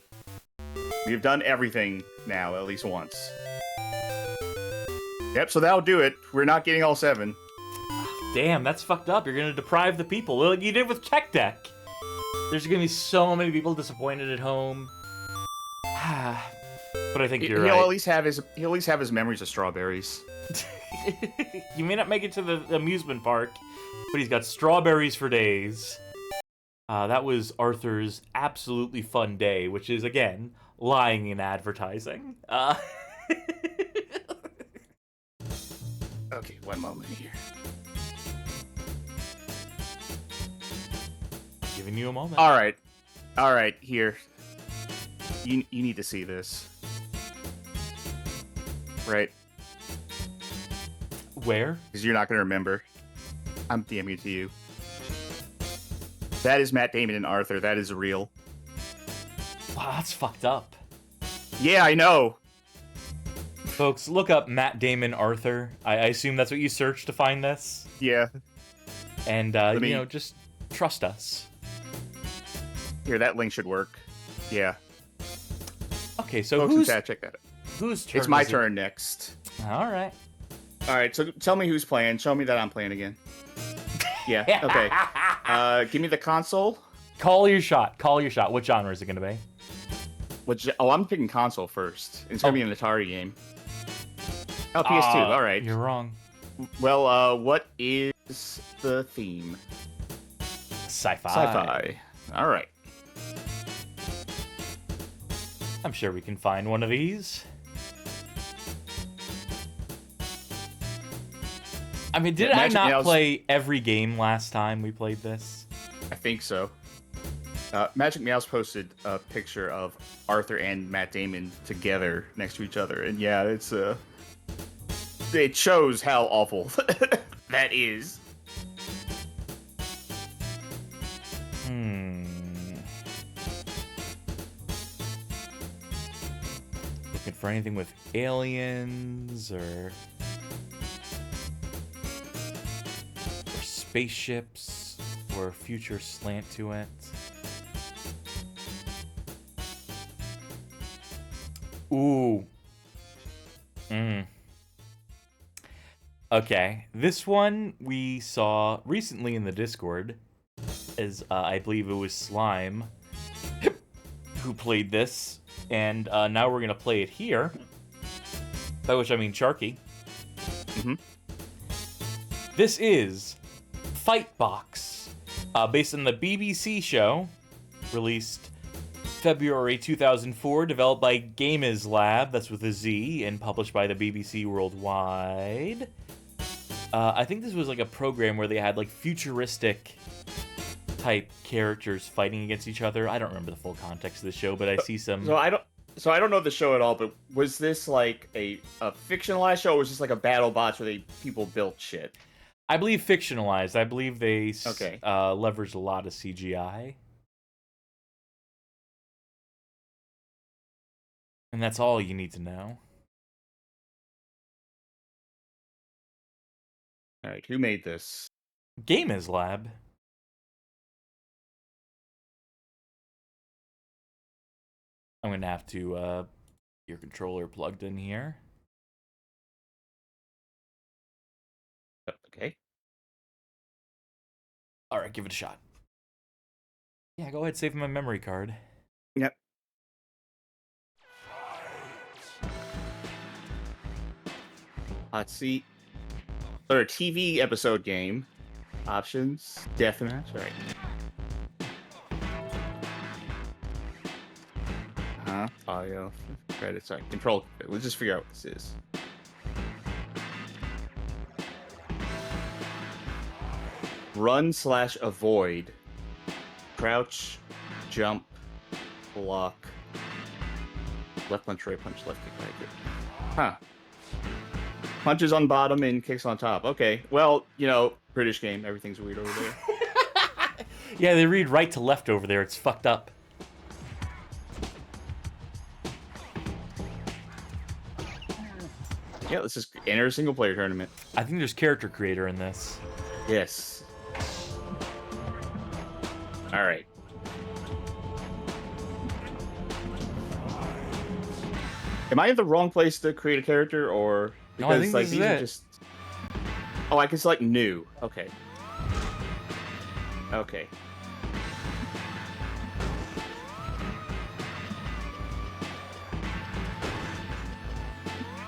S2: We've done everything now, at least once. Yep, so that'll do it. We're not getting all 7.
S1: Damn, that's fucked up. You're gonna deprive the people, like you did with Tech Deck. There's gonna be so many people disappointed at home. But I think you're right.
S2: He'll at least have his memories of strawberries.
S1: You may not make it to the amusement park, but he's got strawberries for days. That was Arthur's absolutely fun day, which is, again, lying in advertising.
S2: Okay, one moment here.
S1: Giving you a moment.
S2: All right, here. You need to see this. Right.
S1: Where?
S2: Because you're not going to remember. I'm DMing it to you. That is Matt Damon and Arthur. That is real.
S1: that's fucked up.
S2: Yeah, I know.
S1: Folks, look up Matt Damon Arthur. I assume that's what you searched to find this.
S2: Yeah.
S1: And,
S2: me-
S1: you know, just trust us.
S2: Here, that link should work. Yeah.
S1: Okay, so
S2: Folks in
S1: who's
S2: chat, check that out.
S1: whose turn?
S2: It's my
S1: is it?
S2: turn next.
S1: All right.
S2: All right, so tell me who's playing. Show me that I'm playing again. Yeah, okay. Give me the console.
S1: Call your shot. Call your shot. What genre is it going to be?
S2: I'm picking console first. It's going to be an Atari game. Oh, PS2. All right.
S1: You're wrong.
S2: Well, what is the theme?
S1: Sci-fi.
S2: Sci-fi. All right.
S1: I'm sure we can find one of these. I mean, did I
S2: Magic
S1: not
S2: Nails-
S1: play every game last time we played this?
S2: I think so. Magic Meows posted a picture of Arthur and Matt Damon together next to each other, and yeah, it shows how awful that is.
S1: Looking for anything with aliens or spaceships or a future slant to it. Ooh. Okay, this one we saw recently in the Discord, as I believe it was Slime who played this, and now we're gonna play it here. By which I mean Sharky. This is Fightbox, based on the BBC show, released February 2004, developed by Gamers Lab, that's with a Z, and published by the BBC Worldwide. I think this was like a program where they had like futuristic type characters fighting against each other. I don't remember the full context of the show, but I see some.
S2: So I don't know the show at all, but was this like a fictionalized show, or was this like a battle bots where people built shit?
S1: I believe fictionalized. I believe they
S2: Okay.
S1: leveraged a lot of CGI. And that's all you need to know.
S2: All right, who made this?
S1: Gamers Lab. I'm gonna have to your controller plugged in here.
S2: Okay.
S1: All right, give it a shot. Yeah, go ahead, save my memory card.
S2: Yep. Let's see. Or a TV episode game. Options. Deathmatch. All right. Audio. Credits. All right. Control. Let's just figure out what this is. Run/avoid. Crouch. Jump. Block. Left punch, right punch, left kick, right kick. Huh. Punches on bottom and kicks on top. Okay. Well, British game. Everything's weird over there.
S1: Yeah, they read right to left over there. It's fucked up.
S2: Yeah, let's just enter a single player tournament.
S1: I think there's character creator in this.
S2: Yes. All right. Am I in the wrong place to create a character, or
S1: No, I think this is
S2: these
S1: it.
S2: are just? Oh, I can select new. Okay. Okay.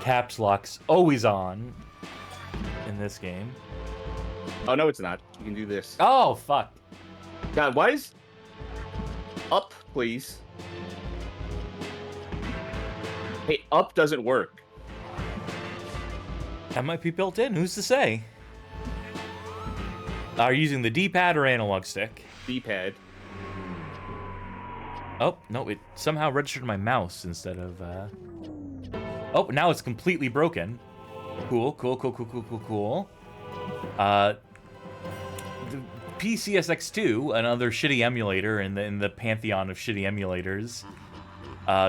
S1: Caps lock's always on in this game.
S2: Oh no, it's not. You can do this.
S1: Oh, fuck.
S2: God, why is up, please? Hey, up doesn't work.
S1: That might be built in. Who's to say? Are you using the D-pad or analog stick?
S2: D-pad.
S1: Oh, no, it somehow registered my mouse instead of, Oh, now it's completely broken. Cool. The PCSX2, another shitty emulator in the pantheon of shitty emulators,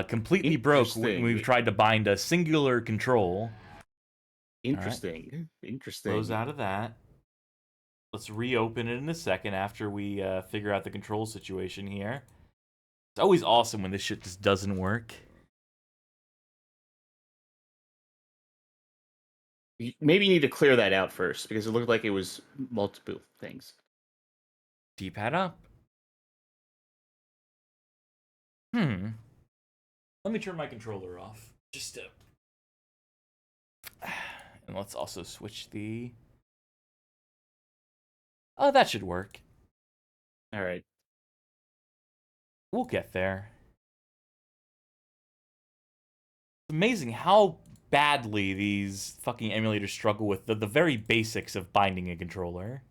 S1: completely broke when
S2: Interesting.
S1: we've tried to bind a singular control.
S2: Interesting. Interesting.
S1: Close out of that. Let's reopen it in a second after we figure out the control situation here. It's always awesome when this shit just doesn't work.
S2: Maybe you need to clear that out first, because it looked like it was multiple things.
S1: D-pad up. Let me turn my controller off. Just to... And let's also switch the... Oh, that should work.
S2: All right.
S1: We'll get there. It's amazing how badly these fucking emulators struggle with the very basics of binding a controller.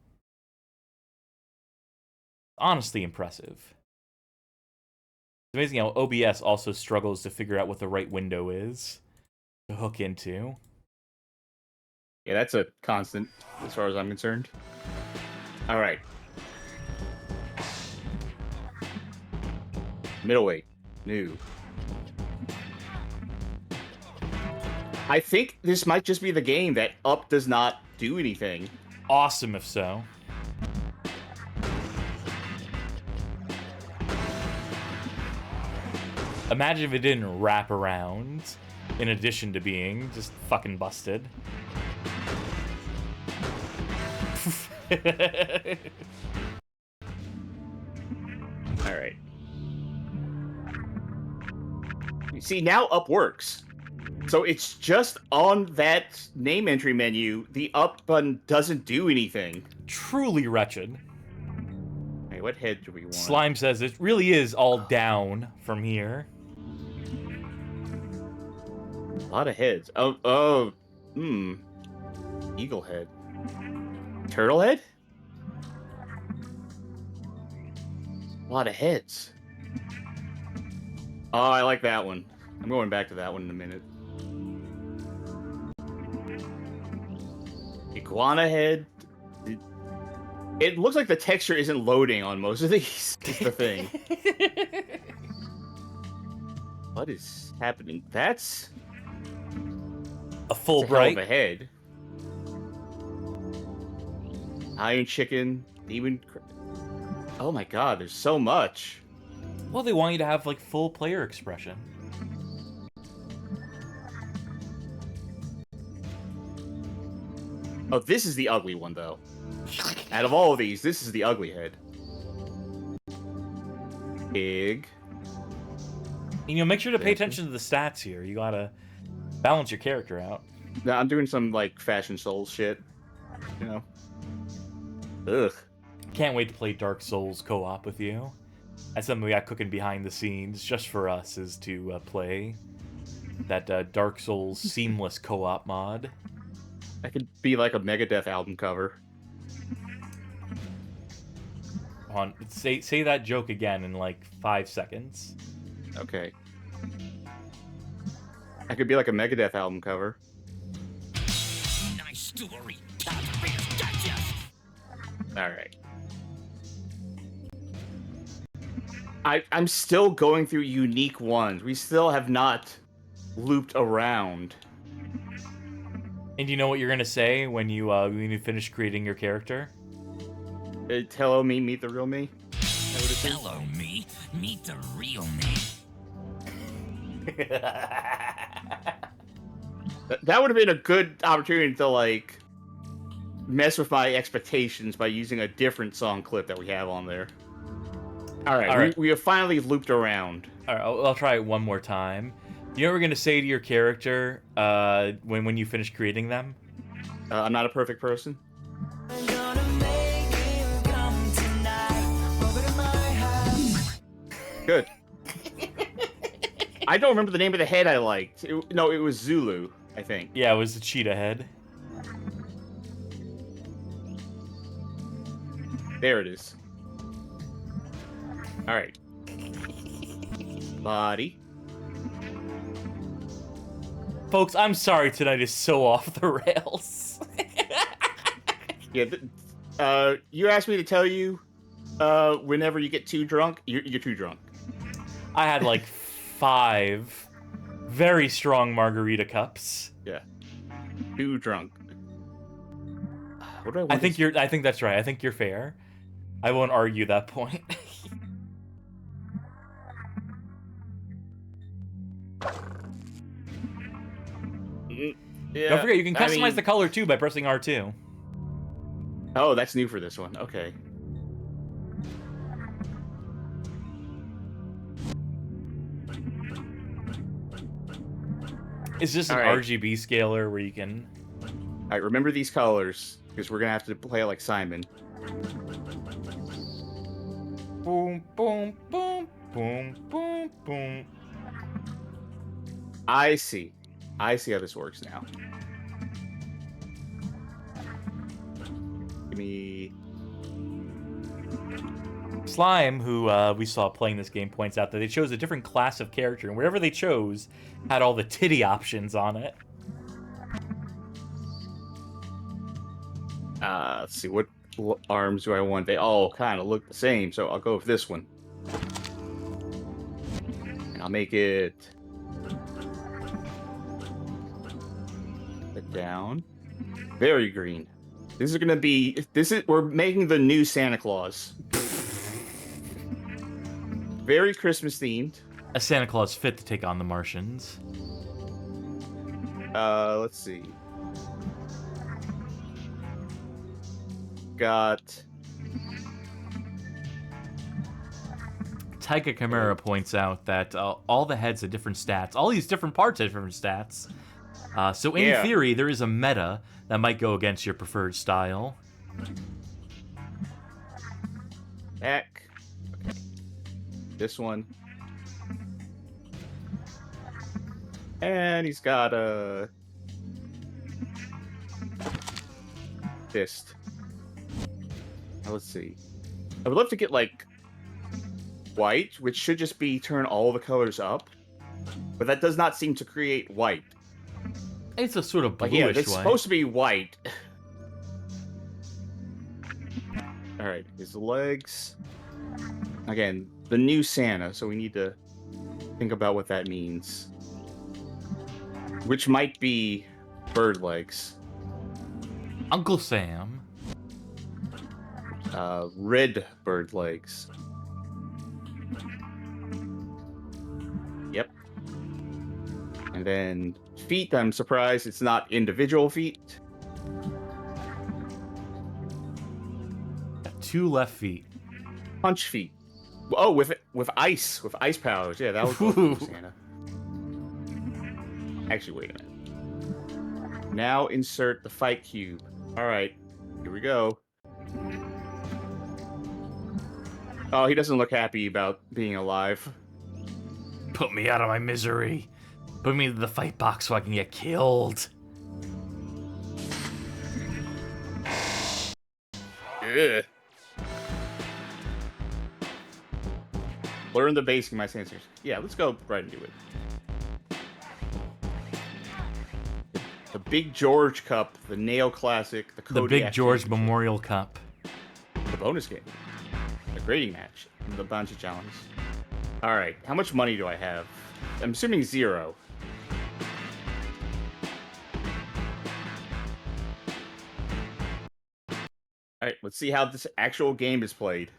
S1: Honestly impressive. It's amazing how OBS also struggles to figure out what the right window is to hook into.
S2: Yeah, that's a constant as far as I'm concerned. All right. Middleweight. New. I think this might just be the game that up does not do anything.
S1: Awesome if so. Imagine if it didn't wrap around, in addition to being just fucking busted.
S2: Alright. You see, now up works. So it's just on that name entry menu, the up button doesn't do anything.
S1: Truly wretched.
S2: Hey, what head do we want?
S1: Slime says it really is all down from here.
S2: A lot of heads. Eagle head. Turtle head? A lot of heads. Oh, I like that one. I'm going back to that one in a minute. Iguana head. It looks like the texture isn't loading on most of these. Is the thing. What is happening? That's
S1: A full
S2: a hell of
S1: bright.
S2: a head. Iron chicken. Demon. Oh my god, there's so much.
S1: Well, they want you to have like full player expression.
S2: Oh, this is the ugly one, though. Out of all of these, this is the ugly head. Big.
S1: And, make sure to pay attention to the stats here. You gotta balance your character out.
S2: No, I'm doing some, like, Fashion Souls shit. You know? Ugh.
S1: Can't wait to play Dark Souls co-op with you. That's something we got cooking behind the scenes just for us, is to play that Dark Souls seamless co-op mod.
S2: That could be like a Megadeth album cover.
S1: On say that joke again in like 5 seconds.
S2: Okay. That could be like a Megadeth album cover.
S6: Nice story. Gotcha.
S2: Alright. I'm still going through unique ones. We still have not looped around.
S1: And do you know what you're gonna say when you finish creating your character?
S2: Hello me, meet the real me?
S6: Hello, me. Meet the real me.
S2: That would have been a good opportunity to, like, mess with my expectations by using a different song clip that we have on there. Alright, we have finally looped around.
S1: Alright, I'll try it one more time. You know what we're gonna say to your character when you finish creating them?
S2: I'm not a perfect person. Good. I don't remember the name of the head I liked. No, it was Zulu, I think.
S1: Yeah, it was the cheetah head.
S2: There it is. Alright. Body.
S1: Folks, I'm sorry tonight is so off the rails.
S2: Yeah, you asked me to tell you whenever you get too drunk, you're too drunk.
S1: I had like 5 very strong margarita cups.
S2: Yeah. Too drunk. What do I want
S1: I think that's right. I think you're fair. I won't argue that point.
S2: Yeah,
S1: Don't forget, you can
S2: I
S1: customize
S2: mean-
S1: the color too by pressing R2.
S2: Oh, that's new for this one. Okay.
S1: It's just an
S2: All right.
S1: RGB scaler where you can...
S2: All right, remember these colors, because we're going to have to play it like Simon.
S1: Boom, boom, boom, boom, boom, boom.
S2: I see. I see how this works now. Give me...
S1: Slime, who we saw playing this game, points out that they chose a different class of character, and whatever they chose had all the titty options on it.
S2: Let's see, what arms do I want? They all kind of look the same, so I'll go with this one. And I'll make it... down. Very green. This is gonna be... We're making the new Santa Claus. Very Christmas themed.
S1: A Santa Claus fit to take on the Martians.
S2: Let's see. Got...
S1: Taika Chimera points out that all the heads have different stats. All these different parts have different stats. So in theory, there is a meta that might go against your preferred style.
S2: Back. Okay. This one. And he's got a... fist. Now, let's see. I would love to get, like, white, which should just be turn all the colors up. But that does not seem to create white.
S1: It's a sort of
S2: Like,
S1: bluish
S2: yeah, it's
S1: way.
S2: supposed to be white. Alright, his legs. Again, the new Santa, so we need to think about what that means. Which might be bird legs.
S1: Uncle Sam.
S2: Red bird legs. Yep. And then feet, I'm surprised it's not individual feet.
S1: 2 left feet.
S2: Punch feet. Oh, with ice powers. Yeah, that was cool, Santa. Actually, wait a minute. Now insert the fight cube. All right, here we go. Oh, he doesn't look happy about being alive.
S1: Put me out of my misery. Put me into the fight box so I can get killed.
S2: Ugh. Learn the basic of my sensors. Yeah, let's go right into it. The Big George Cup, the Nail Classic, the
S1: The
S2: Kodiak
S1: Big George
S2: Championship,
S1: Memorial Cup.
S2: the bonus game, the grading match, and the Bounty Challenge. All right, how much money do I have? I'm assuming 0. All right, let's see how this actual game is played.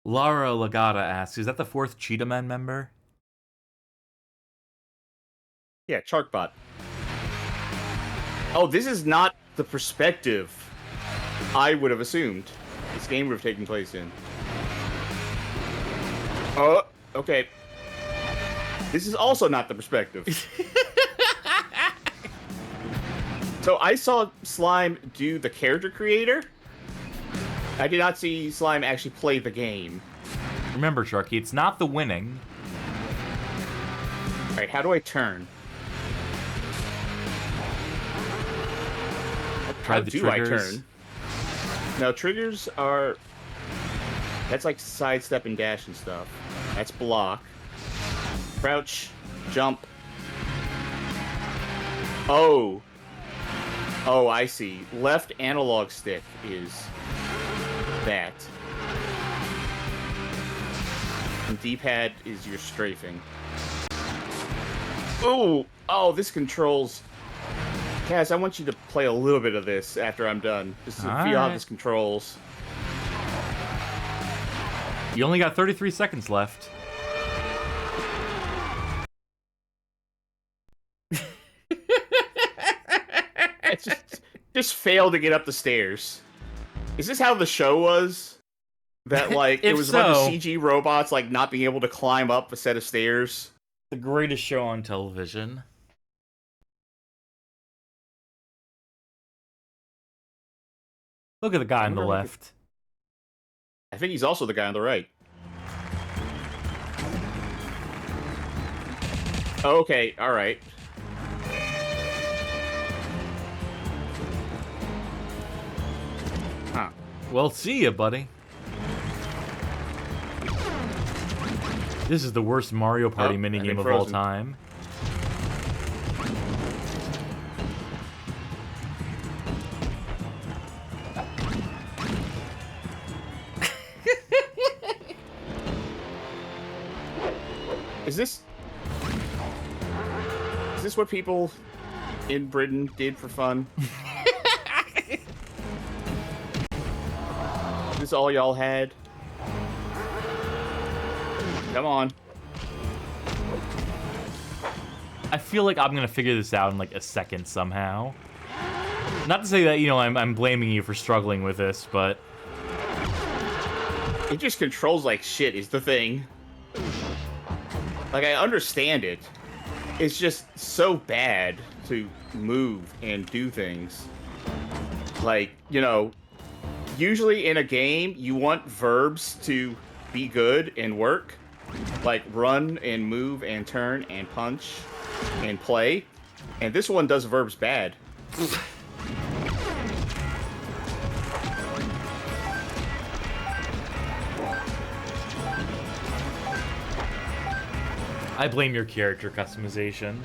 S1: Lara Lagata asks, is that the 4th Cheetah Man member?
S2: Yeah, Charkbot. Oh, this is not the perspective I would have assumed this game would have taken place in. Oh, okay. This is also not the perspective. So I saw Slime do the character creator. I did not see Slime actually play the game.
S1: Remember, Sharky, it's not the winning.
S2: Alright, how do I turn?
S1: Try
S2: How
S1: the
S2: do I
S1: triggers.
S2: turn? No, triggers are... That's like sidestep and dash and stuff. That's block. Crouch. Jump. Oh. Oh, I see. Left analog stick is that. And D-pad is your strafing. Ooh! Oh, this controls... Kaz, I want you to play a little bit of this after I'm done. Just to feel how this controls.
S1: You only got 33 seconds left.
S2: Just failed to get up the stairs. Is this how the show was? That, like, it was a bunch of CG robots, like, not being able to climb up a set of stairs?
S1: The greatest show on television. Look at the guy on the left.
S2: I think he's also the guy on the right. Okay, alright. Huh.
S1: Well, see ya, buddy. This is the worst Mario Party minigame of all time.
S2: Is this what people in Britain did for fun? Is this all y'all had? Come on.
S1: I feel like I'm gonna figure this out in like a second somehow. Not to say that, you know, I'm blaming you for struggling with this, but...
S2: It just controls like shit is the thing. Like, I understand it. It's just so bad to move and do things. Like, you know, usually in a game, you want verbs to be good and work. Like, run and move and turn and punch and play. And this one does verbs bad.
S1: I blame your character customization.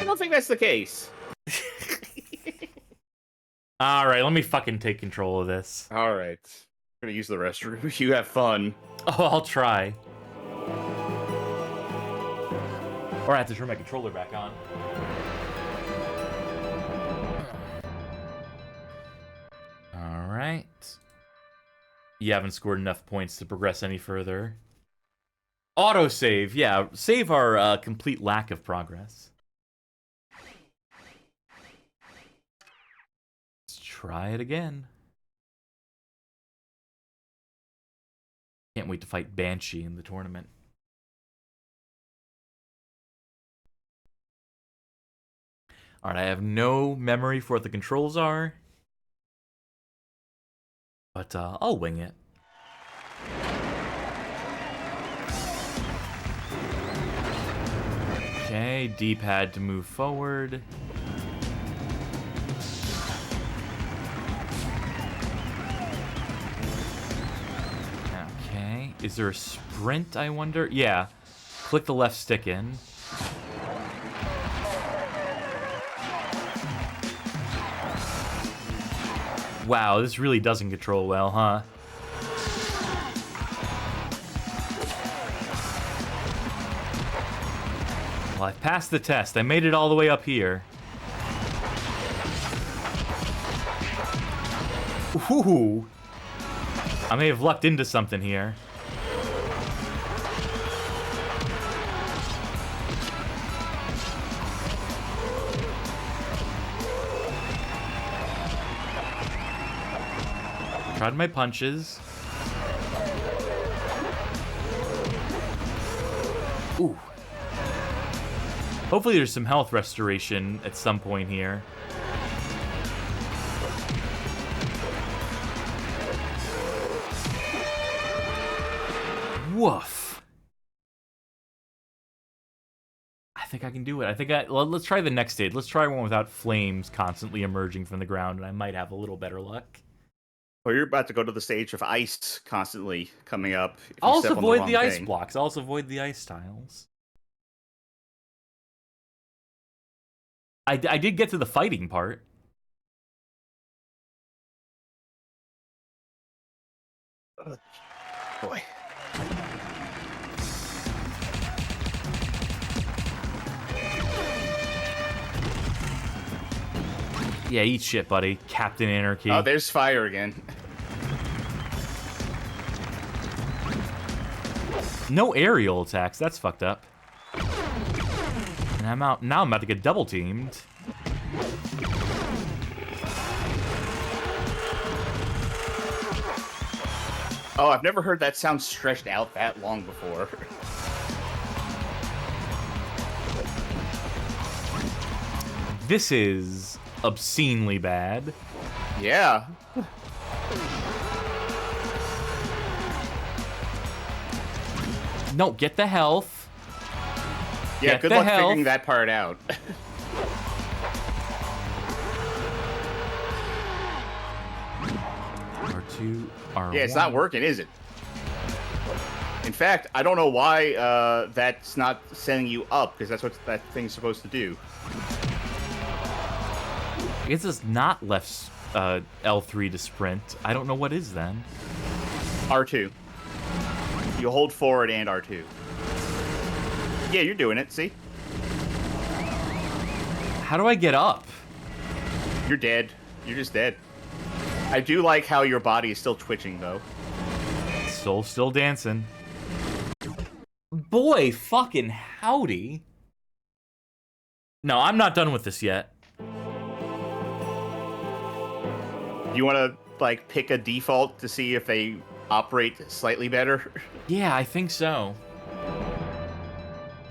S2: I don't think that's the case.
S1: Alright, let me fucking take control of this.
S2: Alright. I'm gonna use the restroom. You have fun.
S1: Oh, I'll try. Or I have to turn my controller back on. Alright. You haven't scored enough points to progress any further. Autosave, yeah. Save our complete lack of progress. Let's try it again. Can't wait to fight Banshee in the tournament. Alright, I have no memory for what the controls are. But I'll wing it. Okay, D-pad to move forward. Okay, is there a sprint, I wonder? Yeah, click the left stick in. Wow, this really doesn't control well, huh? Well, I've passed the test. I made it all the way up here. Ooh. I may have lucked into something here. Tried my punches. Ooh. Hopefully there's some health restoration at some point here. Woof. I think I can do it. I think let's try the next stage. Let's try one without flames constantly emerging from the ground, and I might have a little better luck.
S2: Well, you're about to go to the stage of ice constantly coming up.
S1: I'll also avoid the ice blocks. I'll also avoid the ice tiles. I did get to the fighting part.
S2: Boy.
S1: Yeah, eat shit, buddy. Captain Anarchy.
S2: Oh, there's fire again.
S1: No aerial attacks. That's fucked up. And I'm out. Now I'm about to get double teamed.
S2: Oh, I've never heard that sound stretched out that long before.
S1: This is obscenely bad.
S2: Yeah.
S1: No, get the health.
S2: Yeah,
S1: Get
S2: good
S1: the
S2: luck
S1: health.
S2: figuring that part out.
S1: R2, R1.
S2: Yeah, it's not working, is it? In fact, I don't know why that's not sending you up, because that's what that thing's supposed to do.
S1: I guess it's not left L3 to sprint. I don't know what is then.
S2: R2. You hold forward and R2. Yeah, you're doing it, see?
S1: How do I get up?
S2: You're dead. You're just dead. I do like how your body is still twitching, though.
S1: Soul's still dancing. Boy, fucking howdy. No, I'm not done with this yet.
S2: You want to, like, pick a default to see if they operate slightly better?
S1: Yeah, I think so.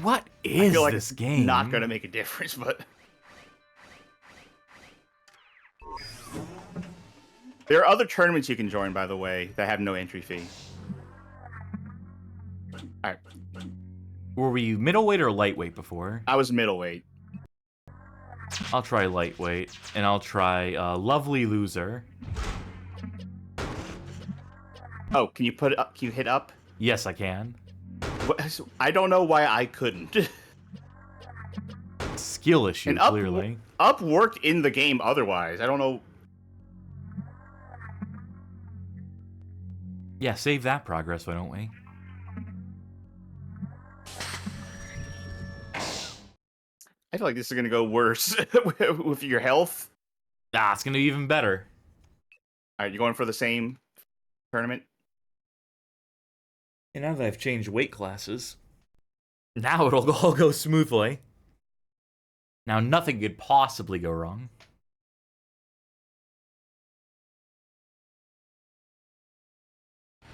S1: What
S2: I
S1: is
S2: feel like
S1: this
S2: it's
S1: game?
S2: not going to make a difference, but... There are other tournaments you can join, by the way, that have no entry fee. Alright,
S1: Were we middleweight or lightweight before?
S2: I was middleweight.
S1: I'll try lightweight, and I'll try lovely loser.
S2: Oh, can you put it up? Can you hit up?
S1: Yes, I can.
S2: I don't know why I couldn't.
S1: Skill issue,
S2: And up,
S1: clearly.
S2: up worked in the game otherwise. I don't know.
S1: Yeah, save that progress, why don't we?
S2: I feel like this is going to go worse with your health.
S1: Ah, it's gonna be even better.
S2: All right, you going for the same tournament?
S1: And now that I've changed weight classes, now it'll all go smoothly. Now nothing could possibly go wrong.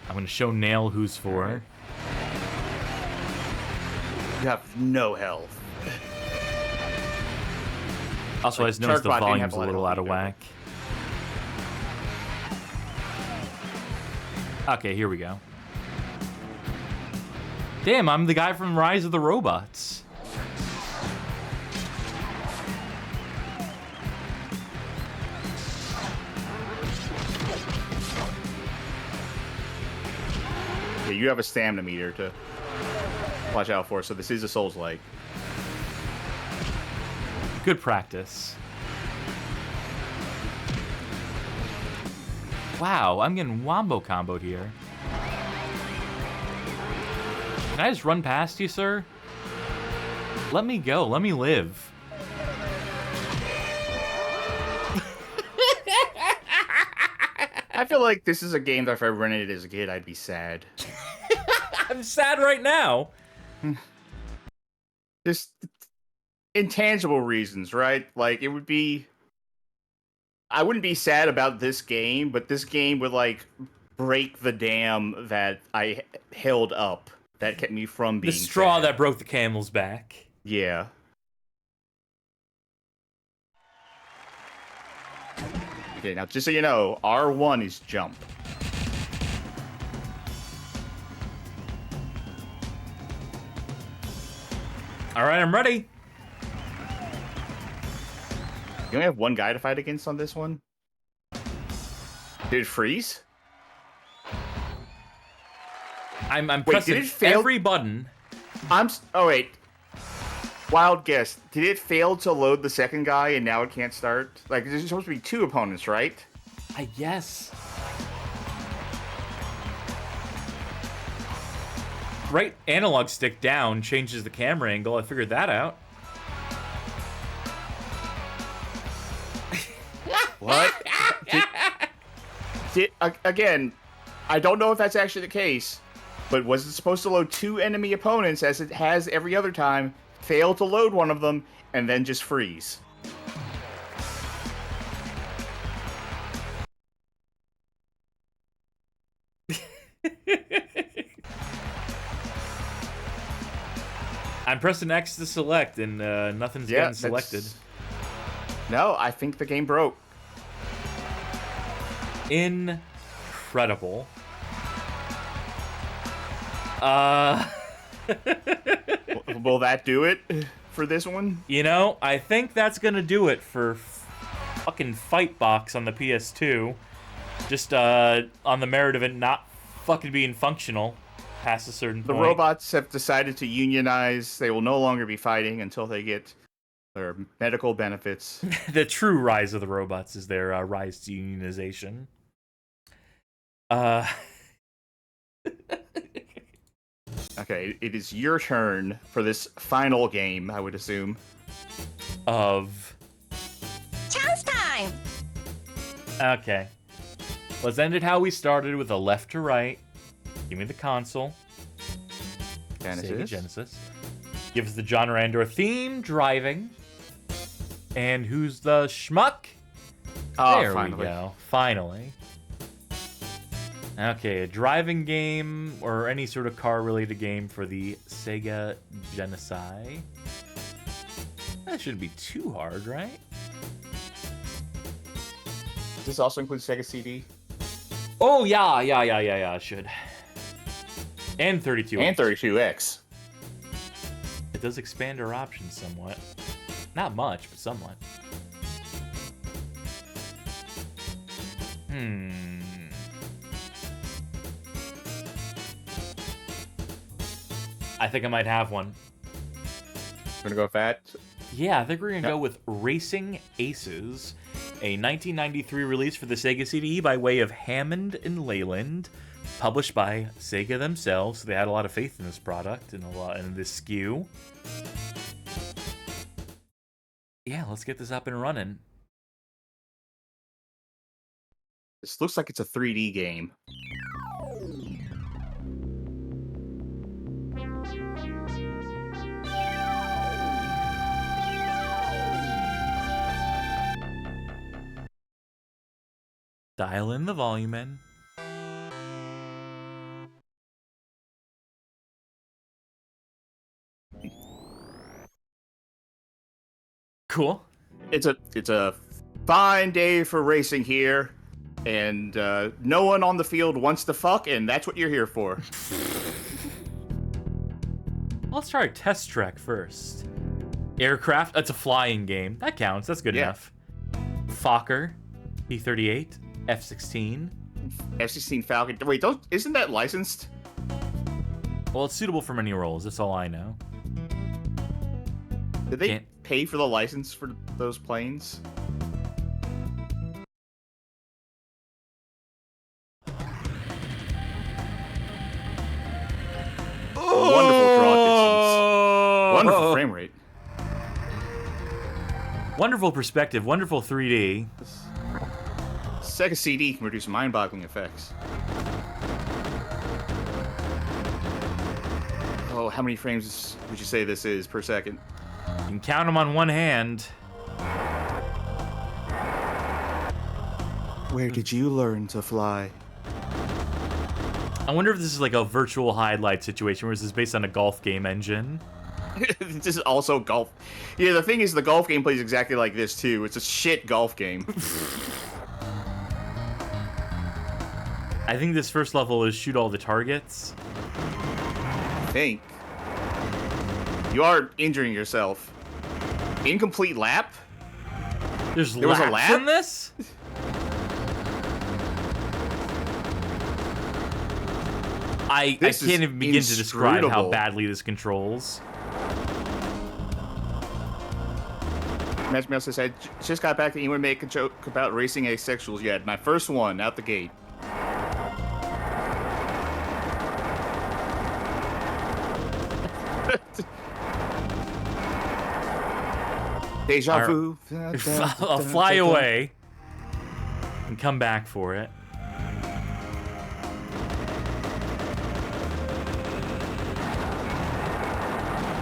S1: I'm gonna show Nail who's for.
S2: You have no health.
S1: Also, I
S2: Like,
S1: just noticed the
S2: Sharkbot didn't
S1: volume's
S2: have
S1: a
S2: a lot of
S1: little
S2: health
S1: out of
S2: either.
S1: whack. Okay, here we go. Damn, I'm the guy from Rise of the Robots.
S2: Yeah, you have a stamina meter to watch out for, so this is a Souls-like.
S1: Good practice. Wow, I'm getting wombo comboed here. Can I just run past you, sir? Let me go. Let me live.
S2: I feel like this is a game that if I rented it as a kid, I'd be sad.
S1: I'm sad right now.
S2: Just intangible reasons, right? Like, it would be... I wouldn't be sad about this game, but this game would, like, break the dam that I held up that kept me from being
S1: The straw
S2: sad.
S1: that broke the camel's back.
S2: Yeah. Okay, now, just so you know, R1 is jump.
S1: All right, I'm ready.
S2: You only have one guy to fight against on this one? Did it freeze?
S1: I'm
S2: Wait,
S1: pressing
S2: did it fail?
S1: every button.
S2: Oh, wait. Wild guess. Did it fail to load the second guy and now it can't start? Like, there's supposed to be 2 opponents, right?
S1: I guess. Right analog stick down changes the camera angle. I figured that out.
S2: What? Again, I don't know if that's actually the case, but was it supposed to load 2 enemy opponents as it has every other time, fail to load one of them, and then just freeze?
S1: I'm pressing X to select, and nothing's getting selected.
S2: No, I think the game broke.
S1: Incredible.
S2: Will that do it for this one?
S1: You know, I think that's gonna do it for fucking Fightbox on the PS2. Just on the merit of it not fucking being functional past a certain point.
S2: The robots have decided to unionize. They will no longer be fighting until they get their medical benefits.
S1: The true rise of the robots is their rise to unionization.
S2: Okay, it is your turn for this final game, I would assume.
S1: Of...
S4: Chance time!
S1: Okay. Let's end it how we started, with a left to right. Give me the console.
S2: Genesis.
S1: Sega Genesis. Give us the genre and/or theme, driving. And who's the schmuck?
S2: Oh,
S1: there
S2: finally.
S1: we go. Finally. Okay, a driving game or any sort of car-related game for the Sega Genesis. That shouldn't be too hard, right?
S2: Does this also include Sega CD?
S1: Oh, yeah, it should. And 32X.
S2: And 32X.
S1: It does expand our options somewhat. Not much, but somewhat. I think I might have one.
S2: Gonna go fat?
S1: Yeah, I think we're gonna go with Racing Aces, a 1993 release for the Sega CD by way of Hammond and Leyland, published by Sega themselves. So they had a lot of faith in this product and in this SKU. Yeah, let's get this up and running.
S2: This looks like it's a 3D game.
S1: Dial in the volume in. Cool.
S2: It's a fine day for racing here, and no one on the field wants to fuck, and that's what you're here for.
S1: Let's try a test track first. Aircraft, that's a flying game. That counts, that's good enough. Fokker, P-38, F-16.
S2: F-16 Falcon. Wait, isn't that licensed?
S1: Well, it's suitable for many roles, that's all I know.
S2: Did they pay for the license for those planes? Wonderful draw distance. Wonderful frame rate.
S1: Wonderful perspective, wonderful 3D.
S2: Sega CD can produce mind-boggling effects. Oh, how many frames would you say this is per second?
S1: You can count them on one hand.
S2: Where did you learn to fly?
S1: I wonder if this is like a virtual highlight situation, where this is based on a golf game engine.
S2: This is also golf. Yeah, the thing is, the golf game plays exactly like this, too. It's a shit golf game.
S1: I think this first level is shoot all the targets.
S2: I think. You are injuring yourself. Incomplete lap?
S1: There was a lap in this? I can't even begin to describe how badly this controls.
S2: Match Mouse said, just got back to anyone make a joke about racing asexuals yet. My first one out the gate. Deja vu.
S1: I'll fly away and come back for it.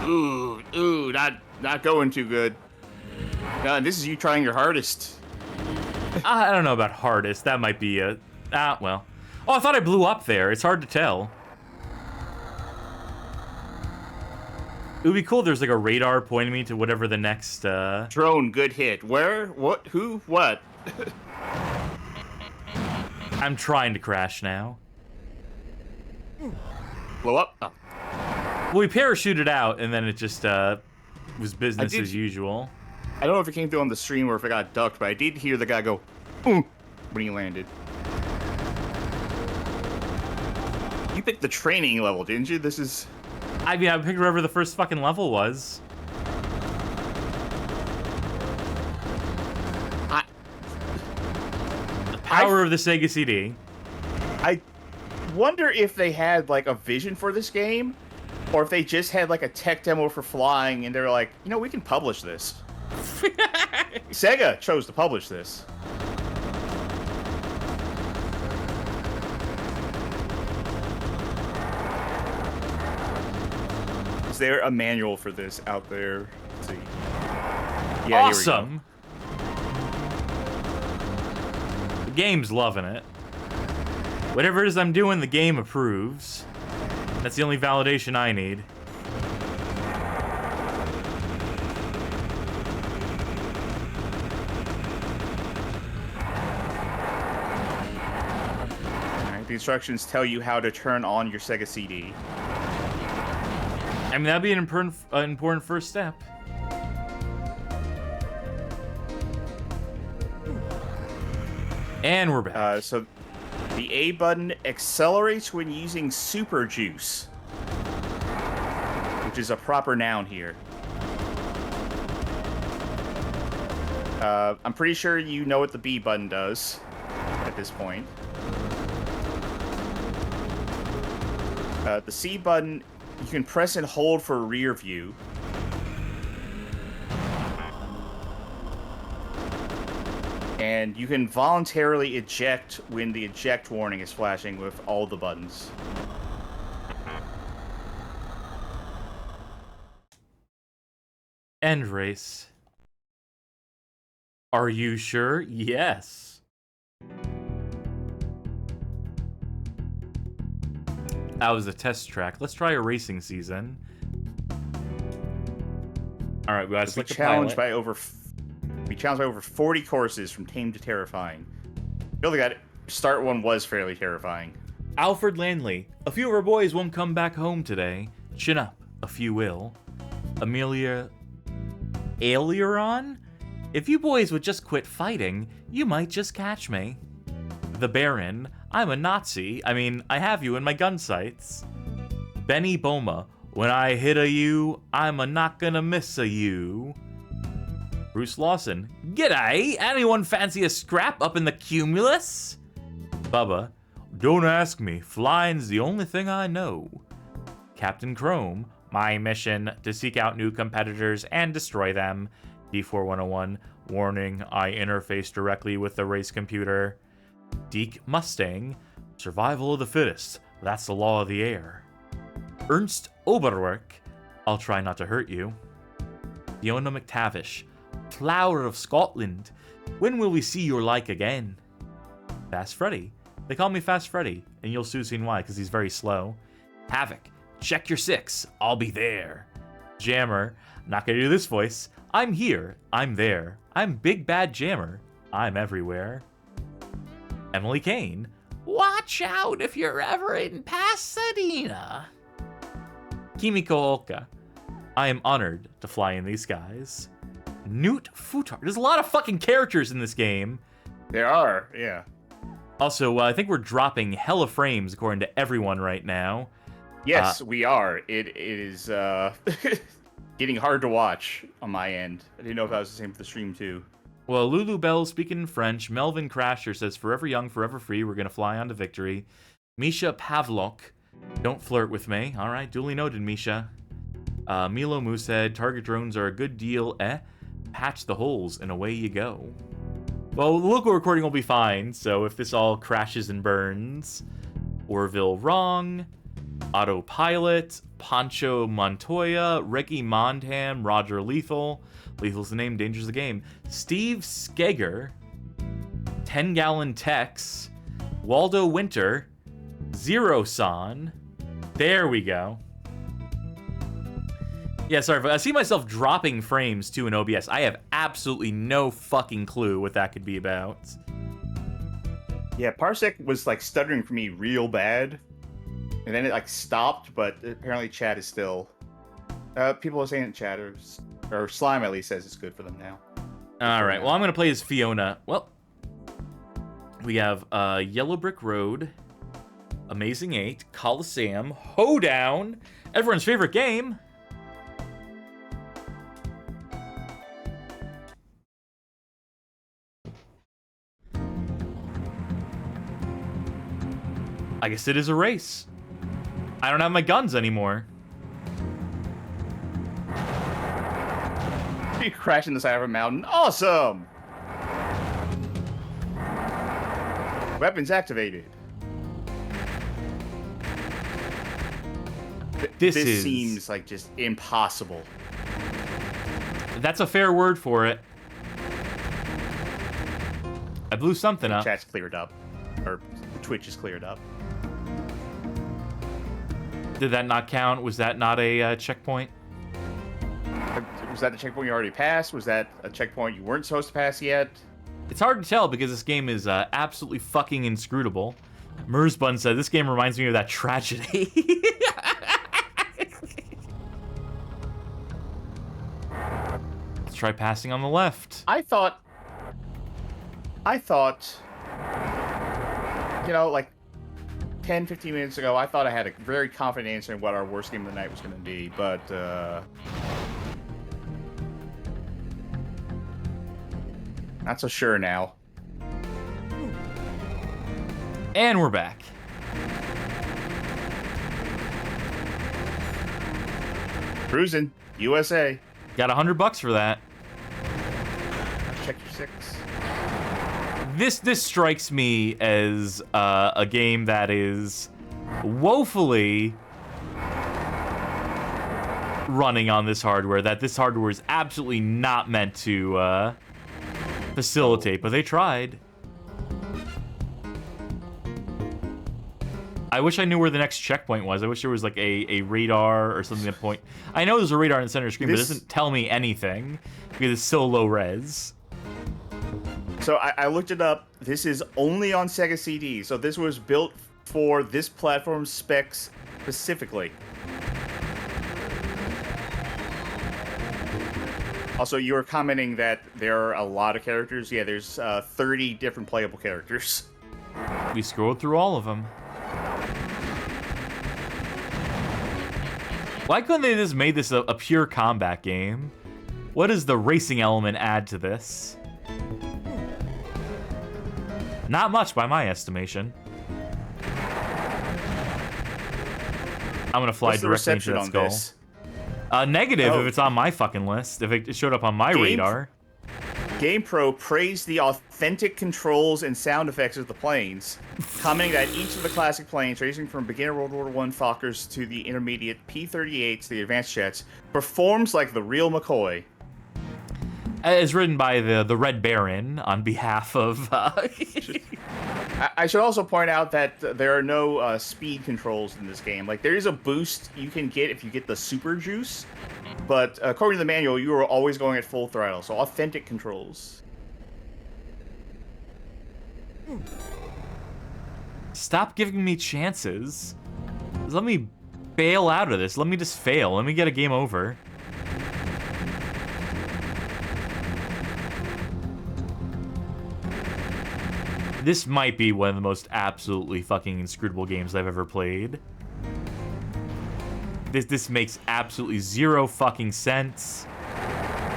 S2: Ooh, not going too good. God, this is you trying your hardest.
S1: I don't know about hardest. That might be a... well. Oh, I thought I blew up there. It's hard to tell. It would be cool if there's like a radar pointing me to whatever the next...
S2: Drone, good hit. Where? What? Who? What?
S1: I'm trying to crash now.
S2: Blow up? Oh.
S1: Well, we parachuted out, and then it just was business as usual.
S2: I don't know if it came through on the stream or if it got ducked, but I did hear the guy go, when he landed. You picked the training level, didn't you? This is...
S1: I mean, I picked wherever the first fucking level was. The power of the Sega CD.
S2: I wonder if they had, like, a vision for this game, or if they just had, like, a tech demo for flying, and they're like, you know, we can publish this. Sega chose to publish this. Is there a manual for this out there? Let's see. Yeah,
S1: awesome. The game's loving it. Whatever it is I'm doing, the game approves. That's the only validation I need.
S2: The instructions tell you how to turn on your Sega CD.
S1: I mean, that'd be an important first step. And we're back.
S2: So the A button accelerates when using Super Juice, which is a proper noun here. I'm pretty sure you know what the B button does at this point. The C button, you can press and hold for rear view. And you can voluntarily eject when the eject warning is flashing with all the buttons.
S1: End race. Are you sure? Yes. That was a test track. Let's try a racing season. All right, we got to select the
S2: challenged
S1: pilot.
S2: by over 40 courses from tame to terrifying. Really got it. Start one was fairly terrifying.
S1: Alfred Landley. A few of our boys won't come back home today. Chin up. A few will. Amelia Aileron? If you boys would just quit fighting, you might just catch me. The Baron. I'm a Nazi. I mean, I have you in my gun sights. Benny Boma. When I hit a you, I'm a not gonna miss a you. Bruce Lawson. G'day! Anyone fancy a scrap up in the cumulus? Bubba. Don't ask me. Flying's the only thing I know. Captain Chrome. My mission to seek out new competitors and destroy them. D4101. Warning, I interface directly with the race computer. Deke Mustang. Survival of the fittest. That's the law of the air. Ernst Oberwerk. I'll try not to hurt you. Fiona McTavish. Flower of Scotland. When will we see your like again? Fast Freddy. They call me Fast Freddy, and you'll soon see why, because he's very slow. Havoc. Check your 6. I'll be there. Jammer. Not gonna do this voice. I'm here. I'm there. I'm Big Bad Jammer. I'm everywhere. Emily Kane. Watch out if you're ever in Pasadena. Kimiko Olka. I am honored to fly in these skies. Newt Futard. There's a lot of fucking characters in this game.
S2: There are, yeah.
S1: Also, I think we're dropping hella frames according to everyone right now.
S2: Yes, we are. It is, getting hard to watch on my end. I didn't know if that was the same for the stream too.
S1: Well, Lulu Bell speaking in French. Melvin Crasher says, forever young, forever free. We're going to fly on to victory. Misha Pavlok, don't flirt with me. All right, duly noted, Misha. Milo Moosehead, target drones are a good deal, Patch the holes, and away you go. Well, the local recording will be fine, so if this all crashes and burns. Orville Wrong, Autopilot, Pancho Montoya, Ricky Mondham, Roger Lethal. Lethal's the name, danger's the game. Steve Skeger, 10 Gallon Tex, Waldo Winter, Zero Son. There we go. Yeah, sorry, I see myself dropping frames too in OBS. I have absolutely no fucking clue what that could be about.
S2: Yeah, Parsec was like stuttering for me real bad. And then it like stopped, but apparently chat is still... people are saying in chat, or Slime at least says it's good for them now.
S1: Alright, well I'm going to play as Fiona. Well, we have Yellow Brick Road, Amazing 8, Coliseum, Hoedown, everyone's favorite game. I guess it is a race. I don't have my guns anymore.
S2: You crash in the side of a mountain. Awesome! Weapons activated. This seems like just impossible.
S1: That's a fair word for it. I blew something up.
S2: Chat's cleared up. Or Twitch is cleared up.
S1: Did that not count? Was that not a checkpoint?
S2: Was that the checkpoint you already passed? Was that a checkpoint you weren't supposed to pass yet?
S1: It's hard to tell because this game is absolutely fucking inscrutable. Mersbun said, this game reminds me of that tragedy. Let's try passing on the left.
S2: I thought, you know, like 10, 15 minutes ago, I thought I had a very confident answer in what our worst game of the night was going to be, but, not so sure now.
S1: And we're back.
S2: Cruising, USA.
S1: Got $100 for that.
S2: Check your 6.
S1: This strikes me as a game that is woefully running on this hardware. That this hardware is absolutely not meant to facilitate, but they tried. I wish I knew where the next checkpoint was. I wish there was like a radar or something to point. I know there's a radar in the center of the screen, but it doesn't tell me anything because it's so low res.
S2: So I looked it up. This is only on Sega CD. So this was built for this platform's specs specifically. Also, you were commenting that there are a lot of characters. Yeah, there's 30 different playable characters.
S1: We scrolled through all of them. Why couldn't they just made this a pure combat game? What does the racing element add to this? Not much by my estimation. I'm gonna fly directly into that skull.
S2: This?
S1: Negative if it's on my fucking list. If it showed up on my radar.
S2: GamePro praised the authentic controls and sound effects of the planes, commenting that each of the classic planes, ranging from beginner World War I Fokkers to the intermediate P-38s, the advanced jets, performs like the real McCoy.
S1: As written by the Red Baron on behalf of...
S2: I should also point out that there are no speed controls in this game. Like, there is a boost you can get if you get the super juice, but according to the manual, you are always going at full throttle, so authentic controls.
S1: Stop giving me chances. Just let me bail out of this. Let me just fail. Let me get a game over. This might be one of the most absolutely fucking inscrutable games I've ever played. This makes absolutely zero fucking sense.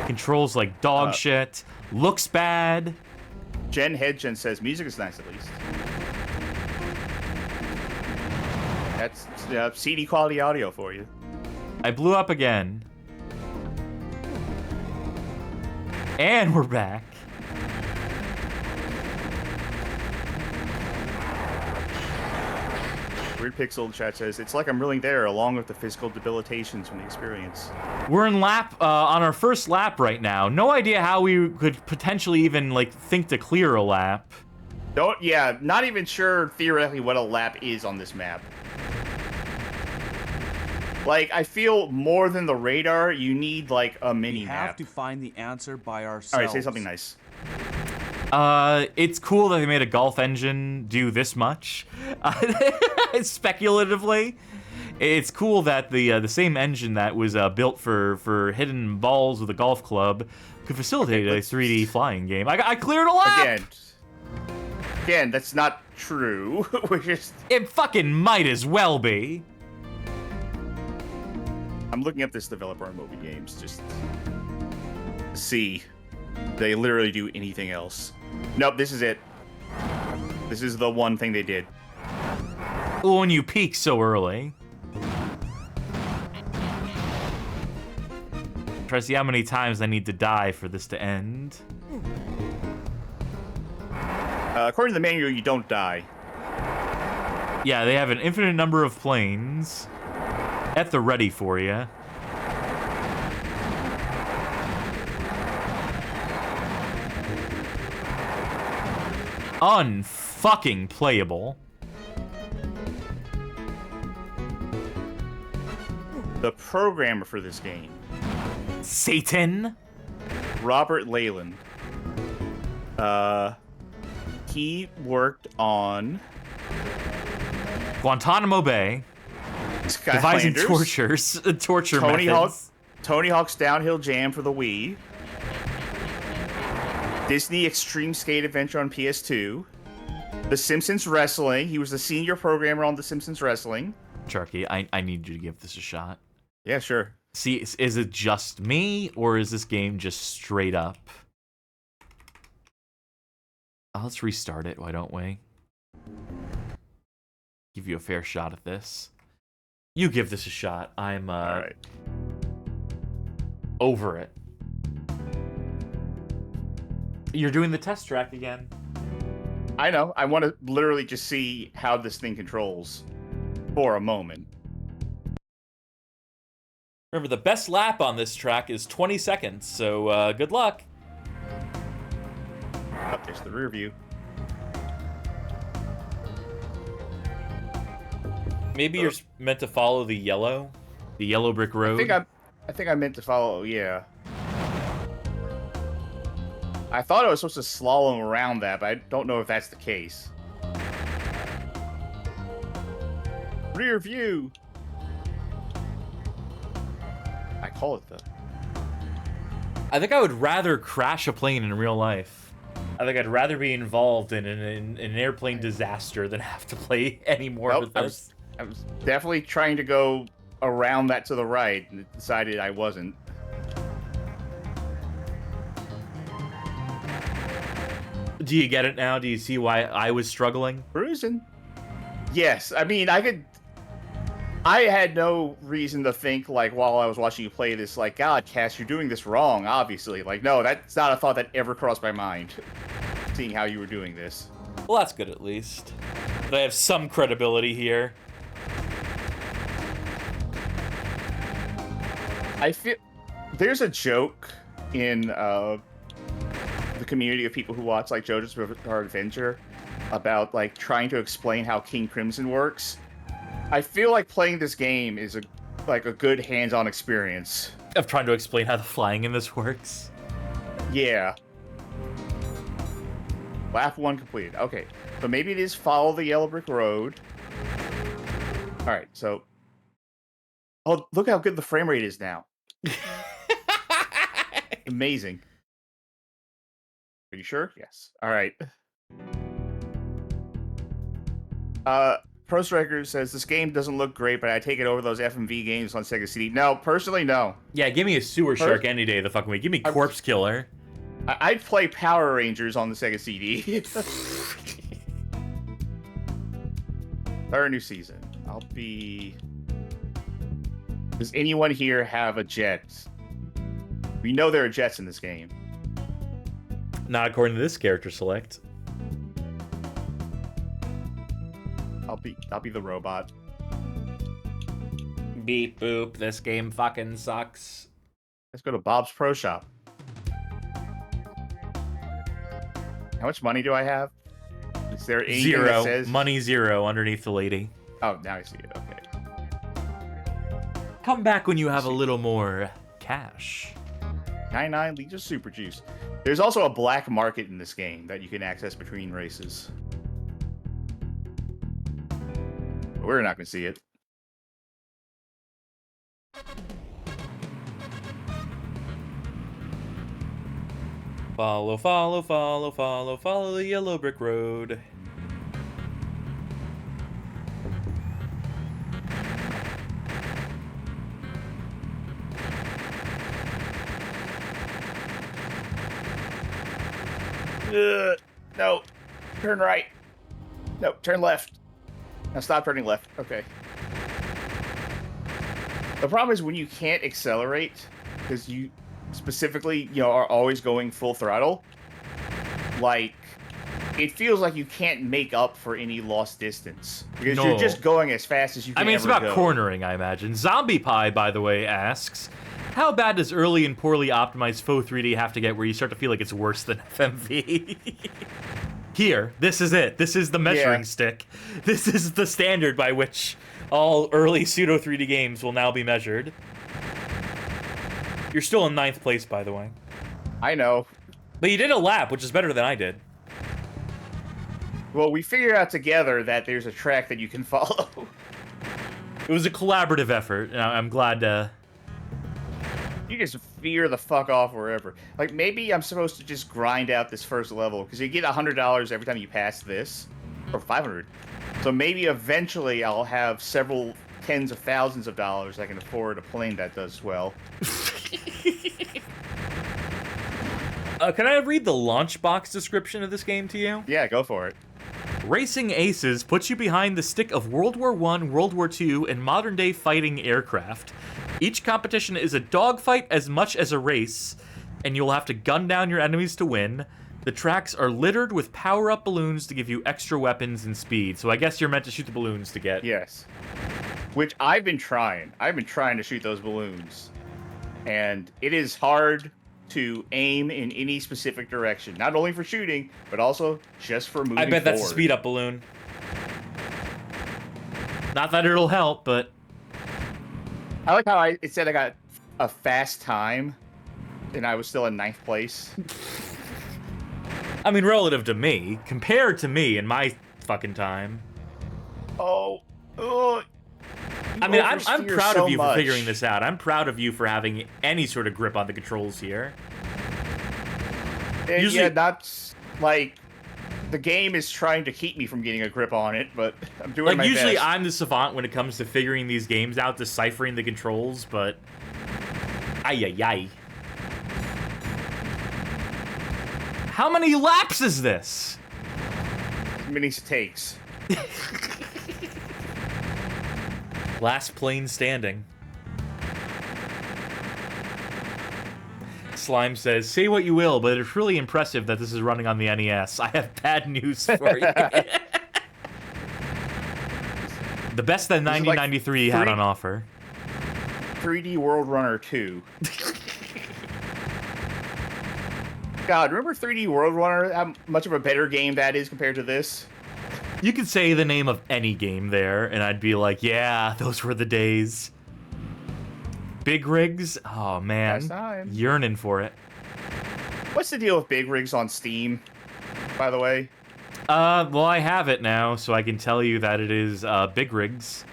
S1: Controls like dog shit. Looks bad.
S2: Jen Hedgen says music is nice at least. That's CD quality audio for you.
S1: I blew up again. And we're back.
S2: Weird Pixel chat says, it's like I'm really there along with the physical debilitations from the experience.
S1: We're in on our first lap right now. No idea how we could potentially even, like, think to clear a lap.
S2: Not even sure theoretically what a lap is on this map. Like, I feel more than the radar, you need, like, a mini
S7: We
S2: map.
S7: have to find the answer by ourselves.
S2: Alright, say something nice.
S1: It's cool that they made a golf engine do this much. Speculatively. It's cool that the same engine that was built for hitting balls with a golf club could facilitate a 3D flying game. I cleared a lap!
S2: Again, that's not true. We're just...
S1: It fucking might as well be.
S2: I'm looking up this developer on Moby Games, just to see. They literally do anything else. Nope, this is it. This is the one thing they did.
S1: When you peak so early. Try to see how many times I need to die for this to end.
S2: According to the manual, you don't die.
S1: Yeah, they have an infinite number of planes at the ready for you. Unfucking playable.
S2: The programmer for this game,
S1: Satan.
S2: Robert Leyland. He worked on
S1: Guantanamo Bay. Devising torture methods.
S2: Tony Hawk's Downhill Jam for the Wii. Disney Extreme Skate Adventure on PS2. The Simpsons Wrestling. He was the senior programmer on The Simpsons Wrestling.
S1: Sharky, I need you to give this a shot.
S2: Yeah, sure.
S1: See, is it just me, or is this game just straight up? Let's restart it, why don't we? Give you a fair shot at this. You give this a shot. I'm,
S2: Alright.
S1: over it. You're doing the test track again.
S2: I know. I want to literally just see how this thing controls for a moment.
S1: Remember, the best lap on this track is 20 seconds, so good luck.
S2: Oh, there's the rear view.
S1: Maybe you're meant to follow the yellow brick road.
S2: I think I meant to follow, yeah. I thought I was supposed to slalom around that, but I don't know if that's the case. Rear view! I call it the...
S1: I think I would rather crash a plane in real life. I think I'd rather be involved in an airplane disaster than have to play any more with this.
S2: I was definitely trying to go around that to the right, and decided I wasn't.
S1: Do you get it now? Do you see why I was struggling?
S2: Cruising. Yes, I mean, I had no reason to think, like, while I was watching you play this, like, God, Cass, you're doing this wrong, obviously. Like, no, that's not a thought that ever crossed my mind, seeing how you were doing this.
S1: Well, that's good at least. But I have some credibility here.
S2: I feel... There's a joke in the community of people who watch, like, JoJo's Bizarre Adventure about, like, trying to explain how King Crimson works. I feel like playing this game is a good hands-on experience.
S1: Of trying to explain how the flying in this works.
S2: Yeah. Lap 1 completed. Okay, so maybe it is follow the yellow brick road. Alright, so... Oh, look how good the frame rate is now. Amazing. Are you sure? Yes. Alright. Pro Striker says this game doesn't look great, but I take it over those FMV games on Sega CD. No, personally, no.
S1: Yeah, give me a sewer shark any day of the fucking week. Give me Corpse Killer.
S2: I'd play Power Rangers on the Sega CD. Our new season. I'll be... Does anyone here have a jet? We know there are jets in this game.
S1: Not according to this character select.
S2: I'll be the robot.
S1: Beep boop. This game fucking sucks.
S2: Let's go to Bob's Pro Shop. How much money do I have? Is there anything
S1: Zero.
S2: that says...
S1: Money zero underneath the lady.
S2: Oh, now I see it. Okay.
S1: Come back when you have a little more cash.
S2: 99 liters of super juice. There's also a black market in this game that you can access between races. But we're not going to see it.
S1: Follow, follow, follow, follow, follow the yellow brick road.
S2: No. Turn right. No, turn left. Now stop turning left. Okay. The problem is when you can't accelerate, because you specifically, are always going full throttle, like, it feels like you can't make up for any lost distance. Because you're just going as fast as you can.
S1: I mean, it's about cornering, I imagine. Zombie Pie, by the way, asks, how bad does early and poorly optimized faux 3D have to get where you start to feel like it's worse than FMV? Here, this is it. This is the measuring stick. This is the standard by which all early pseudo 3D games will now be measured. You're still in 9th place, by the way.
S2: I know.
S1: But you did a lap, which is better than I did.
S2: Well, we figured out together that there's a track that you can follow.
S1: It was a collaborative effort, and I'm glad to...
S2: You just veer the fuck off wherever. Like, maybe I'm supposed to just grind out this first level, because you get $100 every time you pass this. Or 500. So maybe eventually I'll have several tens of thousands of dollars I can afford a plane that does well.
S1: Can I read the launch box description of this game to you?
S2: Yeah, go for it.
S1: Racing Aces puts you behind the stick of World War I, World War II, and modern-day fighting aircraft. Each competition is a dogfight as much as a race, and you'll have to gun down your enemies to win. The tracks are littered with power-up balloons to give you extra weapons and speed. So I guess you're meant to shoot the balloons to get...
S2: Yes. Which I've been trying. I've been trying to shoot those balloons. And it is hard to aim in any specific direction. Not only for shooting, but also just for moving forward.
S1: I bet that's a speed-up balloon. Not that it'll help, but...
S2: I like how it said I got a fast time, and I was still in 9th place.
S1: I mean, relative to me, compared to me in my fucking time.
S2: Oh.
S1: I mean, I'm proud of you for figuring this out. I'm proud of you for having any sort of grip on the controls here.
S2: Yeah, that's like the game is trying to keep me from getting a grip on it, but I'm doing my best.
S1: Usually I'm the savant when it comes to figuring these games out, deciphering the controls, but ay. How many laps is this?
S2: As many as it takes.
S1: Last plane standing. Slime says, say what you will, but it's really impressive that this is running on the NES. I have bad news for you. The best that 1993 had on offer.
S2: 3D World Runner 2. God, remember 3D World Runner? How much of a better game that is compared to this?
S1: You could say the name of any game there, and I'd be like, yeah, those were the days. Big Rigs? Oh, man. Yearning for it.
S2: What's the deal with Big Rigs on Steam, by the way?
S1: Well, I have it now, so I can tell you that it is Big Rigs.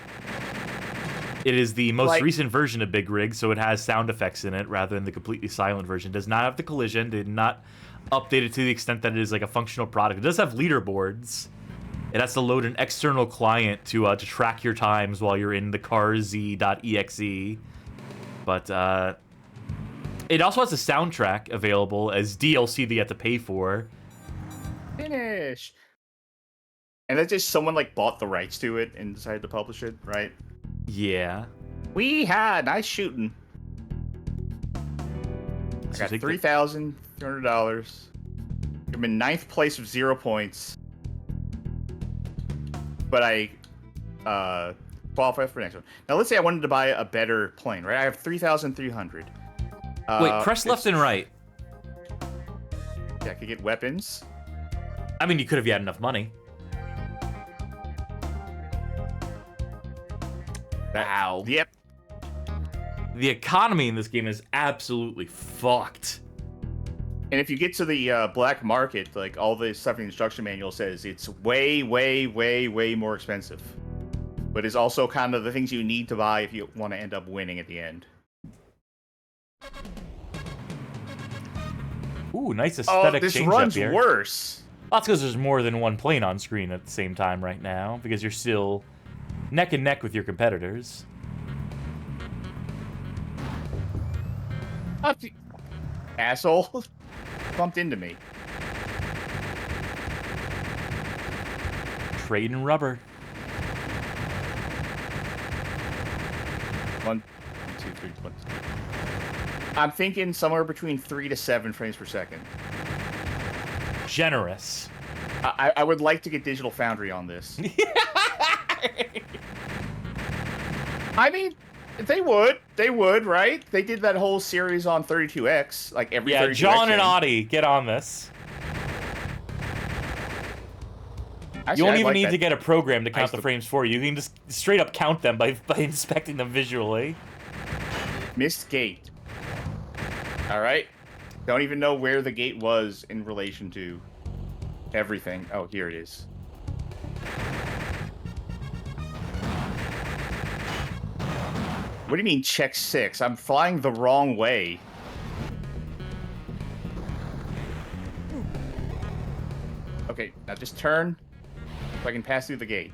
S1: It is the most recent version of Big Rigs, so it has sound effects in it rather than the completely silent version. It does not have the collision. Did not update it to the extent that it is like a functional product. It does have leaderboards. It has to load an external client to track your times while you're in the carz.exe. But it also has a soundtrack available as DLC that you have to pay for.
S2: Finish. And that's just someone like bought the rights to it and decided to publish it, right?
S1: Yeah.
S2: We had nice shooting. I
S1: So
S2: got
S1: take
S2: $3,200. I'm in 9th place with 0 points. But I qualify for the next one. Now let's say I wanted to buy a better plane, right? I have 3,300.
S1: Wait, press left and right.
S2: Yeah, I could get weapons.
S1: I mean, you could have had enough money. Wow.
S2: Yep.
S1: The economy in this game is absolutely fucked.
S2: And if you get to the black market, like all the stuff in the instruction manual says, it's way, way, way, way more expensive. But it's also kind of the things you need to buy if you want to end up winning at the end.
S1: Ooh, nice aesthetic
S2: this
S1: change
S2: run's
S1: up here.
S2: worse.
S1: That's because there's more than one plane on screen at the same time right now, because you're still neck and neck with your competitors.
S2: Asshole. Bumped into me.
S1: Trading rubber.
S2: 1, 2, 3, 4. I'm thinking somewhere between 3 to 7 frames per second.
S1: Generous.
S2: I would like to get Digital Foundry on this. I mean, they would, right? They did that whole series on 32X, like every 32X
S1: John and
S2: game.
S1: Audie, get on this.
S2: Actually,
S1: You won't
S2: I'd
S1: even
S2: like
S1: need
S2: that.
S1: to get a program to count
S2: Nice
S1: the
S2: to-
S1: frames for you. You can just straight up count them by inspecting them visually.
S2: Missed gate. All right. Don't even know where the gate was in relation to everything. Oh, here it is. What do you mean check 6? I'm flying the wrong way. Okay, now just turn so I can pass through the gate.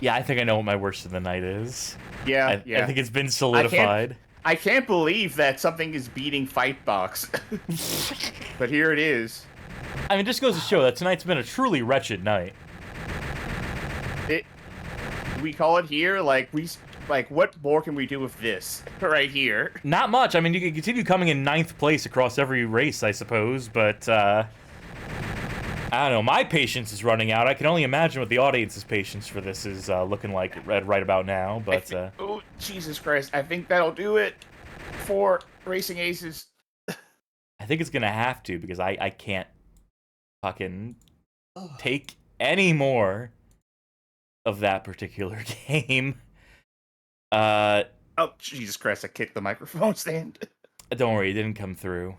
S1: Yeah, I think I know what my worst of the night is.
S2: Yeah,
S1: I
S2: yeah.
S1: think it's been solidified.
S2: I can't believe that something is beating Fightbox. But here it is.
S1: I mean, it just goes to show that tonight's been a truly wretched night.
S2: We call it here, like what more can we do with this right here?
S1: Not much. I mean, you can continue coming in 9th place across every race, I suppose, but, I don't know. My patience is running out. I can only imagine what the audience's patience for this is looking like right about now, but,
S2: Oh, Jesus Christ. I think that'll do it for Racing Aces.
S1: I think it's gonna have to, because I can't fucking take any more of that particular game.
S2: Oh, Jesus Christ, I kicked the microphone stand.
S1: Don't worry, it didn't come through.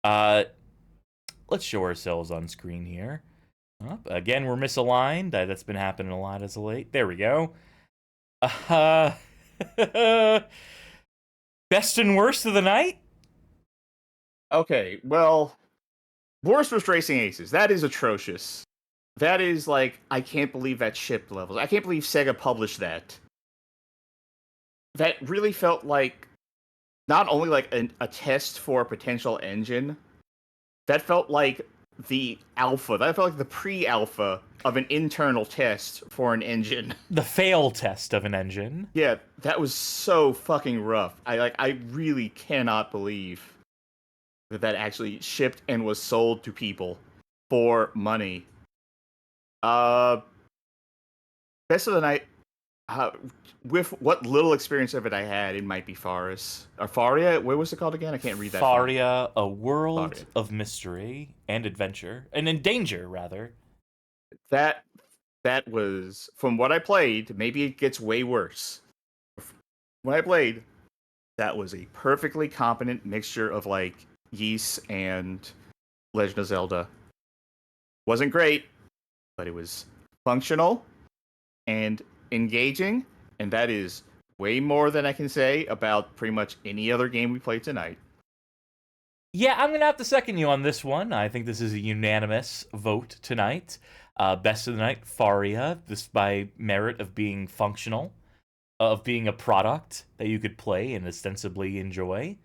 S1: Let's show ourselves on screen here. Again, we're misaligned. That's been happening a lot as of late. There we go. Best and worst of the night?
S2: Okay, well, worst was Racing Aces. That is atrocious. That is like, I can't believe that shipped levels. I can't believe Sega published that. That really felt like not only like a test for a potential engine, that felt like the alpha. That felt like the pre-alpha of an internal test for an engine.
S1: The fail test of an engine.
S2: Yeah, that was so fucking rough. I really cannot believe that actually shipped and was sold to people for money. Best of the night, with what little experience of it I had, it might be Faris. Or Faria? What was it called again? I can't read that.
S1: Faria, a world
S2: Faria.
S1: of mystery and adventure. And in danger, rather.
S2: That was, from what I played, maybe it gets way worse. When I played, that was a perfectly competent mixture of, like, Ys and Legend of Zelda. Wasn't great, but it was functional and engaging, and that is way more than I can say about pretty much any other game we played tonight.
S1: Yeah, I'm going to have to second you on this one. I think this is a unanimous vote tonight. Best of the night, Faria, this by merit of being functional, of being a product that you could play and ostensibly enjoy.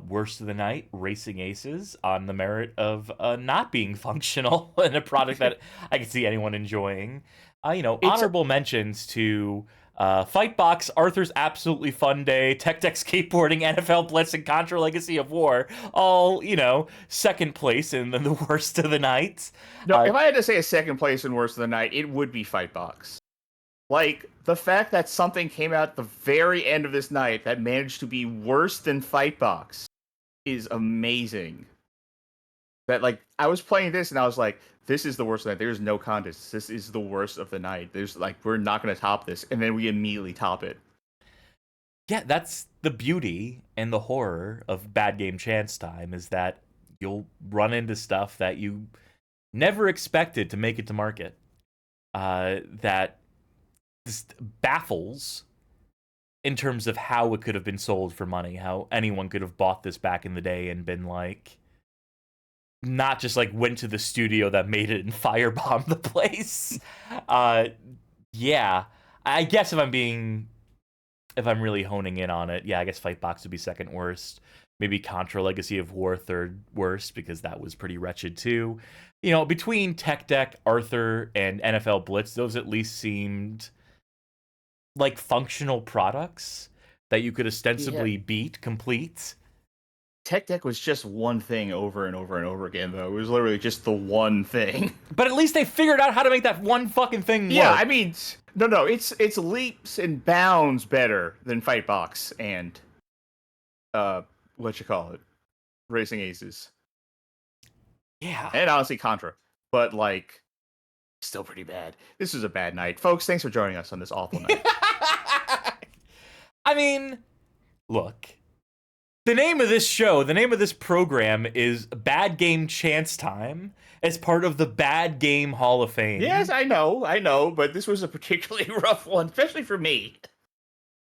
S1: Worst of the night, Racing Aces, on the merit of not being functional and a product that I could see anyone enjoying. Honorable mentions to Fightbox, Arthur's Absolutely Fun Day, Tech Deck Skateboarding, NFL Blitz, and Contra Legacy of War. All, second place and then the worst of the night.
S2: No, if I had to say a second place and worst of the night, it would be Fightbox. Like, the fact that something came out at the very end of this night that managed to be worse than Fightbox is amazing. That, like, I was playing this and I was like, this is the worst of the night. There's no contest. This is the worst of the night. There's, like, we're not going to top this. And then we immediately top it.
S1: Yeah, that's the beauty and the horror of Bad Game Chance Time, is that you'll run into stuff that you never expected to make it to market. That just baffles in terms of how it could have been sold for money, how anyone could have bought this back in the day and been like, not just like went to the studio that made it and firebombed the place. Yeah, I guess if I'm really honing in on it, yeah, I guess Fightbox would be second worst. Maybe Contra Legacy of War third worst, because that was pretty wretched too. Between Tech Deck, Arthur, and NFL Blitz, those at least seemed like functional products that you could ostensibly complete.
S2: Tech Deck was just one thing over and over and over again, though. It was literally just the one thing.
S1: But at least they figured out how to make that one fucking thing work.
S2: Yeah, I mean, no, it's leaps and bounds better than Fightbox and Racing Aces.
S1: Yeah.
S2: And honestly, Contra. But, like, still pretty bad. This was a bad night. Folks, thanks for joining us on this awful night.
S1: I mean, look. The name of this show, the name of this program is Bad Game Chance Time, as part of the Bad Game Hall of Fame.
S2: Yes, I know, but this was a particularly rough one, especially for me.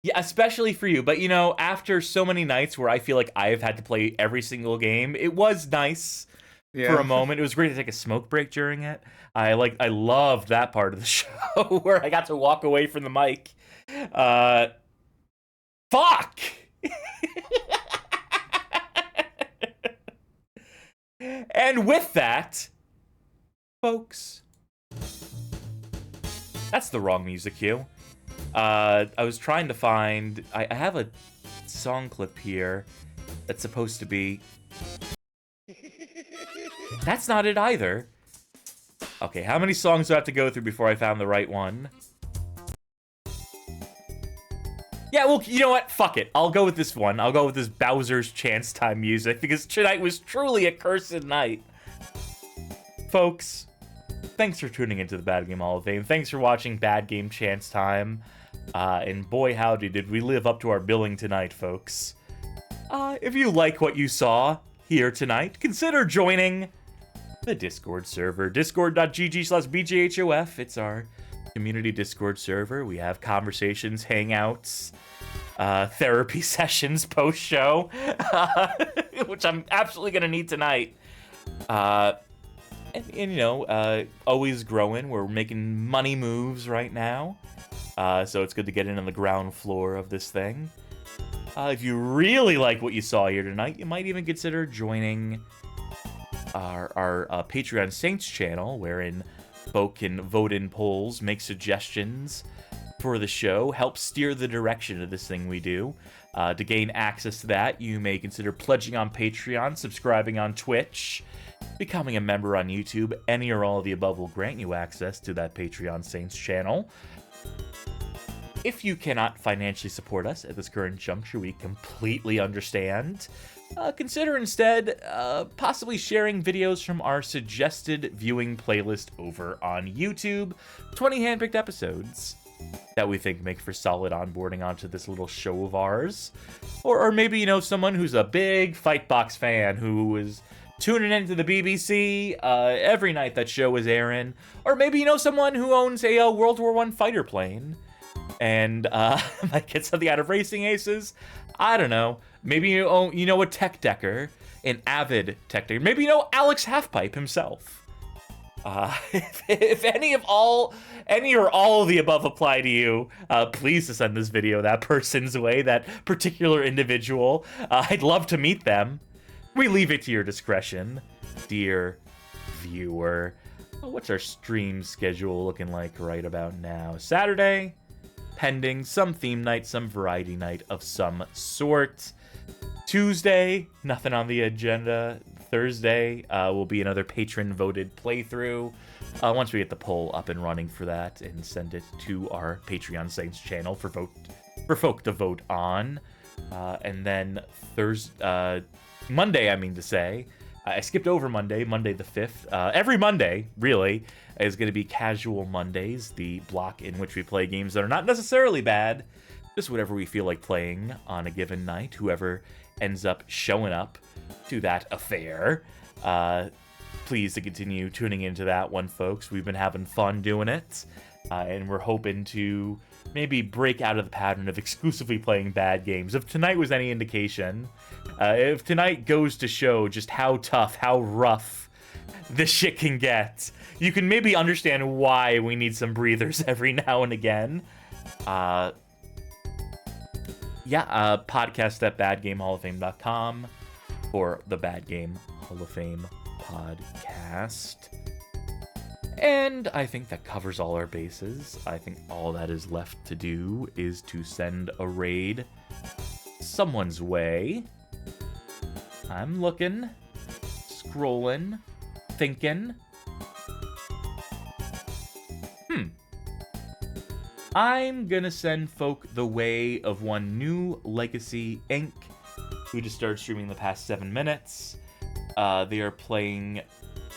S1: Yeah, especially for you. But, after so many nights where I feel like I've had to play every single game, it was nice for a moment. It was great to take a smoke break during it. I loved that part of the show where I got to walk away from the mic. Fuck! And with that, folks, that's the wrong music cue. I was trying to find... I have a song clip here that's supposed to be... That's not it either. Okay, how many songs do I have to go through before I found the right one? Yeah, well, you know what? Fuck it. I'll go with this one. I'll go with this Bowser's Chance Time music, because tonight was truly a cursed night. Folks, thanks for tuning into the Bad Game Hall of Fame. Thanks for watching Bad Game Chance Time. And boy, howdy, did we live up to our billing tonight, folks. If you like what you saw here tonight, consider joining the Discord server, discord.gg/bjhof. It's our community Discord server. We have conversations, hangouts, therapy sessions post-show, which I'm absolutely going to need tonight. Always growing. We're making money moves right now. So it's good to get in on the ground floor of this thing. If you really like what you saw here tonight, you might even consider joining our Patreon Saints channel, wherein folk can vote in polls, make suggestions for the show, help steer the direction of this thing we do. To gain access to that, you may consider pledging on Patreon, subscribing on Twitch, becoming a member on YouTube. Any or all of the above will grant you access to that Patreon Saints channel. If you cannot financially support us at this current juncture, we completely understand. Consider instead possibly sharing videos from our suggested viewing playlist over on YouTube. 20 handpicked episodes that we think make for solid onboarding onto this little show of ours. Or maybe, someone who's a big Fightbox fan who is tuning into the BBC every night that show is airing. Or maybe, someone who owns a World War I fighter plane and might get something out of Racing Aces. I don't know. Maybe you know a tech decker an avid techniker. Maybe you know Alex Halfpipe himself. If any or all of the above apply to you, please send this video that person's way, that particular individual. I'd love to meet them. We leave it to your discretion, dear viewer. What's our stream schedule looking like right about now? Saturday, pending some theme night, some variety night of some sort. Tuesday, nothing on the agenda. Thursday will be another patron-voted playthrough. Once we get the poll up and running for that and send it to our Patreon Saints channel for folk to vote on. And then Monday, I mean to say, I skipped over Monday the 5th. Every Monday, really, is going to be Casual Mondays, the block in which we play games that are not necessarily bad, just whatever we feel like playing on a given night. Whoever ends up showing up to that affair. Please to continue tuning into that one, folks. We've been having fun doing it, and we're hoping to maybe break out of the pattern of exclusively playing bad games. If tonight was any indication, if tonight goes to show just how tough, how rough this shit can get, you can maybe understand why we need some breathers every now and again. Podcast at badgamehalloffame.com for the Bad Game Hall of Fame podcast. And I think that covers all our bases. I think all that is left to do is to send a raid someone's way. I'm looking, scrolling, thinking. I'm gonna send folk the way of one New Legacy Inc., who just started streaming the past 7 minutes. They are playing...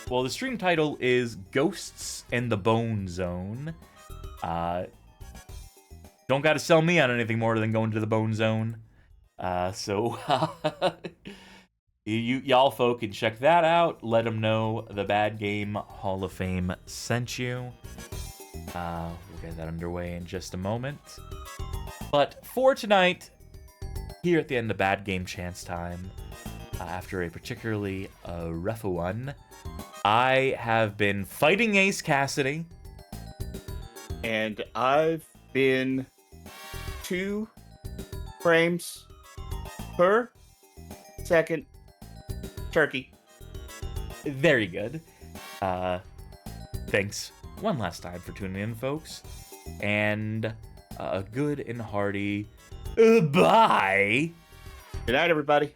S1: Well, the stream title is Ghosts in the Bone Zone. Don't gotta sell me on anything more than going to the Bone Zone. Y'all folk can check that out. Let them know the Bad Game Hall of Fame sent you. We'll get that underway in just a moment. But for tonight, here at the end of Bad Game Chance Time, after a particularly rough one, I have been fighting Ace Cassidy.
S2: And I've been 2 frames per second turkey.
S1: Very good. Thanks one last time for tuning in, folks. And a good and hearty bye.
S2: Good night, everybody.